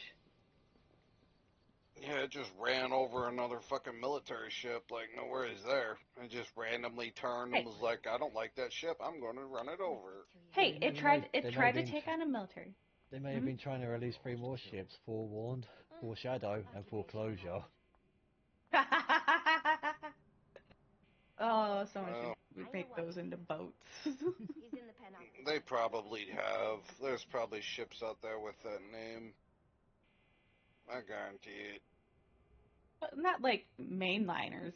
[SPEAKER 2] Yeah, it just ran over another fucking military ship, like, no worries there. It just randomly turned and was like, I don't like that ship, I'm going to run it over.
[SPEAKER 3] Hey, it tried to take on a military.
[SPEAKER 1] They may have been trying to release 3 more ships, Forewarned, Foreshadow, and Foreclosure.
[SPEAKER 3] Oh, someone should make those into boats.
[SPEAKER 2] They probably have. There's probably ships out there with that name. I guarantee it.
[SPEAKER 3] But not like mainliners.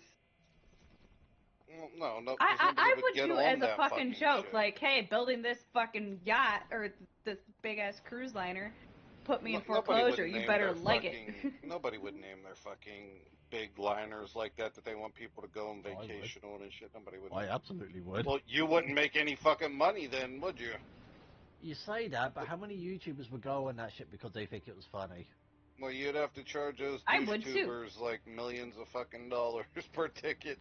[SPEAKER 2] Well, no,
[SPEAKER 3] I would
[SPEAKER 2] get
[SPEAKER 3] do
[SPEAKER 2] on
[SPEAKER 3] as a
[SPEAKER 2] that
[SPEAKER 3] fucking joke,
[SPEAKER 2] ship.
[SPEAKER 3] like, hey, building this fucking yacht or this big ass cruise liner put me in foreclosure. You better like it.
[SPEAKER 2] Nobody would name their fucking big liners like that they want people to go on vacation on and shit. Nobody would.
[SPEAKER 1] I absolutely would.
[SPEAKER 2] Well, you wouldn't make any fucking money then, would you?
[SPEAKER 1] You say that, but how many YouTubers would go on that ship because they think it was funny?
[SPEAKER 2] Well, you'd have to charge those douche-tubers like millions of fucking dollars per ticket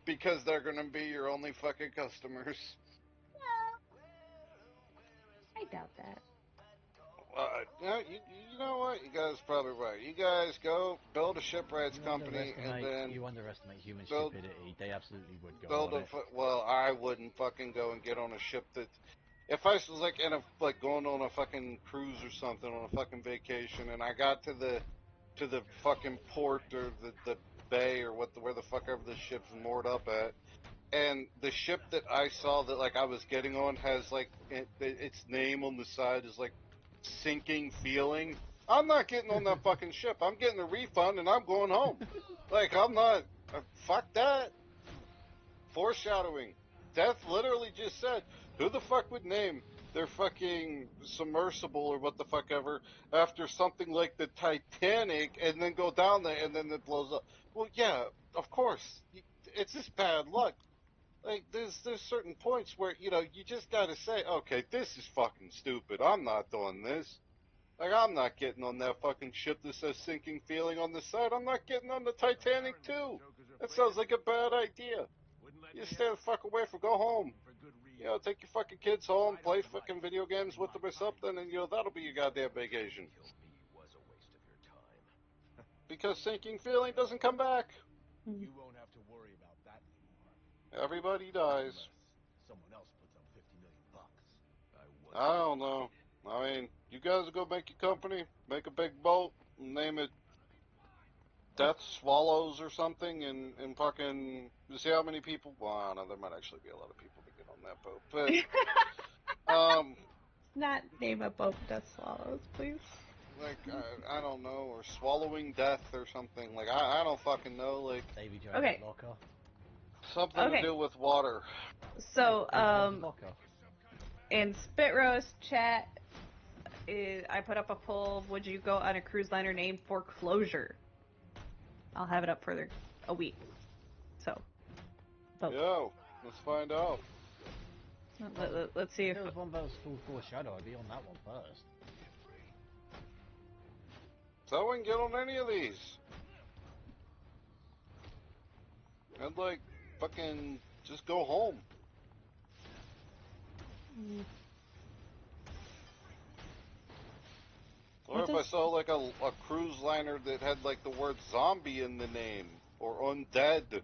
[SPEAKER 2] because they're gonna be your only fucking customers.
[SPEAKER 3] I doubt that.
[SPEAKER 2] You know what? You guys are probably right. You guys go build a shipwrights company and then...
[SPEAKER 1] You underestimate human stupidity. They absolutely would go on it.
[SPEAKER 2] Well, I wouldn't fucking go and get on a ship that... If I was like going on a fucking cruise or something on a fucking vacation and I got to the fucking port or the bay or where the fuck ever the ship's moored up at, and the ship that I saw that like I was getting on has like its name on the side is like sinking feeling. I'm not getting on that fucking ship. I'm getting a refund and I'm going home. Like I'm not. Fuck that. Foreshadowing. Death literally just said, who the fuck would name their fucking submersible or what the fuck ever after something like the Titanic and then go down there and then it blows up? Well, yeah, of course. It's just bad luck. Like, there's certain points where, you know, you just gotta say, okay, this is fucking stupid. I'm not doing this. Like, I'm not getting on that fucking ship that says sinking feeling on the side. I'm not getting on the Titanic, too. That sounds like a bad idea. You stay the fuck away from, go home. You know, take your fucking kids home, play fucking video games with them or something, and, you know, that'll be your goddamn vacation. Because sinking feeling doesn't come back.
[SPEAKER 4] You won't have to worry about that anymore.
[SPEAKER 2] Everybody dies.
[SPEAKER 4] Someone else puts up $50 million.
[SPEAKER 2] I don't know. I mean, you guys go make your company, make a big boat, and name it Death Swallows or something, and fucking see how many people. Well, I don't know. There might actually be a lot of people to get on that boat, but
[SPEAKER 3] not name a boat Death Swallows, please.
[SPEAKER 2] Like I don't know, or swallowing death or something. Like I don't fucking know. Like
[SPEAKER 1] Davy Jones' Locker.
[SPEAKER 2] Something to do with water.
[SPEAKER 3] So in Spitroast chat, I put up a poll. Would you go on a cruise liner named Foreclosure? I'll have it up for a week. So, vote.
[SPEAKER 2] Yo, let's find out.
[SPEAKER 3] Let's see if
[SPEAKER 1] there was one that was full Foreshadow. I'd be on that one first.
[SPEAKER 2] So I wouldn't get on any of these. I'd like fucking just go home. Or if I saw like a cruise liner that had like the word zombie in the name or undead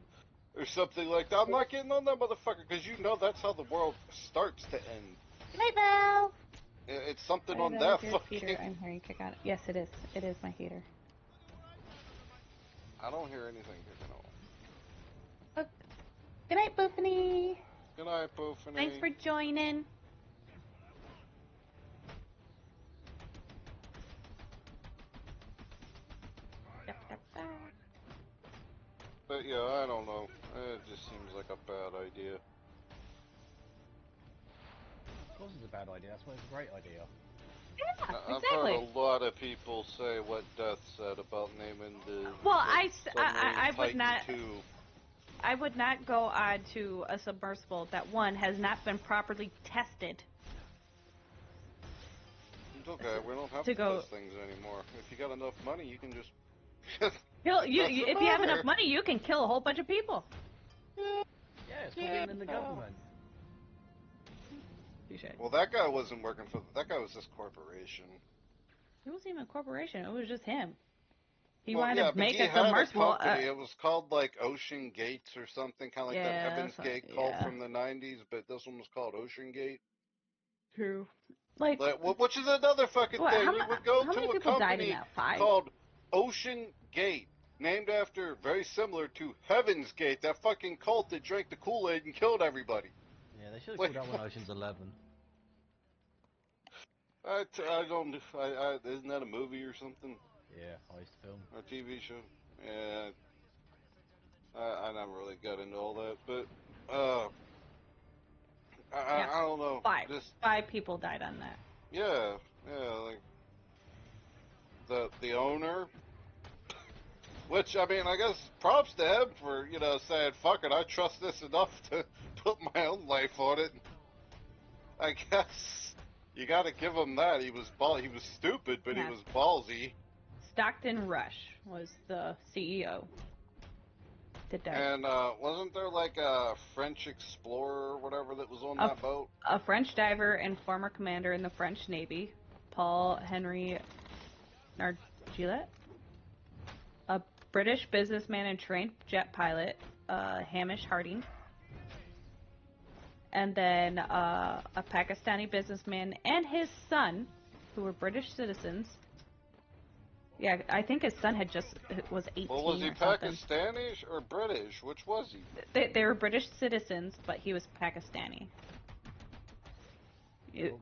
[SPEAKER 2] or something like that, I'm not getting on that motherfucker because you know that's how the world starts to end.
[SPEAKER 3] Good night, Belle.
[SPEAKER 2] It's something
[SPEAKER 3] Hi,
[SPEAKER 2] on
[SPEAKER 3] Belle,
[SPEAKER 2] that
[SPEAKER 3] your
[SPEAKER 2] fucking.
[SPEAKER 3] heater. I'm hearing kick on. Yes, it is. It is my heater.
[SPEAKER 2] I don't hear anything kicking on.
[SPEAKER 3] Oh, good night, Boofany.
[SPEAKER 2] Good night, Boofany.
[SPEAKER 3] Thanks for joining.
[SPEAKER 2] But yeah, I don't know. It just seems like a bad idea.
[SPEAKER 1] Of course it's a bad idea. That's why it's a great idea.
[SPEAKER 3] Yeah,
[SPEAKER 2] I've
[SPEAKER 3] exactly.
[SPEAKER 2] heard a lot of people say what Death said about naming the
[SPEAKER 3] Well,
[SPEAKER 2] I
[SPEAKER 3] would
[SPEAKER 2] Titan
[SPEAKER 3] not.
[SPEAKER 2] 2.
[SPEAKER 3] I would not go on to a submersible that one has not been properly tested.
[SPEAKER 2] It's okay. We don't have
[SPEAKER 3] to
[SPEAKER 2] to
[SPEAKER 3] go-
[SPEAKER 2] test things anymore. If you got enough money, you can just.
[SPEAKER 3] If you have
[SPEAKER 2] matter?
[SPEAKER 3] enough money, you can kill a whole bunch of people.
[SPEAKER 1] Yeah, it's called being in the government.
[SPEAKER 3] You should.
[SPEAKER 2] Well, that guy wasn't working for. That guy was this corporation.
[SPEAKER 3] It wasn't even a corporation. It was just him. He
[SPEAKER 2] Well,
[SPEAKER 3] wanted
[SPEAKER 2] yeah,
[SPEAKER 3] to
[SPEAKER 2] but
[SPEAKER 3] make
[SPEAKER 2] he
[SPEAKER 3] a
[SPEAKER 2] had a
[SPEAKER 3] submersible.
[SPEAKER 2] company. It was called like Ocean Gates or something, kind of like that Heaven's Gate cult from the '90s. But this one was called Ocean Gate.
[SPEAKER 3] True. Like,
[SPEAKER 2] Which is another fucking thing. You would go
[SPEAKER 3] how
[SPEAKER 2] to
[SPEAKER 3] many
[SPEAKER 2] a
[SPEAKER 3] people died in
[SPEAKER 2] company
[SPEAKER 3] that? 5?
[SPEAKER 2] called Ocean Gate, named after, very similar to Heaven's Gate, that fucking cult that drank the Kool-Aid and killed everybody.
[SPEAKER 1] Yeah, they should have called that one Ocean's 11.
[SPEAKER 2] I don't. Isn't that a movie or something?
[SPEAKER 1] Yeah, heist film.
[SPEAKER 2] Or a TV show? Yeah. I never really got into all that, but I don't know.
[SPEAKER 3] 5.
[SPEAKER 2] Just
[SPEAKER 3] 5 people died on that.
[SPEAKER 2] yeah, like the owner. Which, I mean, I guess props to him for, saying, fuck it, I trust this enough to put my own life on it. I guess you gotta give him that. He was stupid, but he was ballsy.
[SPEAKER 3] Stockton Rush was the CEO that died.
[SPEAKER 2] And wasn't there like a French explorer or whatever that was on that boat?
[SPEAKER 3] A French diver and former commander in the French Navy, Paul Henry Nargillet. A British businessman and trained jet pilot, Hamish Harding. And then a Pakistani businessman and his son, who were British citizens. Yeah, I think his son was 18
[SPEAKER 2] Well, was he
[SPEAKER 3] or something.
[SPEAKER 2] Pakistani or British? Which was he?
[SPEAKER 3] They were British citizens, but he was Pakistani.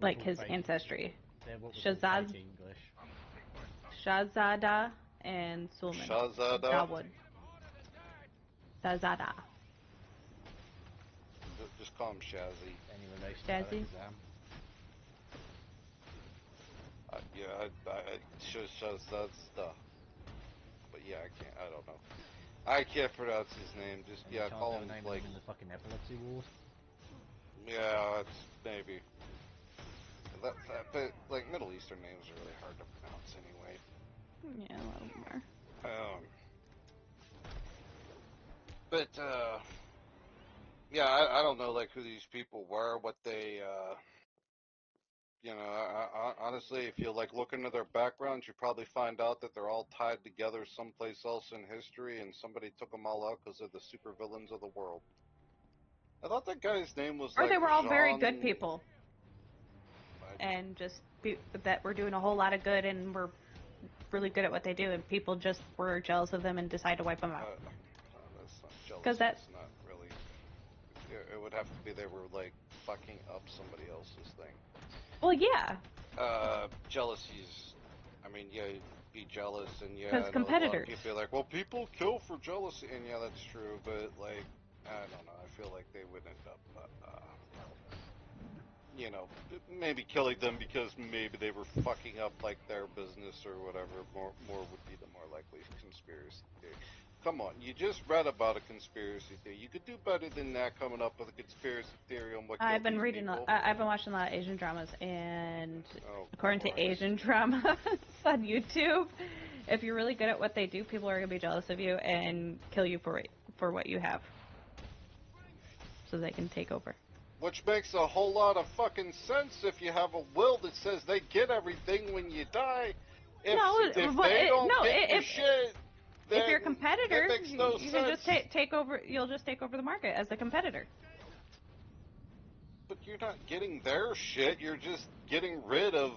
[SPEAKER 3] Like his ancestry. Shahzad,
[SPEAKER 1] English.
[SPEAKER 3] Shahzada and Sulman.
[SPEAKER 2] Shahzada?
[SPEAKER 3] Dawood. Shahzada.
[SPEAKER 2] Just call him Shazzy.
[SPEAKER 1] Any relation
[SPEAKER 3] Shazzy?
[SPEAKER 1] to Alakazam?
[SPEAKER 2] Shahzada. But yeah, I don't know. I can't pronounce his name. Just,
[SPEAKER 1] Any chance
[SPEAKER 2] call
[SPEAKER 1] they
[SPEAKER 2] him,
[SPEAKER 1] were naming
[SPEAKER 2] like...
[SPEAKER 1] him in the fucking epilepsy wars?
[SPEAKER 2] Yeah, it's maybe. But, like, Middle Eastern names are really hard to pronounce anyway.
[SPEAKER 3] Yeah, a lot of them are.
[SPEAKER 2] But, yeah, I don't know, like, who these people were, what they, I honestly, if you, like, look into their backgrounds, you probably find out that they're all tied together someplace else in history, and somebody took them all out because they're the supervillains of the world. I thought that guy's name was,
[SPEAKER 3] Or
[SPEAKER 2] like,
[SPEAKER 3] they were all very
[SPEAKER 2] Jean...
[SPEAKER 3] good people. And just that were doing a whole lot of good and were really good at what they do, and people just were jealous of them and decided to wipe them out.
[SPEAKER 2] That's not jealous.
[SPEAKER 3] Because that's
[SPEAKER 2] not really. It would have to be they were like fucking up somebody else's thing.
[SPEAKER 3] well, yeah.
[SPEAKER 2] Jealousy's. I mean, yeah, be jealous, and yeah,
[SPEAKER 3] Because
[SPEAKER 2] I know
[SPEAKER 3] competitors.
[SPEAKER 2] a lot of people be like, well, people kill for jealousy, and yeah, that's true. But like, I don't know. I feel like they would end up, maybe killing them because maybe they were fucking up like their business or whatever. More would be the more likely conspiracy theory. Come on, you just read about a conspiracy theory. You could do better than that, coming up with a conspiracy theory on what killed
[SPEAKER 3] I've been
[SPEAKER 2] these
[SPEAKER 3] reading.
[SPEAKER 2] people.
[SPEAKER 3] I've been watching a lot of Asian dramas, and according
[SPEAKER 2] Christ.
[SPEAKER 3] to Asian dramas on YouTube, if you're really good at what they do, people are gonna be jealous of you and kill you for what you have. so they can take over.
[SPEAKER 2] Which makes a whole lot of fucking sense if you have a will that says they get everything when you die. If they don't get your shit,
[SPEAKER 3] if you're a competitor,
[SPEAKER 2] that makes no
[SPEAKER 3] you
[SPEAKER 2] sense.
[SPEAKER 3] can just take over. You'll just take over the market as a competitor.
[SPEAKER 2] But you're not getting their shit. You're just getting rid of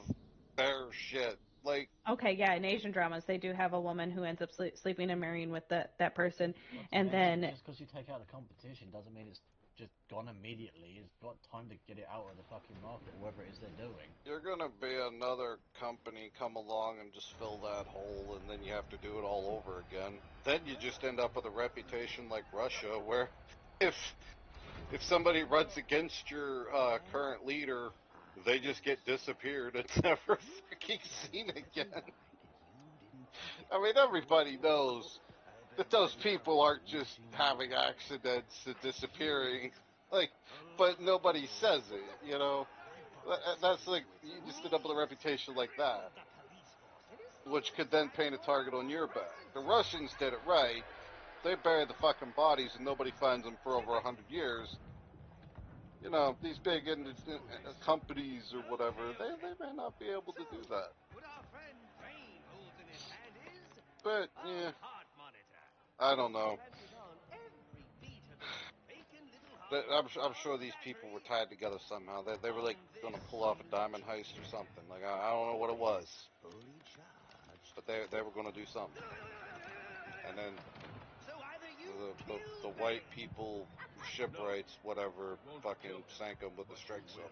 [SPEAKER 2] their shit. Like,
[SPEAKER 3] okay, yeah, in Asian dramas, they do have a woman who ends up sleeping and marrying with that person, and then
[SPEAKER 1] just because you take out the competition doesn't mean it's just gone immediately. It's got time to get it out of the fucking market, whatever it is they're doing.
[SPEAKER 2] you're gonna be another company come along and just fill that hole, and then you have to do it all over again. Then you just end up with a reputation like Russia, where if somebody runs against your current leader, they just get disappeared and never fucking seen again. I mean, everybody knows that those people aren't just having accidents and disappearing, like, but nobody says it, you know? That's like, you just end up with a reputation like that, which could then paint a target on your back. The Russians did it right. They bury the fucking bodies and nobody finds them for over 100 years. You know, these big companies or whatever, they may not be able to do that. But, yeah, I don't know. I'm sure these people were tied together somehow. They were like going to pull off a diamond heist or something. Like, I don't know what it was. But they were going to do something. And then the white people, shipwrights, whatever, fucking sank them with the strike zone.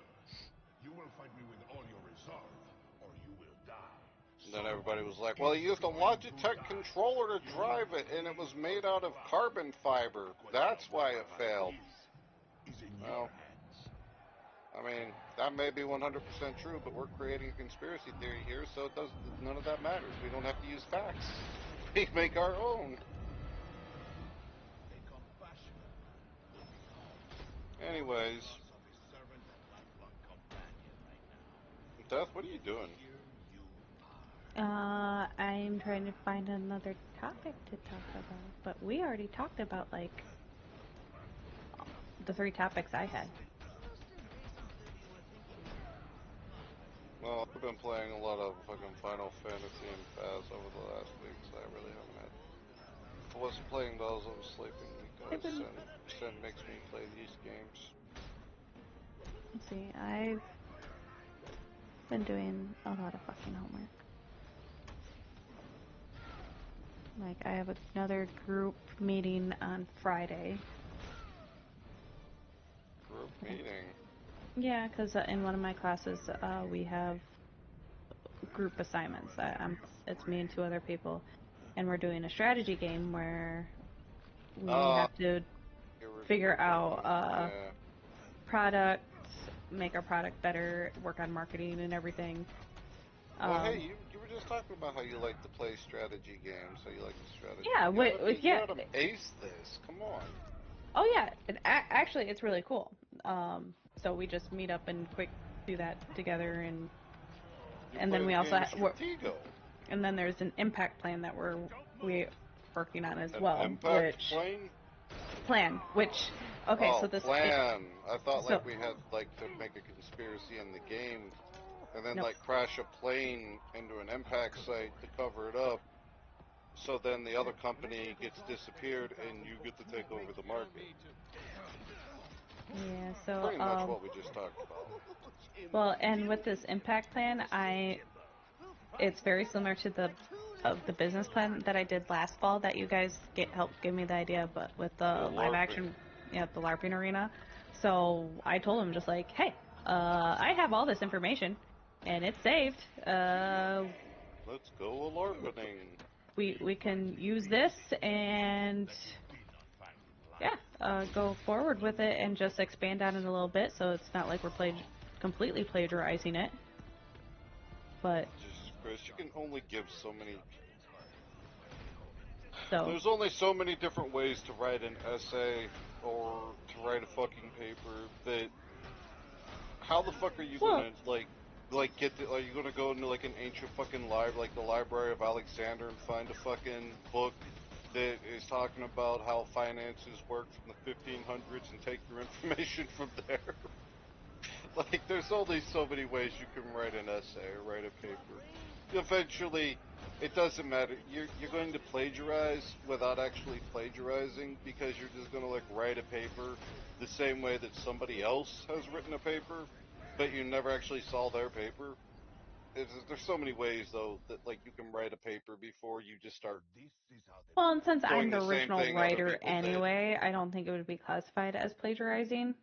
[SPEAKER 6] You will fight me with all your resolve, or you will die.
[SPEAKER 2] And then everybody was like, well, he used a Logitech controller to drive it, and it was made out of carbon fiber. That's why it failed. Well, I mean, that may be 100% true, but we're creating a conspiracy theory here, so none of that matters. We don't have to use facts. We make our own. Anyways. Death, what are you doing?
[SPEAKER 3] I'm trying to find another topic to talk about, but we already talked about, like, the 3 topics I had.
[SPEAKER 2] Well, I've been playing a lot of fucking Final Fantasy and Faz over the last week, so I really haven't had... If I wasn't playing those, I was sleeping because Sen makes me play these games.
[SPEAKER 3] Let's see, I've been doing a lot of fucking homework. Like, I have another group meeting on Friday.
[SPEAKER 2] Group meeting?
[SPEAKER 3] Yeah, because in one of my classes, we have group assignments. It's me and 2 other people, and we're doing a strategy game where we have to figure out products, make our product better, work on marketing and everything.
[SPEAKER 2] Well, hey, you were just talking about how you like to play strategy games, how you like the strategy.
[SPEAKER 3] Yeah,
[SPEAKER 2] you gotta ace this. Come on.
[SPEAKER 3] Oh yeah, actually, it's really cool. So we just meet up and quick do that together, and then we also and then there's an impact plan that we're working on as well.
[SPEAKER 2] Impact
[SPEAKER 3] plan, which okay, so this
[SPEAKER 2] plan. I thought like we had like to make a conspiracy in the game, and then like crash a plane into an impact site to cover it up. So then the other company gets disappeared, and you get to take over the market.
[SPEAKER 3] Yeah, so
[SPEAKER 2] pretty much what we just talked about.
[SPEAKER 3] Well, and with this impact plan, it's very similar to the business plan that I did last fall that you guys helped give me the idea, but with the live action, the LARPing arena. So I told him just like, hey, I have all this information, and it's saved.
[SPEAKER 2] Let's go LARPing.
[SPEAKER 3] We can use this and go forward with it and just expand on it a little bit, so it's not like we're completely plagiarizing it. But
[SPEAKER 2] Jesus Christ, you can only give so many. There's only so many different ways to write an essay or to write a fucking paper. That how the fuck are you gonna are you gonna go into like an ancient fucking library, like the Library of Alexander, and find a fucking book that is talking about how finances work from the 1500s and take your information from there. Like, there's only so many ways you can write an essay or write a paper. Eventually, it doesn't matter. You're going to plagiarize without actually plagiarizing because you're just going to, like, write a paper the same way that somebody else has written a paper, but you never actually saw their paper. There's so many ways, though, that, like, you can write a paper before you just start
[SPEAKER 3] Well, and since I'm
[SPEAKER 2] doing
[SPEAKER 3] the
[SPEAKER 2] the same
[SPEAKER 3] original
[SPEAKER 2] thing other
[SPEAKER 3] writer
[SPEAKER 2] people did.
[SPEAKER 3] anyway, I don't think it would be classified as plagiarizing.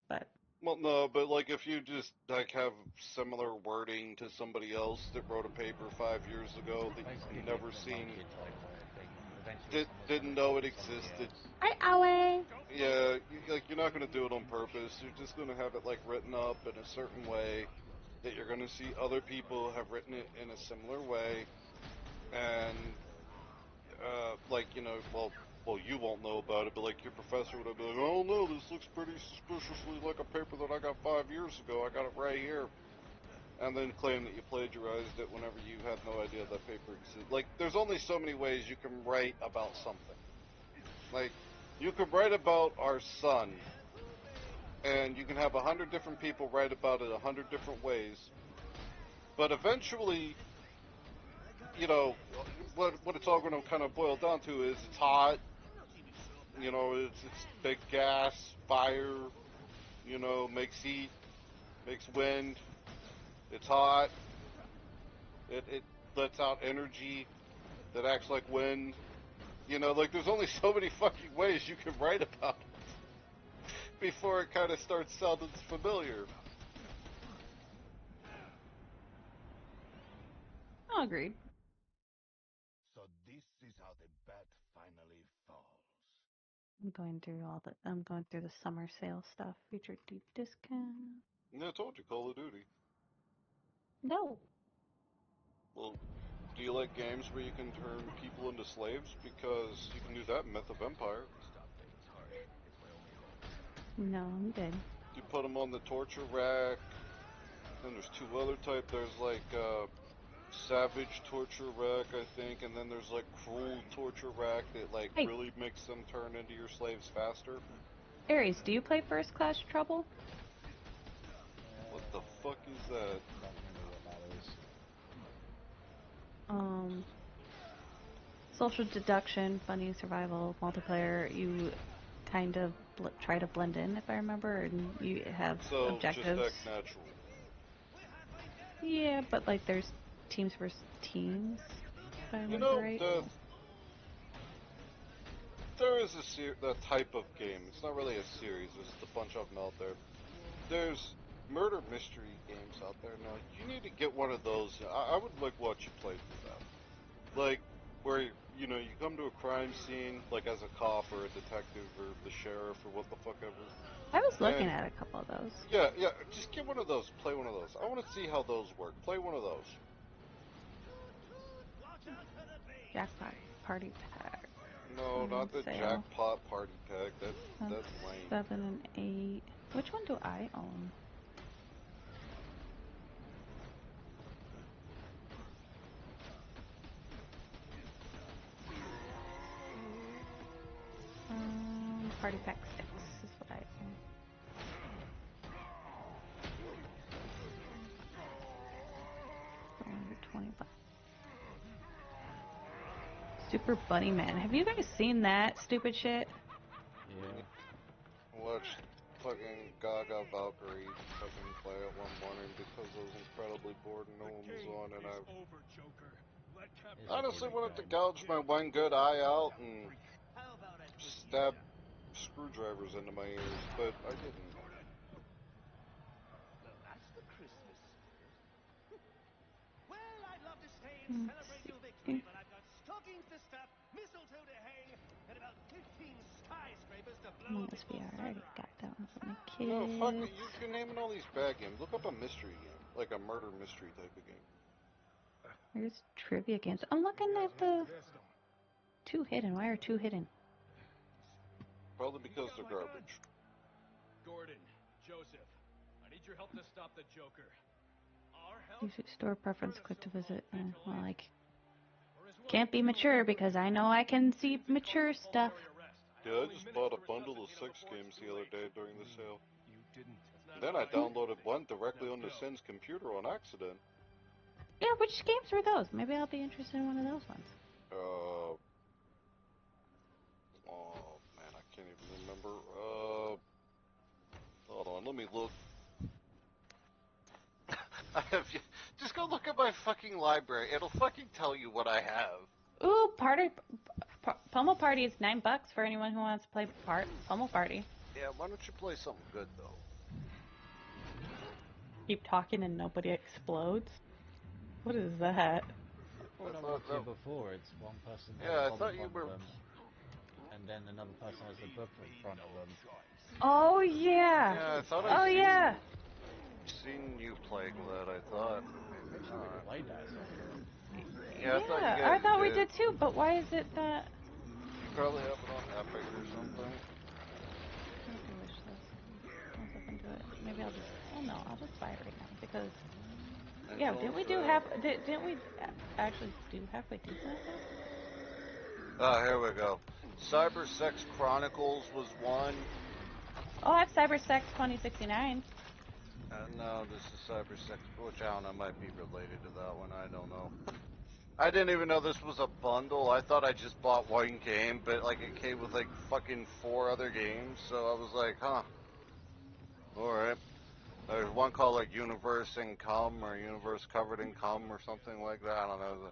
[SPEAKER 3] But
[SPEAKER 2] Well, no, but like if you just like have similar wording to somebody else that wrote a paper 5 years ago that
[SPEAKER 1] Basically,
[SPEAKER 2] you've never
[SPEAKER 1] the
[SPEAKER 2] seen,
[SPEAKER 1] monkey type thing. Eventually,
[SPEAKER 2] didn't
[SPEAKER 1] someone's
[SPEAKER 2] know
[SPEAKER 1] gonna
[SPEAKER 2] it
[SPEAKER 1] copy somebody
[SPEAKER 2] existed.
[SPEAKER 1] else.
[SPEAKER 3] hi, Owen.
[SPEAKER 2] Yeah, like you're not gonna do it on purpose. You're just gonna have it like written up in a certain way that you're gonna see other people have written it in a similar way, and like well, you won't know about it, but like your professor would be like, oh no, this looks pretty suspiciously like a paper that I got 5 years ago. I got it right here. And then claim that you plagiarized it whenever you had no idea that paper existed. Like, there's only so many ways you can write about something. Like, you could write about our sun, and you can have 100 different people write about it 100 different ways. But eventually, what it's all going to kind of boil down to is it's hot. It's big gas, fire. Makes heat, makes wind. It's hot. It lets out energy that acts like wind. Like there's only so many fucking ways you can write about it before it kind of starts sounding familiar.
[SPEAKER 3] Oh, agreed.
[SPEAKER 6] So this is how the bat finally falls.
[SPEAKER 3] I'm going through the summer sale stuff. Featured deep discount.
[SPEAKER 2] Yeah, I told you, Call of Duty.
[SPEAKER 3] No.
[SPEAKER 2] Well, do you like games where you can turn people into slaves? Because you can do that in Myth of Empire.
[SPEAKER 4] Stop thinking it's harsh. It's my only hope.
[SPEAKER 3] No, I'm good.
[SPEAKER 2] You put them on the torture rack. Then there's two other type. There's like savage torture rack, I think, and then there's like cruel torture rack that like
[SPEAKER 3] Hey.
[SPEAKER 2] really makes them turn into your slaves faster.
[SPEAKER 3] Aries, do you play First Class Trouble?
[SPEAKER 2] What the fuck is that?
[SPEAKER 1] Can't remember what that is.
[SPEAKER 3] Social deduction, funny survival, multiplayer. You kind of try to blend in, if I remember, and you have objectives.
[SPEAKER 2] Just act natural.
[SPEAKER 3] Yeah, but like there's teams versus teams, if I remember right.
[SPEAKER 2] There is a type of game. It's not really a series. There's just a bunch of them out there. There's murder mystery games out there. Now, you need to get one of those. I would like watch you play for that. Like, where, you come to a crime scene, like as a cop or a detective or the sheriff or what the fuck ever.
[SPEAKER 3] I was looking at a couple of those.
[SPEAKER 2] Yeah, just get one of those. Play one of those. I want to see how those work. Play one of those.
[SPEAKER 3] Jackpot Party Pack.
[SPEAKER 2] No, not the
[SPEAKER 3] sale.
[SPEAKER 2] Jackpot Party Pack. That's lame.
[SPEAKER 3] 7 and 8. Which one do I own? Party Pack 6 is what I own. $20. Super Bunny Man. Have you guys seen that stupid shit?
[SPEAKER 1] Yeah.
[SPEAKER 2] Watched fucking Gaga Valkyrie fucking play it one morning because I was incredibly bored and no one was on, and I honestly wanted to gouge my one good eye out and stab screwdrivers into my ears, but I didn't.
[SPEAKER 5] That's the Christmas spirit. Well, I'd love to stay and celebrate your victory, but I've got stockings to stuff, mistletoe to hang, and about 15 skyscrapers to blow up before
[SPEAKER 3] I already got that one for my kids.
[SPEAKER 2] No, fuck it. You're naming all these bad games. Look up a mystery game, like a murder mystery type of game.
[SPEAKER 3] There's trivia games. I'm looking at the 2 hidden. Why are 2 hidden?
[SPEAKER 2] Probably because they're garbage.
[SPEAKER 4] Gordon, Joseph, I need your help to stop the Joker. Our help?
[SPEAKER 3] Use store preference, click to visit. Well, like, Can't be mature because I know I can see mature stuff.
[SPEAKER 2] Yeah, I just bought a bundle of 6 games the other day during the sale. Then I downloaded one directly on the Sin's computer on accident.
[SPEAKER 3] Yeah, which games were those? Maybe I'll be interested in one of those ones.
[SPEAKER 2] Oh man, I can't even remember. Hold on, let me look. Just go look at my fucking library. It'll fucking tell you what I have.
[SPEAKER 3] Ooh, Pummel Party is $9 for anyone who wants to play Pummel Party.
[SPEAKER 2] Yeah, why don't you play something good though?
[SPEAKER 3] Keep talking and nobody explodes? What is that?
[SPEAKER 1] Well, I told you before, it's one person has
[SPEAKER 2] Yeah,
[SPEAKER 1] a
[SPEAKER 2] I
[SPEAKER 1] bomb
[SPEAKER 2] thought
[SPEAKER 1] in
[SPEAKER 2] you
[SPEAKER 1] front
[SPEAKER 2] were.
[SPEAKER 1] of them, and then another person has a book in front of them.
[SPEAKER 3] Oh yeah.
[SPEAKER 2] Yeah, I thought
[SPEAKER 3] Oh yeah.
[SPEAKER 2] seen you playing that. I thought.
[SPEAKER 1] Pretty sure we played that at some point.
[SPEAKER 2] Yeah, I thought you guys
[SPEAKER 3] I thought we
[SPEAKER 2] did.
[SPEAKER 3] did too, but why is it that?
[SPEAKER 2] You probably have it on Epic or something.
[SPEAKER 3] Wish list. Let's look into it. Maybe I'll just. Oh no, I'll just buy it right now because. Yeah, didn't we do Didn't we actually do halfway decent?
[SPEAKER 2] Oh, here we go. Cyber Sex Chronicles was one.
[SPEAKER 3] Oh, I have CyberSex 2069.
[SPEAKER 2] No, this is Cyber Sex, which I don't know, might be related to that one. I don't know. I didn't even know this was a bundle. I thought I just bought one game, but like it came with like fucking 4 other games. So I was like, huh. Alright. There's one called like Universe in Cum or Universe Covered in Cum or something like that. I don't know.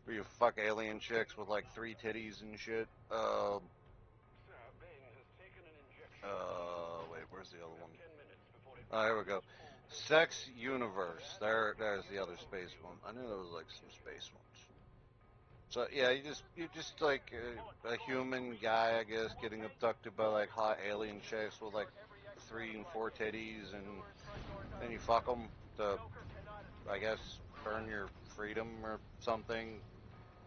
[SPEAKER 2] Where you fuck alien chicks with like 3 titties and shit. Wait, where's the other one? Oh, here we go. Sex Universe. There's the other space one. I knew there was like some space ones. So yeah, you're just like a human guy, I guess, getting abducted by like hot alien chicks with like 3 and 4 titties, and then you fuck them to, I guess, earn your freedom or something.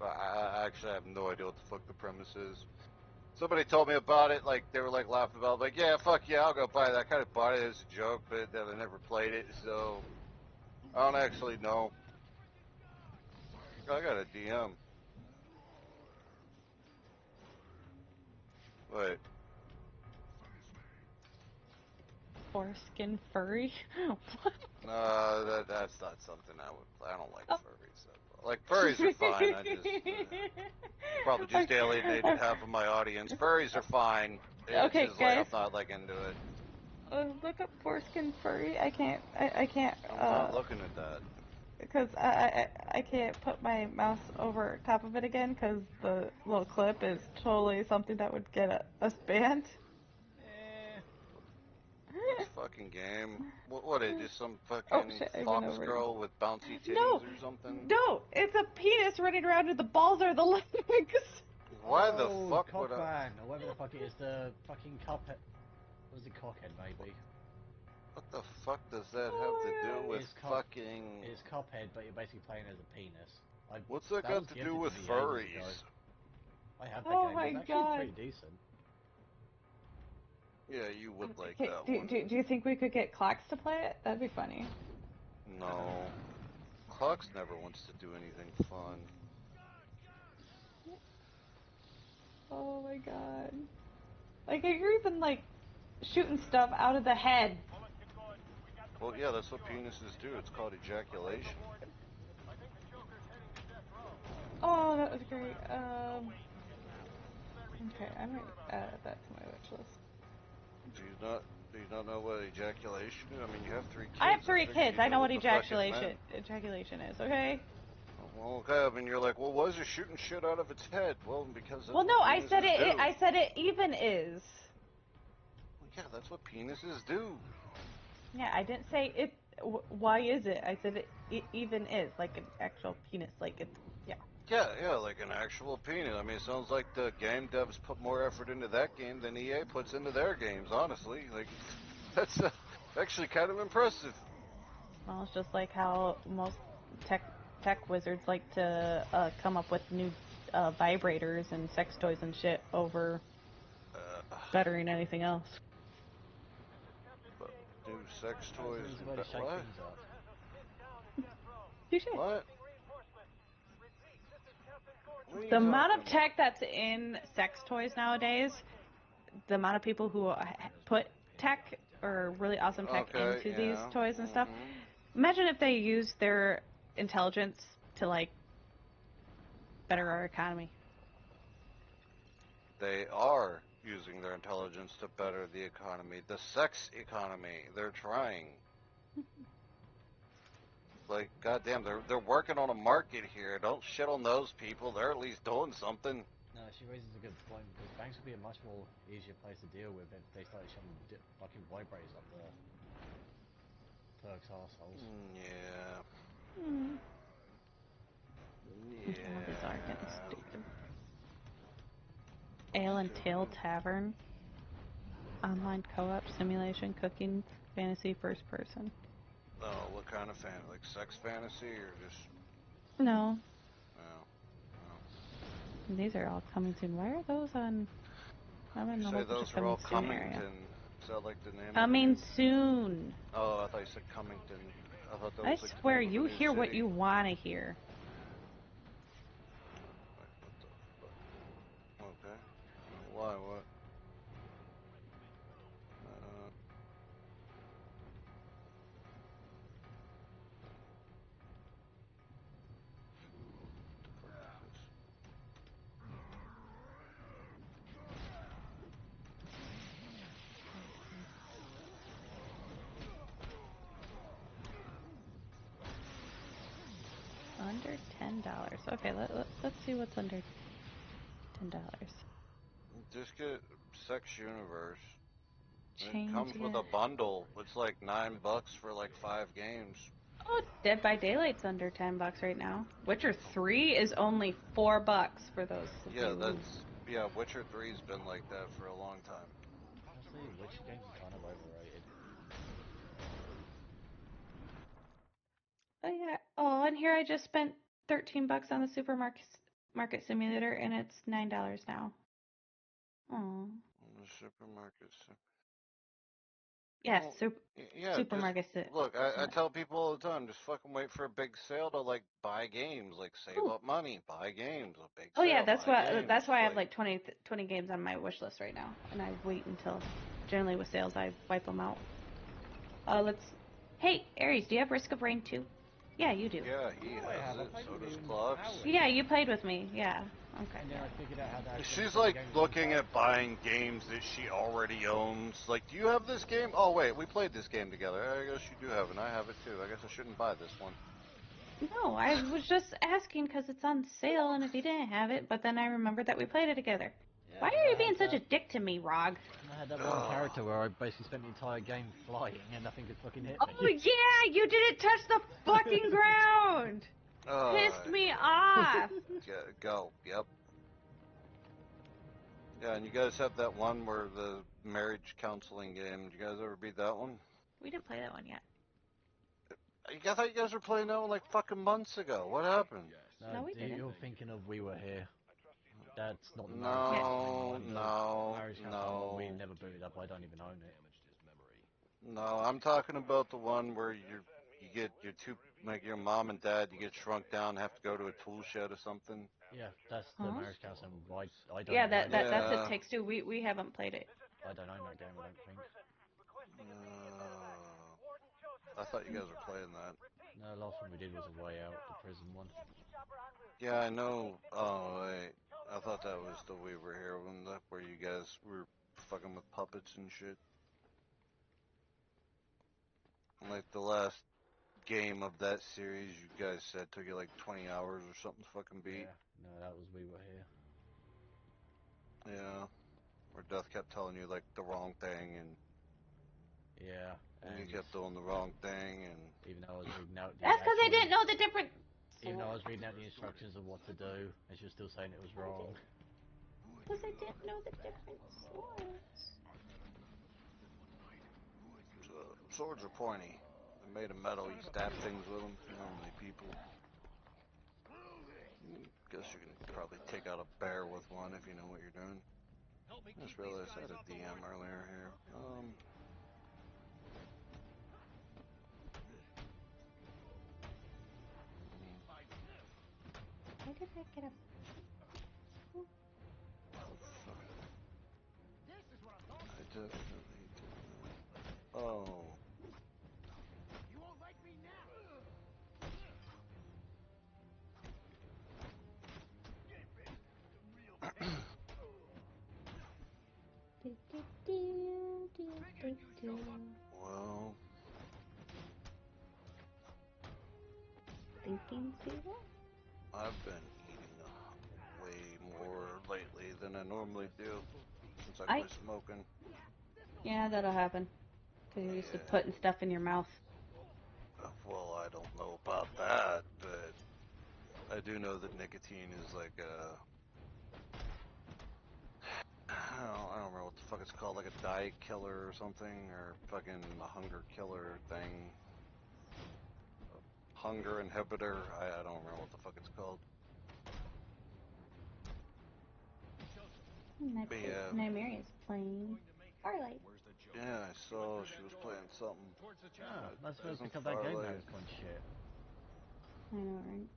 [SPEAKER 2] I actually have no idea what the fuck the premise is. Somebody told me about it, like they were like laughing about it, like, yeah, fuck yeah, I'll go buy that. I kind of bought it as a joke, but then I never played it, so I don't actually know. I got a DM. Wait.
[SPEAKER 3] Foreskin furry? What?
[SPEAKER 2] No, that's not something I would play. I don't like furries. Like, furries are fine. I just probably just alienated half of my audience. Furries are fine. It's
[SPEAKER 3] Okay,
[SPEAKER 2] just
[SPEAKER 3] guys.
[SPEAKER 2] like I'm not like into it.
[SPEAKER 3] Look up foreskin furry. I can't. I can't.
[SPEAKER 2] I'm not looking at that.
[SPEAKER 3] Because I can't put my mouse over top of it again because the little clip is totally something that would get us banned.
[SPEAKER 2] This fucking game. What is this? Some
[SPEAKER 3] Oh
[SPEAKER 2] fucking
[SPEAKER 3] shit! I went
[SPEAKER 2] fox
[SPEAKER 3] over.
[SPEAKER 2] girl with bouncy titties
[SPEAKER 3] No,
[SPEAKER 2] or something?
[SPEAKER 3] no, it's a penis running around and the balls are the legs.
[SPEAKER 2] Why the fuck would I?
[SPEAKER 1] Cockman, or whatever the fuck it is, the fucking Cuphead. What is it, Cockhead, maybe?
[SPEAKER 2] What the fuck does that have to do with fucking?
[SPEAKER 1] It's Cuphead, but you're basically playing as a penis.
[SPEAKER 2] What's that got to do with furries?
[SPEAKER 1] I have that game.
[SPEAKER 3] My
[SPEAKER 1] It's actually
[SPEAKER 3] God.
[SPEAKER 1] pretty decent.
[SPEAKER 2] Yeah, you would like
[SPEAKER 3] Okay,
[SPEAKER 2] that one.
[SPEAKER 3] do you think we could get Clocks to play it? That'd be funny.
[SPEAKER 2] No. Clocks never wants to do anything fun.
[SPEAKER 3] Oh my God. Like, you're even like shooting stuff out of the head.
[SPEAKER 2] Well, yeah, that's what penises do. It's called ejaculation.
[SPEAKER 3] Oh, that was great. Okay, I might add that to my wish list.
[SPEAKER 2] Do you not know what ejaculation is? I mean, you have 3 kids.
[SPEAKER 3] I have 3 kids. I know what
[SPEAKER 2] ejaculation
[SPEAKER 3] is, okay?
[SPEAKER 2] Well, okay, I mean, you're like, well, why is it shooting shit out of its head? Well, because that's
[SPEAKER 3] Well, no,
[SPEAKER 2] what
[SPEAKER 3] I said
[SPEAKER 2] penises do.
[SPEAKER 3] I said it even is.
[SPEAKER 2] Well, yeah, that's what penises do.
[SPEAKER 3] Yeah, I didn't say it. Why is it? I said it even is, like an actual penis, like it. Yeah.
[SPEAKER 2] Yeah, like an actual penis. I mean, it sounds like the game devs put more effort into that game than EA puts into their games, honestly. Like, that's actually kind of impressive.
[SPEAKER 3] Well, it's just like how most tech wizards like to come up with new vibrators and sex toys and shit over bettering anything else.
[SPEAKER 2] But new sex toys. What?
[SPEAKER 3] Touché.
[SPEAKER 2] What?
[SPEAKER 3] The amount of tech that's in sex toys nowadays, the amount of people who put tech or really awesome tech into these toys and stuff. Imagine if they used their intelligence to, like, better our economy.
[SPEAKER 2] They are using their intelligence to better the economy. The sex economy. They're trying. Like, goddamn, they're working on a market here. Don't shit on those people. They're at least doing something.
[SPEAKER 1] No, she raises a good point, because banks would be a much more easier place to deal with if they started showing fucking vibrators up there. Perks assholes.
[SPEAKER 2] Yeah.
[SPEAKER 3] All these are getting stupid. Ale and Tail Tavern. Online co-op simulation cooking fantasy first person.
[SPEAKER 2] Oh, what kind of like sex fantasy or just?
[SPEAKER 3] No.
[SPEAKER 2] No.
[SPEAKER 3] These are all coming soon. Why are those on? I'm in
[SPEAKER 2] You
[SPEAKER 3] the
[SPEAKER 2] say
[SPEAKER 3] whole
[SPEAKER 2] those are all Cummington. Is that like the name?
[SPEAKER 3] Coming soon.
[SPEAKER 2] Oh, I thought you said Cummington. I thought that
[SPEAKER 3] I
[SPEAKER 2] was like
[SPEAKER 3] swear,
[SPEAKER 2] the name
[SPEAKER 3] you
[SPEAKER 2] of the new
[SPEAKER 3] hear what
[SPEAKER 2] city.
[SPEAKER 3] you want to hear.
[SPEAKER 2] What the fuck? Okay. Why? What?
[SPEAKER 3] Under $10. Okay, let's see what's under $10.
[SPEAKER 2] Just get Sex Universe.
[SPEAKER 3] Change
[SPEAKER 2] It comes with a bundle. It's like $9 for like 5 games.
[SPEAKER 3] Oh, Dead by Daylight's under $10 right now. Witcher 3 is only $4 for those.
[SPEAKER 2] Yeah, Witcher 3's been like that for a long time.
[SPEAKER 1] Honestly, Witcher games are kind of overrated.
[SPEAKER 3] Oh yeah. Oh, and here I just spent $13 on the supermarket simulator, and it's $9 now. Oh.
[SPEAKER 2] The supermarket.
[SPEAKER 3] Yes,
[SPEAKER 2] Yeah,
[SPEAKER 3] supermarket.
[SPEAKER 2] Look, I tell people all the time, just fucking wait for a big sale to like buy games, like save up money, buy games, a big sale.
[SPEAKER 3] Oh yeah, that's
[SPEAKER 2] games.
[SPEAKER 3] why I have like 20 games on my wish list right now, and I wait until, generally with sales, I wipe them out. Hey, Aries, do you have Risk of Rain 2? Yeah, you do.
[SPEAKER 2] Yeah, he has it. So does Clubs.
[SPEAKER 3] Yeah, you played with me. Yeah. Okay.
[SPEAKER 1] And then I figured out how to.
[SPEAKER 2] She's like looking at buying games that she already owns. Like, do you have this game? Oh wait, we played this game together. I guess you do have it, and I have it too. I guess I shouldn't buy this one.
[SPEAKER 3] No, I was just asking because it's on sale, and if you didn't have it, but then I remembered that we played it together. Yeah, why are you being such a dick to me, Rog?
[SPEAKER 1] I had that one character where I basically spent the entire game flying and nothing could fucking hit me.
[SPEAKER 3] Oh yeah, you didn't touch the fucking ground! Pissed me off!
[SPEAKER 2] Go, yep. Yeah, and you guys have that one where the marriage counseling game. Did you guys ever beat that one?
[SPEAKER 3] We didn't play that one yet.
[SPEAKER 2] I thought you guys were playing that one like fucking months ago. What happened?
[SPEAKER 3] No, we didn't.
[SPEAKER 1] You're thinking of We Were Here. That's not the
[SPEAKER 2] marriage
[SPEAKER 1] counseling one. We never booted up. I don't even own it.
[SPEAKER 2] No, I'm talking about the one where you get your two, like your mom and dad, you get shrunk down, and have to go to a tool shed or something.
[SPEAKER 1] Yeah, that's the marriage counseling. I don't.
[SPEAKER 3] Yeah, that's It Takes Two. We haven't played it.
[SPEAKER 1] I don't own that game. I don't think.
[SPEAKER 2] I thought you guys were playing that.
[SPEAKER 1] No, the last one we did was a Way Out, the prison one.
[SPEAKER 2] Yeah, I know. Oh wait, I thought that was the We Were Here one, where you guys were fucking with puppets and shit. Like the last game of that series, you guys said took you like 20 hours or something to fucking beat.
[SPEAKER 1] Yeah, no, that was We Were Here.
[SPEAKER 2] Yeah, where Death kept telling you like the wrong thing and.
[SPEAKER 1] Yeah.
[SPEAKER 2] And you kept doing the wrong thing, and
[SPEAKER 1] even though I was reading out
[SPEAKER 3] that's because I didn't know the difference.
[SPEAKER 1] Even though I was reading out the instructions of what to do, and she was still saying it was wrong.
[SPEAKER 3] Because I didn't know the different swords.
[SPEAKER 2] Swords are pointy. They're made of metal. You stab things with them. Normally, people. Guess you can probably take out a bear with one if you know what you're doing. I just realized I had a DM earlier here.
[SPEAKER 3] Why did I get a
[SPEAKER 2] definitely. Oh.
[SPEAKER 5] You won't like me now. Get ready for some real pain.
[SPEAKER 2] Well.
[SPEAKER 3] Thinking cereal?
[SPEAKER 2] I've been eating way more lately than I normally do since I quit smoking.
[SPEAKER 3] Yeah, that'll happen. Because you're used to
[SPEAKER 2] Yeah.
[SPEAKER 3] putting stuff in your mouth.
[SPEAKER 2] Well, I don't know about that, but I do know that nicotine is like a... I don't remember what the fuck it's called, like a diet killer or something, or fucking a hunger killer thing. Hunger inhibitor, I don't remember what the fuck it's called.
[SPEAKER 3] Nymeria is playing Firelight.
[SPEAKER 2] Yeah, I saw she was playing something.
[SPEAKER 1] Ah, that's
[SPEAKER 2] Isn't
[SPEAKER 1] because that game now
[SPEAKER 2] Firelight-
[SPEAKER 1] has gone shit.
[SPEAKER 3] I know, right?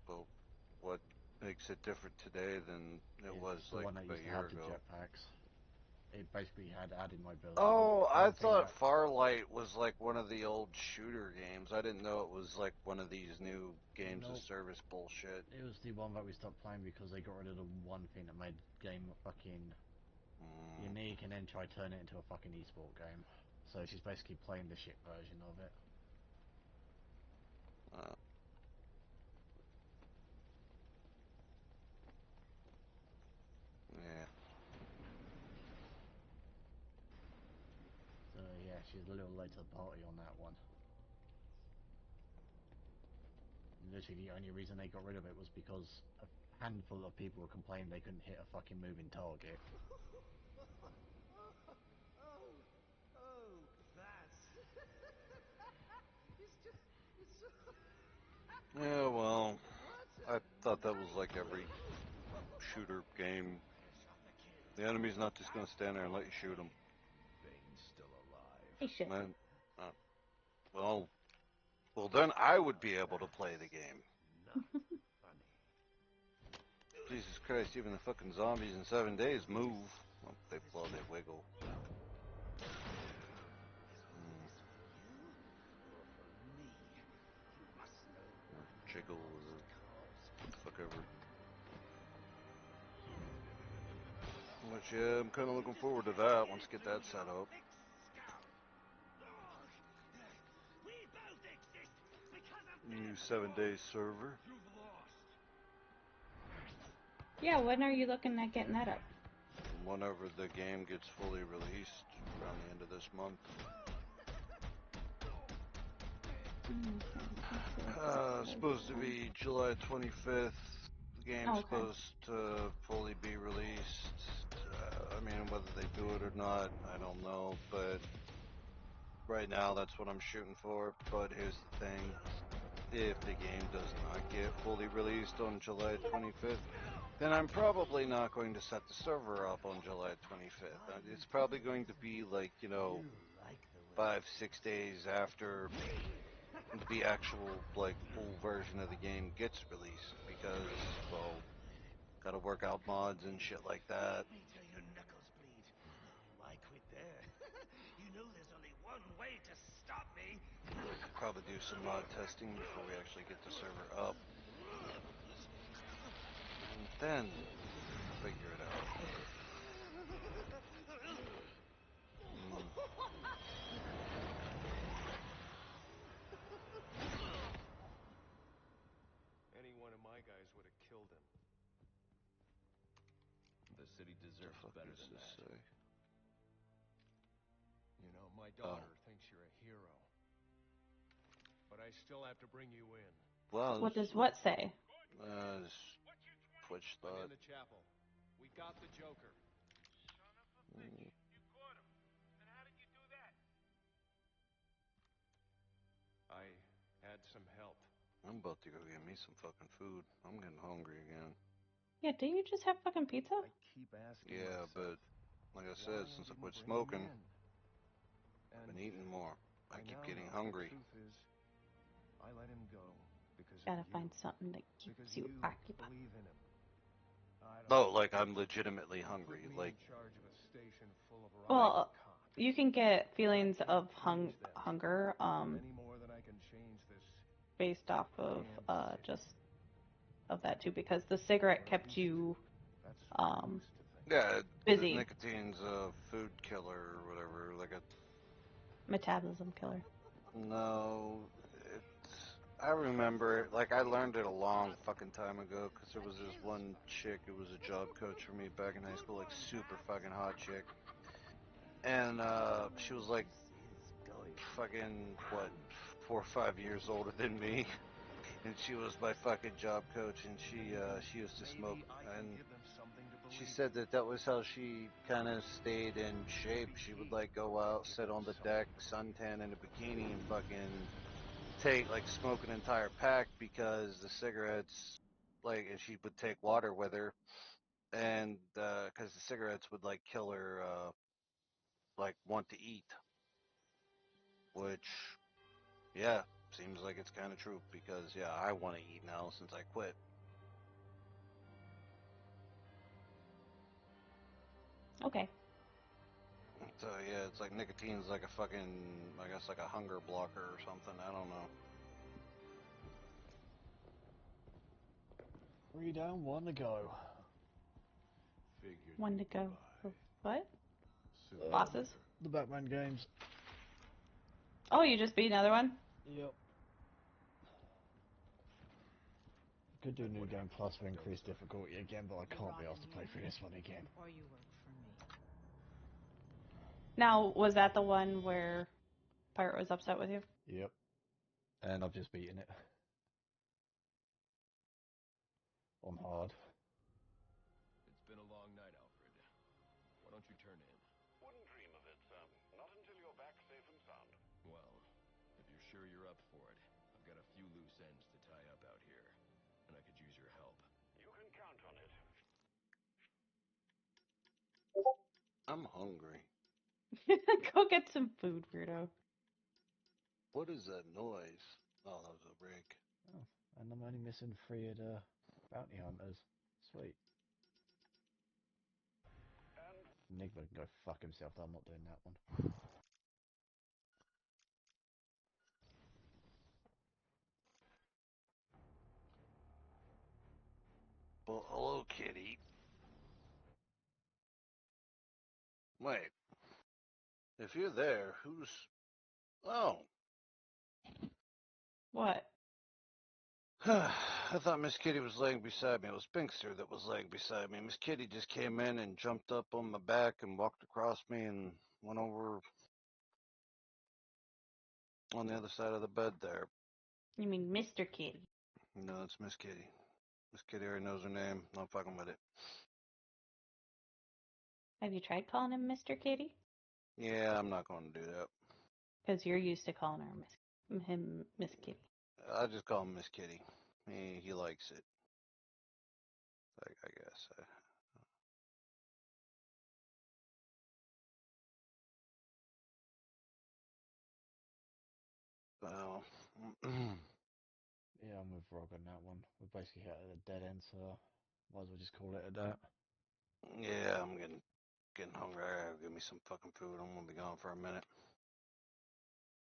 [SPEAKER 2] Well, what makes it different today than it was
[SPEAKER 1] the
[SPEAKER 2] like
[SPEAKER 1] one that
[SPEAKER 2] a
[SPEAKER 1] used to
[SPEAKER 2] year
[SPEAKER 1] have the
[SPEAKER 2] ago?
[SPEAKER 1] jetpacks. It basically had added mobility.
[SPEAKER 2] Oh, I
[SPEAKER 1] One thing
[SPEAKER 2] thought
[SPEAKER 1] that-
[SPEAKER 2] Firelight was like one of the old shooter games. I didn't know it was like one of these new games of
[SPEAKER 1] Nope.
[SPEAKER 2] service bullshit.
[SPEAKER 1] It was the one that we stopped playing because they got rid of the one thing that made the game fucking unique and then tried to turn it into a fucking esport game. So she's basically playing the shit version of it.
[SPEAKER 2] Yeah.
[SPEAKER 1] So yeah, she's a little late to the party on that one. Literally the only reason they got rid of it was because a handful of people were complaining they couldn't hit a fucking moving target.
[SPEAKER 5] Oh, that's... it's so...
[SPEAKER 2] Yeah, well, I thought that was like every shooter game. The enemy's not just gonna stand there and let you shoot them.
[SPEAKER 4] Bane's still alive.
[SPEAKER 3] He should.
[SPEAKER 2] Man, well, then I would be able to play the game. Jesus Christ, even the fucking zombies in 7 days move. Well, they wiggle. Or jiggle, or what the fuck ever. Which, yeah, I'm kind of looking forward to that once I get that set up. New 7-day server.
[SPEAKER 3] Yeah, when are you looking at getting that up?
[SPEAKER 2] Whenever the game gets fully released, around the end of this month. Supposed to be July 25th. The game's supposed to fully be released. I mean, whether they do it or not, I don't know. But right now, that's what I'm shooting for. But here's the thing. If the game does not get fully released on July 25th, then I'm probably not going to set the server up on July 25th. It's probably going to be like, 5-6 days after the actual, like, full version of the game gets released. Because, well, gotta work out mods and shit like that.
[SPEAKER 5] Till your knuckles bleed. Why quit there? You know there's only one way to stop me.
[SPEAKER 2] Probably do some mod testing before we actually get the server up. And then figure it out.
[SPEAKER 4] Any one of my guys would have killed him. The city deserves better than that.
[SPEAKER 2] Say?
[SPEAKER 4] You know, my daughter thinks you're a hero. But I still have to bring you in.
[SPEAKER 2] Well,
[SPEAKER 3] What does what say?
[SPEAKER 2] Twitch
[SPEAKER 4] I'm
[SPEAKER 2] thought.
[SPEAKER 4] in the chapel. We got the Joker.
[SPEAKER 5] Son of a bitch. You caught him. And how did you do that?
[SPEAKER 4] I had some help.
[SPEAKER 2] I'm about to go get me some fucking food. I'm getting hungry again.
[SPEAKER 3] Yeah, do you just have fucking pizza?
[SPEAKER 4] I keep asking
[SPEAKER 2] Yeah,
[SPEAKER 4] myself,
[SPEAKER 2] but like I said,
[SPEAKER 4] why
[SPEAKER 2] since I
[SPEAKER 4] didn't
[SPEAKER 2] quit
[SPEAKER 4] bring
[SPEAKER 2] smoking,
[SPEAKER 4] him in?
[SPEAKER 2] I've been eating more. I
[SPEAKER 4] I
[SPEAKER 2] keep
[SPEAKER 4] now
[SPEAKER 2] getting
[SPEAKER 4] know
[SPEAKER 2] hungry.
[SPEAKER 4] The truth is, I let him go because
[SPEAKER 3] Gotta
[SPEAKER 4] of you.
[SPEAKER 3] find something that keeps
[SPEAKER 4] Because
[SPEAKER 3] you
[SPEAKER 4] you
[SPEAKER 3] occupied.
[SPEAKER 4] believe in him. I don't
[SPEAKER 2] No,
[SPEAKER 4] know.
[SPEAKER 2] like I'm legitimately
[SPEAKER 4] You
[SPEAKER 2] hungry.
[SPEAKER 4] put me
[SPEAKER 2] Like
[SPEAKER 4] in charge of a
[SPEAKER 3] Well, you can get feelings of hunger based off of just of that too, because the cigarette kept you
[SPEAKER 2] Yeah,
[SPEAKER 3] busy.
[SPEAKER 2] nicotine's a food killer or whatever, like a
[SPEAKER 3] Metabolism killer.
[SPEAKER 2] No, I remember it. Like, I learned it a long fucking time ago because there was this one chick who was a job coach for me back in high school, like, super fucking hot chick. And, she was like, fucking, what, 4 or 5 years older than me. And she was my fucking job coach, and she used to smoke. And she said that was how she kind of stayed in shape. She would, like, go out, sit on the deck, suntan in a bikini, and fucking smoke an entire pack because the cigarettes, like, and she would take water with her, and because the cigarettes would like kill her, like, want to eat, which, yeah, seems like it's kind of true because, yeah, I want to eat now since I quit.
[SPEAKER 3] Okay.
[SPEAKER 2] So yeah, it's like nicotine's like a fucking, I guess, like a hunger blocker or something. I don't know.
[SPEAKER 1] 3 down, 1 to go.
[SPEAKER 3] One to go. What?
[SPEAKER 1] Uh,
[SPEAKER 3] Bosses?
[SPEAKER 1] The Batman games.
[SPEAKER 3] Oh, you just beat another one?
[SPEAKER 1] Yep. Could do New Game Plus for increased difficulty again, but I can't be asked to play through this one again.
[SPEAKER 3] Now, was that the one where Pirate was upset with you?
[SPEAKER 1] Yep. And I've just beaten it. On hard.
[SPEAKER 4] It's been a long night, Alfred. Why don't you turn in?
[SPEAKER 6] Wouldn't dream of it, sir. Not until you're back safe and sound.
[SPEAKER 4] Well, if you're sure you're up for it, I've got a few loose ends to tie up out here, and I could use your help.
[SPEAKER 6] You can count on it.
[SPEAKER 2] I'm hungry.
[SPEAKER 3] Go get some food, weirdo.
[SPEAKER 2] What is that noise? Oh, that was a rig.
[SPEAKER 1] Oh, and I'm only missing 3 of the bounty hunters. Sweet. Enigma can go fuck himself, though I'm not doing that one.
[SPEAKER 2] Well, hello, kitty. Wait. If you're there, who's... Oh.
[SPEAKER 3] What?
[SPEAKER 2] I thought Miss Kitty was laying beside me. It was Pinkster that was laying beside me. Miss Kitty just came in and jumped up on my back and walked across me and went over on the other side of the bed there.
[SPEAKER 3] You mean Mr. Kitty?
[SPEAKER 2] No, it's Miss Kitty. Miss Kitty already knows her name. Not fucking with it.
[SPEAKER 3] Have you tried calling him Mr. Kitty?
[SPEAKER 2] Yeah, I'm not going to do that.
[SPEAKER 3] Because you're used to calling him Miss Kitty.
[SPEAKER 2] I just call him Miss Kitty. He likes it. I guess. Well,
[SPEAKER 1] Yeah, I'm with Rob on that one. We're basically at a dead end, so might as well just call it a day.
[SPEAKER 2] yeah, I'm getting hungry. I gotta give me some fucking food. I'm gonna be gone for a minute.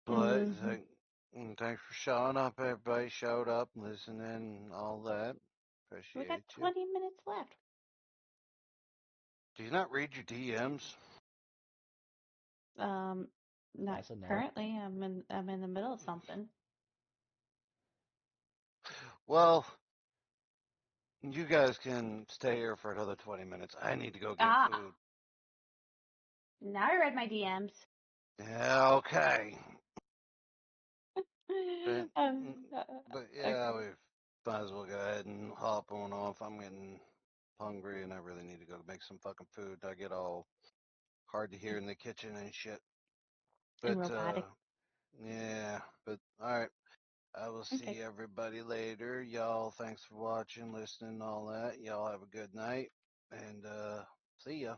[SPEAKER 2] But thanks for showing up, everybody. Showed up, listening, all that.
[SPEAKER 3] We
[SPEAKER 2] Appreciate
[SPEAKER 3] got
[SPEAKER 2] you.
[SPEAKER 3] 20 minutes left.
[SPEAKER 2] Do you not read your DMs?
[SPEAKER 3] Not
[SPEAKER 1] That's a no.
[SPEAKER 3] currently. I'm in the middle of something.
[SPEAKER 2] Well, you guys can stay here for another 20 minutes. I need to go get food.
[SPEAKER 3] Now I read my DMs.
[SPEAKER 2] Yeah, okay. But yeah, we might as well go ahead and hop on off. I'm getting hungry and I really need to go make some fucking food. I get all hard to hear in the kitchen and shit. But
[SPEAKER 3] And robotic.
[SPEAKER 2] yeah, but all right. I will see everybody later. Y'all, thanks for watching, listening, all that. Y'all have a good night and see ya.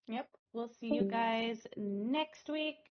[SPEAKER 3] Yep. We'll see you guys next week.